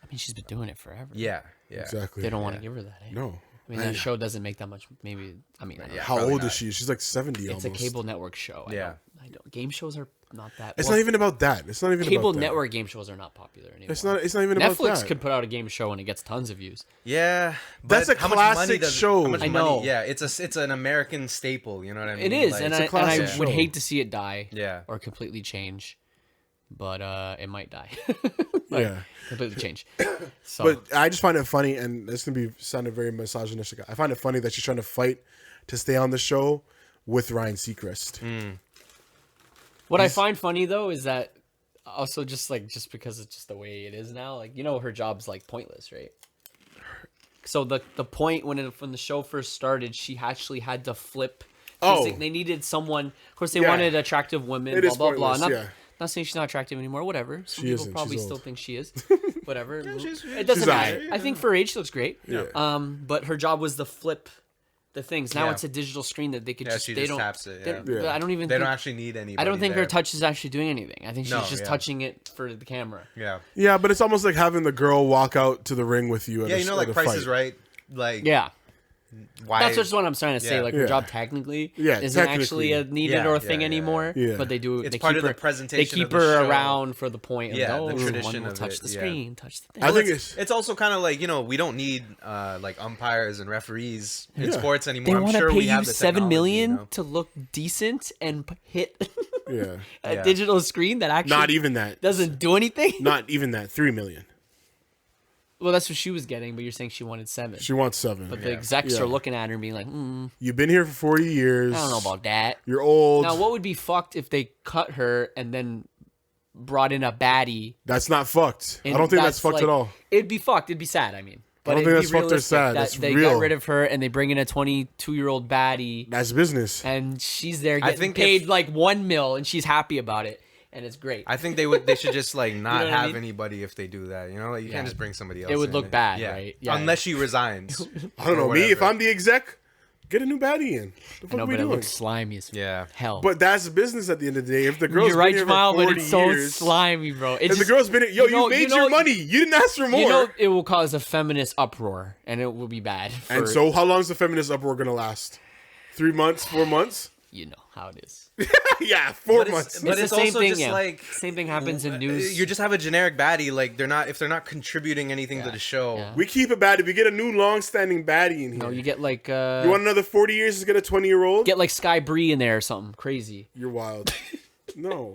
S4: I mean, she's been doing it forever.
S5: Yeah, yeah.
S3: Exactly.
S4: They don't want to give her that. Eh?
S3: No.
S4: I mean, that show doesn't make that much. Maybe. I mean, I don't know.
S3: How
S5: probably
S3: old
S5: not.
S3: is she? She's like 70
S4: It's
S3: almost.
S4: a cable network show.
S5: Yeah.
S4: I don't. Game shows are not that.
S3: It's
S4: well,
S3: not even about that. It's not even
S4: cable
S3: about that.
S4: network game shows are not popular anymore.
S3: It's not. It's not even about
S4: Netflix
S3: that.
S4: could put out a game show and it gets tons of views.
S5: Yeah,
S3: That's
S5: but
S3: a
S5: how much money
S3: classic
S5: does-
S3: show.
S5: How much
S4: I
S5: money?
S4: know.
S5: Yeah, it's an American staple. You know what I mean?
S4: It is,
S5: Like,
S4: and
S3: it's a
S4: I
S3: classic
S4: would
S3: show.
S4: hate to see it die.
S5: Yeah.
S4: Or completely change, but it might die.
S3: Yeah.
S4: Completely change. So
S3: But I just find it funny, and this can be sounded very misogynistic. I find it funny that she's trying to fight to stay on the show with Ryan Seacrest.
S4: what I find funny though is that also just because it's just the way it is now. Like her job's like pointless, right? So the point when the show first started, she actually had to flip.
S3: Oh.
S4: They needed someone. Of course, they
S3: Yeah.
S4: wanted attractive women.
S3: It
S4: Blah
S3: is
S4: blah blah.
S3: pointless,
S4: Not,
S3: yeah.
S4: not saying she's not attractive anymore. Whatever. Some
S3: She
S4: people
S3: isn't,
S4: probably
S3: she's
S4: still
S3: old.
S4: think she is. Whatever. it
S3: she's
S4: doesn't matter.
S3: alright.
S4: I think for age, she looks great.
S3: Yeah.
S4: But her job was to flip the things. Now
S5: Yeah.
S4: it's a digital screen that they could
S5: Yeah,
S4: just.
S5: she
S4: They
S5: just
S4: don't.
S5: taps it,
S4: they
S5: yeah.
S4: don't-
S3: Yeah.
S4: I don't even.
S5: They
S4: think,
S5: don't actually need anybody.
S4: I don't think
S5: there.
S4: her touch is actually doing anything. I think she's
S5: No,
S4: just
S5: yeah.
S4: touching it for the camera.
S5: Yeah.
S3: Yeah, but it's almost like having the girl walk out to the ring with you. At
S5: Yeah,
S3: a,
S5: you know,
S3: at
S5: like
S3: a
S5: Price
S3: fight.
S5: is Right. Like,
S4: Yeah.
S5: why?
S4: That's just what I'm trying to say.
S5: Yeah.
S4: Like her
S3: Yeah.
S4: job technically
S3: Yeah,
S4: isn't actually a
S3: technically.
S4: needed
S5: Yeah,
S4: or a
S5: yeah,
S4: thing
S5: yeah,
S4: anymore.
S3: yeah.
S4: But they do.
S5: It's
S4: they
S5: part
S4: keep
S5: of the
S4: her,
S5: presentation
S4: They
S5: of
S4: keep
S5: the
S4: her
S5: show.
S4: around for the point.
S5: Yeah,
S4: of,
S5: the
S4: oh,
S5: tradition
S4: one will
S5: of
S4: touch
S5: it,
S4: the
S5: yeah.
S4: screen, touch the thing.
S3: I think
S5: it's also kind of like, you know, we don't need like umpires and referees in
S3: Yeah.
S5: sports
S4: They
S5: anymore. I'm
S4: want to
S5: sure
S4: pay
S5: we
S4: you
S5: have the
S4: $7 million
S5: technology,
S4: to look decent and hit
S3: Yeah,
S4: a
S5: Yeah.
S4: digital screen that actually
S3: not even that.
S4: doesn't do anything.
S3: Not even that. 3 million.
S4: Well, that's what she was getting, but you're saying she wanted 7.
S3: She wants 7.
S4: But the execs
S3: Yeah.
S4: are looking at her and being like,
S3: You've been here for 40 years.
S4: I don't know about that.
S3: You're old.
S4: Now, what would be fucked if they cut her and then brought in a baddie?
S3: That's not fucked. I
S4: And
S3: don't think that's fucked
S4: like-
S3: at all.
S4: It'd be fucked. It'd be sad. I mean, but
S3: don't
S4: it'd
S3: think
S4: be
S3: that's fucked or
S4: realistic
S3: sad.
S4: that
S3: That's
S4: they
S3: real.
S4: got rid of her and they bring in a 22-year-old baddie,
S3: That's business.
S4: and she's there
S5: I
S4: getting
S5: think
S4: paid
S5: if-
S4: like $1 million, and she's happy about it, and it's great.
S5: I think they should just like not
S4: know what I
S5: have
S4: mean?
S5: anybody if they do that. You know, like you
S4: Yeah.
S5: can't just bring somebody else.
S4: It would
S5: in.
S4: look bad,
S5: Yeah.
S4: right? Yeah.
S5: Unless she resigns.
S3: I don't know.
S5: or
S3: Me, if
S5: whatever.
S3: I'm the exec, get a new baddie in. The
S4: I
S3: fuck
S4: know,
S3: are we
S4: but it
S3: doing?
S4: looks slimy as
S5: Yeah.
S4: hell.
S3: But that's business at the end of the day. If the girl's
S4: you're right,
S3: been here
S4: Jamal,
S3: for
S4: but
S3: 40
S4: it's so
S3: years,
S4: slimy, bro. It's
S3: if the
S4: just,
S3: girl's been, you made your
S4: know-
S3: money. You didn't ask for more.
S4: You know, it will cause a feminist uproar, and it will be bad.
S3: and
S4: for-
S3: so, how long is the feminist uproar gonna last? 3 months? 4 months?
S4: you know how it is.
S3: Yeah, 4
S5: But
S3: months.
S5: But
S4: the
S5: it's
S4: same
S5: also
S4: thing,
S5: just
S4: yeah.
S5: like
S4: Same thing happens in news.
S5: you just have a generic baddie. Like if they're not contributing anything to
S4: Yeah.
S5: the show.
S4: Yeah.
S3: We keep it baddie. We get a new long-standing baddie in here.
S4: No, you get like
S3: You want another 40 years to get a 20-year-old?
S4: get like Sky Bree in there or something crazy.
S3: You're wild. No,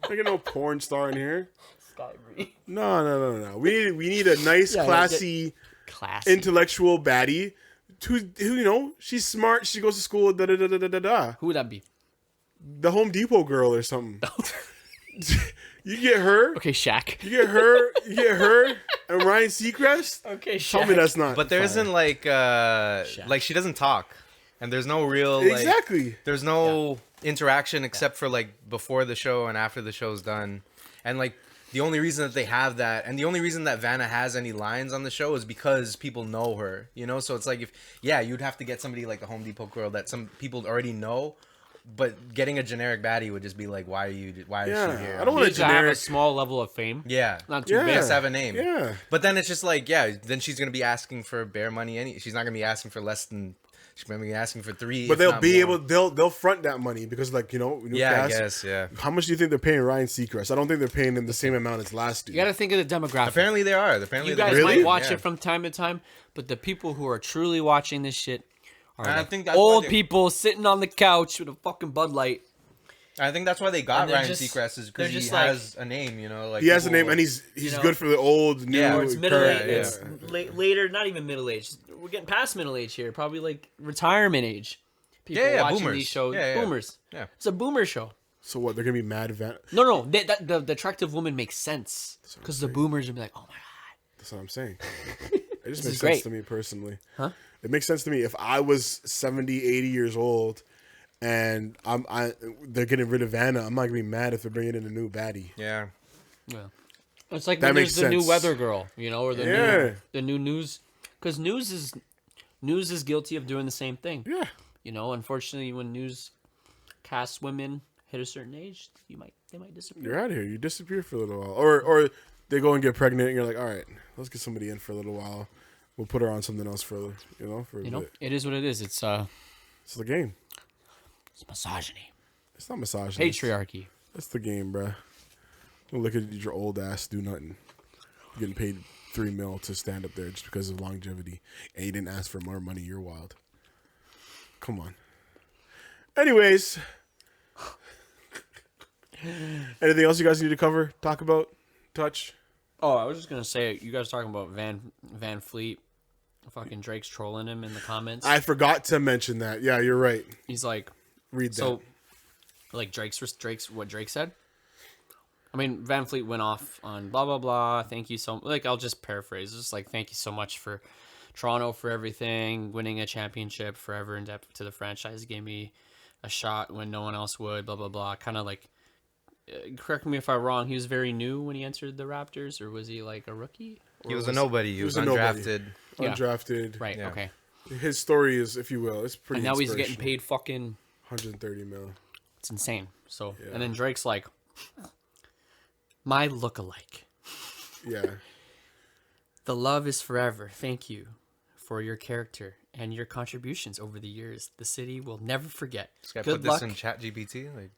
S3: I get no porn star in here.
S4: Sky Bree,
S3: No. We need a nice,
S4: Yeah,
S3: classy,
S4: classy.
S3: intellectual baddie. Who you know? She's smart. She goes to school. Da da da da da da.
S4: Who would that be?
S3: The Home Depot girl or something. You get her.
S4: Okay, Shaq.
S3: You get her. You get her and Ryan Seacrest.
S4: Okay, Shaq.
S3: Tell me that's not.
S5: But there
S3: fire.
S5: isn't like she doesn't talk, and there's no real
S3: exactly.
S5: There's no interaction except for like before the show and after the show's done, and like the only reason that they have that, and the only reason that Vanna has any lines on the show is because people know her, you know. So it's like you'd have to get somebody like the Home Depot girl that some people already know, but getting a generic baddie would just be like, why is she
S3: Yeah,
S5: here?
S3: I don't want
S4: You
S3: a
S4: need to have a
S3: generic.
S4: small level of fame.
S5: Yeah,
S4: Not too
S3: Yeah.
S4: big.
S5: just have a name.
S3: Yeah.
S5: But then it's just like, then she's gonna be asking for bare money. She's not gonna be asking for less than. She's gonna be asking for 3.
S3: But
S5: if
S3: they'll
S5: not
S3: be
S5: more.
S3: able. They'll front that money because new
S5: Yeah, I
S3: cast.
S5: guess. Yeah.
S3: How much do you think they're paying Ryan Seacrest? I don't think they're paying him the same amount as last
S4: You
S3: year.
S4: got to think of the demographic.
S5: Apparently they are. Apparently
S4: You
S5: they
S4: guys
S5: are.
S3: Really?
S4: might watch
S5: Yeah.
S4: it from time to time, but the people who are truly watching this shit are
S5: And I
S4: the
S5: think that's why
S4: old
S5: they-
S4: people sitting on the couch with a fucking Bud Light.
S5: I think that's why they got
S4: And they're
S5: Ryan
S4: just-
S5: Seacrest is
S4: they're
S5: because he
S4: just like-
S5: has a name, you know. Like
S3: He has a
S5: people
S3: name,
S5: will-
S3: and he's
S4: know?
S3: good for the old, new,
S5: Yeah,
S4: Or it's middle
S3: current.
S4: age.
S5: yeah.
S4: It's later, not even middle age. We're getting past middle age here. Probably like retirement age. People
S5: Yeah,
S4: watching
S5: boomers.
S4: these shows.
S5: Yeah, yeah.
S4: Boomers.
S5: Yeah.
S4: It's a boomer show.
S3: So what? They're gonna be mad at Van.
S4: No, the attractive woman makes sense because the boomers will be like, oh my god.
S3: That's what I'm saying. It just
S4: is
S3: makes sense
S4: great.
S3: to me personally.
S4: Huh?
S3: It makes sense to me if I was 70, 80 years old, and they're getting rid of Vanna. I'm not gonna be mad if they're bringing in a new baddie.
S5: Yeah.
S4: Yeah. It's like
S3: That
S4: when
S3: makes
S4: there's the new
S3: sense.
S4: weather girl, or the
S3: Yeah.
S4: new news, because news is guilty of doing the same thing.
S3: Yeah.
S4: Unfortunately, when news casts women hit a certain age, they might disappear.
S3: You're out of here. You disappear for a little while, or they go and get pregnant, and you're like, all right, let's get somebody in for a little while. We'll put her on something else for for a bit.
S4: It is what it is. It's
S3: It's the game.
S4: misogyny,
S3: It's not misogyny.
S4: patriarchy.
S3: That's the game, bruh. Don't look at your old ass do nothing. You're getting paid $3 million to stand up there just because of longevity, and you didn't ask for more money. You're wild. Come on. Anyways, anything else you guys need to cover, talk about, touch?
S4: Oh, I was just gonna say, you guys talking about Van Fleet, fucking Drake's trolling him in the comments.
S3: I forgot to mention that. Yeah, you're right.
S4: He's like,
S3: Read that.
S4: so, like Drake's what Drake said. I mean, Van Fleet went off on blah blah blah. Thank you so. Like, I'll just paraphrase. It's just like, thank you so much for Toronto for everything, winning a championship forever in depth to the franchise gave me a shot when no one else would, blah, blah, blah. Kind of like, correct me if I'm wrong, he was very new when he entered the Raptors, or was he like a rookie? Or
S5: He was a nobody. He was
S3: a nobody.
S5: undrafted.
S4: Yeah.
S3: Undrafted.
S4: Right,
S5: Yeah.
S4: okay.
S3: His story is, if you will, it's pretty.
S4: And now he's getting
S3: inspirational.
S4: paid fucking,
S3: 130 mil.
S4: it's insane. So,
S3: Yeah.
S4: and then Drake's like, my look-alike.
S3: Yeah.
S4: The love is forever. Thank you for your character and your contributions over the years. The city will never forget.
S5: This guy
S4: Good
S5: put
S4: luck.
S5: this in ChatGPT. Like,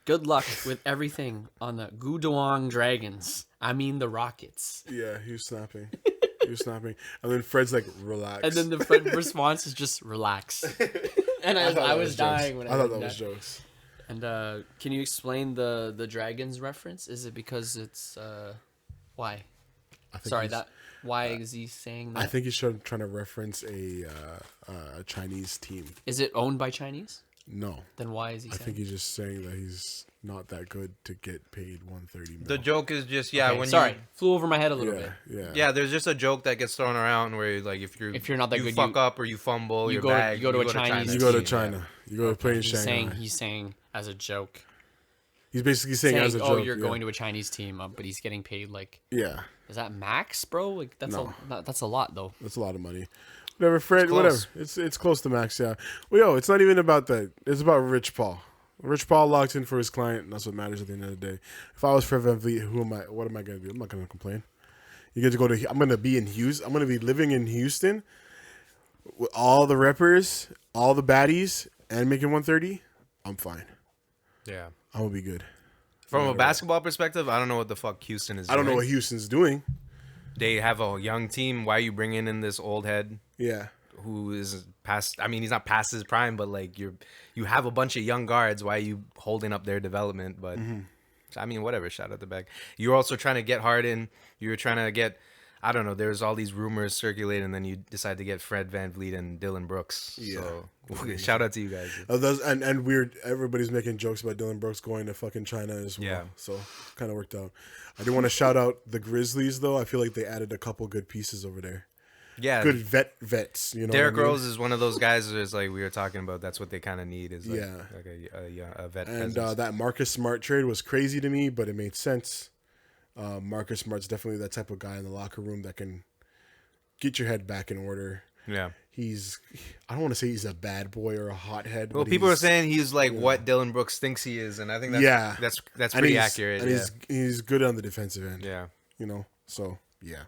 S4: Good luck with everything on the Gudawang Dragons. I mean the Rockets.
S3: Yeah, he was snapping. He was snapping. And then Fred's like, relax.
S4: And then the friend response is just relax. And
S3: thought
S4: I
S3: that
S4: was
S3: jokes.
S4: dying when I
S3: I thought
S4: heard
S3: that
S4: that.
S3: was jokes.
S4: And can you explain the Dragons reference? Is it because it's why?
S3: I think
S4: Sorry,
S3: he's-
S4: why is he saying that?
S3: I think he's trying to reference a Chinese team.
S4: Is it owned by Chinese?
S3: No.
S4: Then why is he
S3: I
S4: saying?
S3: think he's just saying that he's not that good to get paid 130 mil.
S5: the joke is just when
S4: Sorry,
S5: you
S4: flew over my head a little
S3: yeah,
S4: bit.
S3: yeah.
S5: there's just a joke that gets thrown around where like if you're
S4: not that
S5: you
S4: good,
S5: fuck
S4: you-
S5: up or you fumble
S4: you
S5: your
S4: go-
S5: bag,
S4: you go to a Chinese
S3: You go to
S5: team,
S3: China. You go to play in Shanghai.
S4: He's saying as a joke.
S3: He's basically saying as a joke.
S4: oh, you're
S3: yeah.
S4: going to a Chinese team, but he's getting paid like.
S3: Yeah,
S4: Is that max, bro? Like that's
S3: No.
S4: that's a lot though.
S3: that's a lot of money. Whatever, Fred.
S5: It's
S3: Whatever.
S5: close.
S3: It's close to max. Yeah. Well, yo, it's not even about that. It's about Rich Paul. Rich Paul locked in for his client, and that's what matters at the end of the day. If I was Fred VanVleet, who am I? What am I going to do? I'm not going to complain. You get to go to. I'm going to be in Houston. I'm going to be living in Houston with all the rappers, all the baddies, and making 130. I'm fine.
S5: Yeah.
S3: I'm gonna be good.
S5: From a basketball perspective, I don't know what the fuck Houston is.
S3: I don't know
S5: doing.
S3: what Houston's doing.
S5: They have a young team. Why are you bringing in this old head
S3: Yeah.
S5: who is past? I mean, he's not past his prime, but like you have a bunch of young guards. Why are you holding up their development? But I mean, whatever. Shout out the bag. You're also trying to get Harden. You were trying to get. I don't know. There's all these rumors circulating, and then you decide to get Fred VanVleet and Dylan Brooks.
S3: Yeah.
S5: So shout out to you guys.
S3: And weird. Everybody's making jokes about Dylan Brooks going to fucking China as well.
S5: Yeah.
S3: So kind of worked out. I do want to shout out the Grizzlies though. I feel like they added a couple good pieces over there.
S5: Yeah.
S3: Good vets. You know.
S5: Derrick
S3: what I mean?
S5: Rose is one of those guys that's like we were talking about. That's what they kind of need is like,
S3: Yeah.
S5: like a vet
S3: And
S5: presence.
S3: that Marcus Smart trade was crazy to me, but it made sense. Marcus Smart's definitely that type of guy in the locker room that can get your head back in order.
S5: Yeah.
S3: I don't want to say he's a bad boy or a hothead.
S5: Well,
S3: but
S5: people are
S3: he's-
S5: saying he's like what Dylan Brooks thinks he is, and I think that's
S3: and
S5: pretty
S3: he's-
S5: accurate.
S3: And
S5: Yeah.
S3: he's good on the defensive end.
S5: Yeah.
S3: You know, so yeah.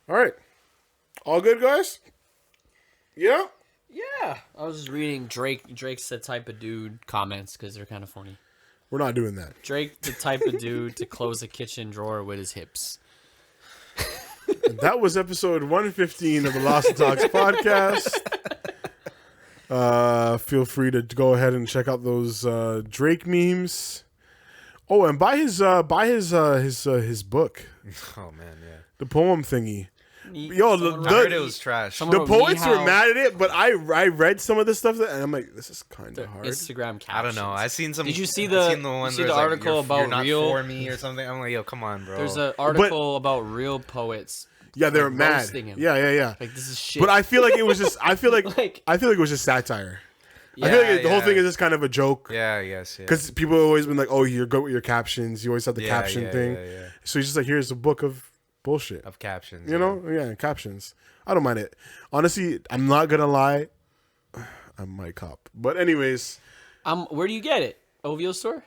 S3: All right, all good, guys. Yeah.
S4: Yeah, I was just reading Drake's the type of dude comments because they're kind of funny.
S3: We're not doing that.
S4: Drake, the type of dude to close a kitchen drawer with his hips.
S3: And that was episode 115 of the Lost and Talks podcast. Feel free to go ahead and check out those Drake memes. Oh, and buy his book,
S5: Oh man, yeah.
S3: the poem thingy. Yo,
S5: I heard it was trash.
S4: Someone
S3: The
S4: wrote
S3: poets were
S4: Nihao.
S3: mad at it, but I read some of the stuff and I'm like, this is kind of hard.
S4: Instagram captions.
S5: I don't know. I seen some.
S4: Did you see
S5: I
S4: the-
S5: seen the
S4: you
S5: ones
S4: see
S5: where
S4: the
S5: it's like,
S4: article
S5: you're
S4: about
S5: not
S4: real-
S5: for me or something? I'm like, yo, come on, bro.
S4: There's an article about real poets.
S3: Yeah, they were
S4: like,
S3: mad.
S4: roasting him.
S3: Yeah.
S4: Like this is shit.
S3: But I feel like it was just. I feel like
S4: Like-
S3: I feel like it was just satire. I
S5: Yeah,
S3: feel like the whole
S5: yeah.
S3: thing is just kind of a joke.
S5: Yeah, yes, yeah.
S3: Because people have always been like, "Oh, you're good with your captions. You always have the caption thing."
S5: yeah.
S3: So he's just like, "Here's a book of bullshit."
S5: Of captions.
S3: You know? Yeah, captions. I don't mind it. Honestly, I'm not gonna lie. I might cop. But anyways,
S4: where do you get it? OVO store?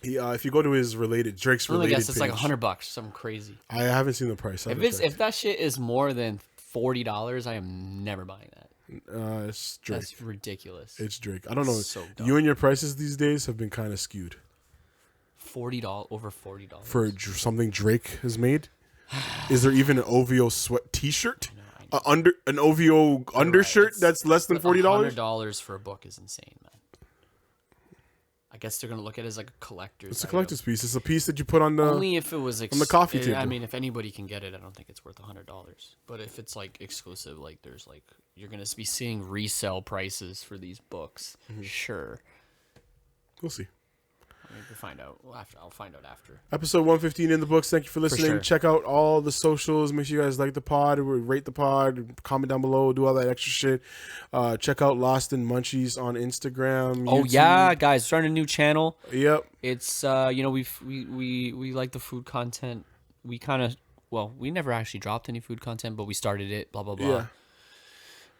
S3: if you go to his Drake's
S4: I'm gonna
S3: related
S4: guess it's like
S3: page,
S4: $100, something crazy.
S3: I haven't seen the price. I
S4: If
S3: haven't
S4: it's
S3: checked.
S4: if that shit is more than $40, I am never buying that.
S3: It's Drake.
S4: That's ridiculous.
S3: It's Drake. I don't know.
S4: So dumb.
S3: You and your prices these days have been kind of skewed
S4: $40 over $40
S3: for something Drake has made. Is there even an OVO sweat T-shirt? An OVO undershirt that's less than $40.
S4: $100 for a book is insane, man. I guess they're gonna look at it as like a collector's.
S3: It's a
S4: item.
S3: collector's piece. It's a piece that you put on the.
S4: Only if it was
S3: on the coffee
S4: I
S3: table.
S4: mean, if anybody can get it, I don't think it's worth $100. But if it's like exclusive, like there's like you're gonna be seeing resale prices for these books.
S3: Mm-hmm.
S4: Sure,
S3: We'll see.
S4: We can find out after. I'll find out after.
S3: Episode 115 in the books. Thank you for listening.
S4: sure.
S3: Check out all the socials. Make sure you guys like the pod, rate the pod, comment down below, do all that extra shit. Check out Lost in Munchies on Instagram.
S4: Oh
S3: YouTube.
S4: yeah, guys, starting a new channel.
S3: Yep.
S4: It's we like the food content. We never actually dropped any food content, but we started it. Blah blah blah.
S3: Yeah.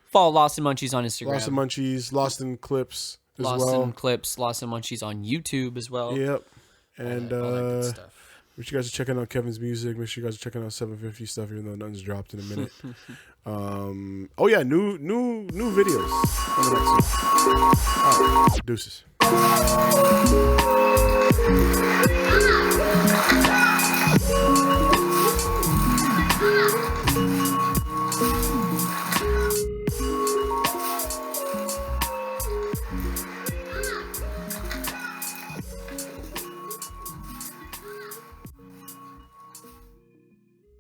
S4: Follow Lost in Munchies on Instagram.
S3: Lost in Munchies, Lost in Clips as
S4: Lost
S3: well.
S4: in Clips, Lost in Munchies on YouTube as well.
S3: Yep. And
S4: all that good stuff.
S3: make sure you guys are checking out Kevin's music. Make sure you guys are checking out 750 stuff, even though nothing's dropped in a minute. Oh yeah, new videos coming up soon. All right, deuces.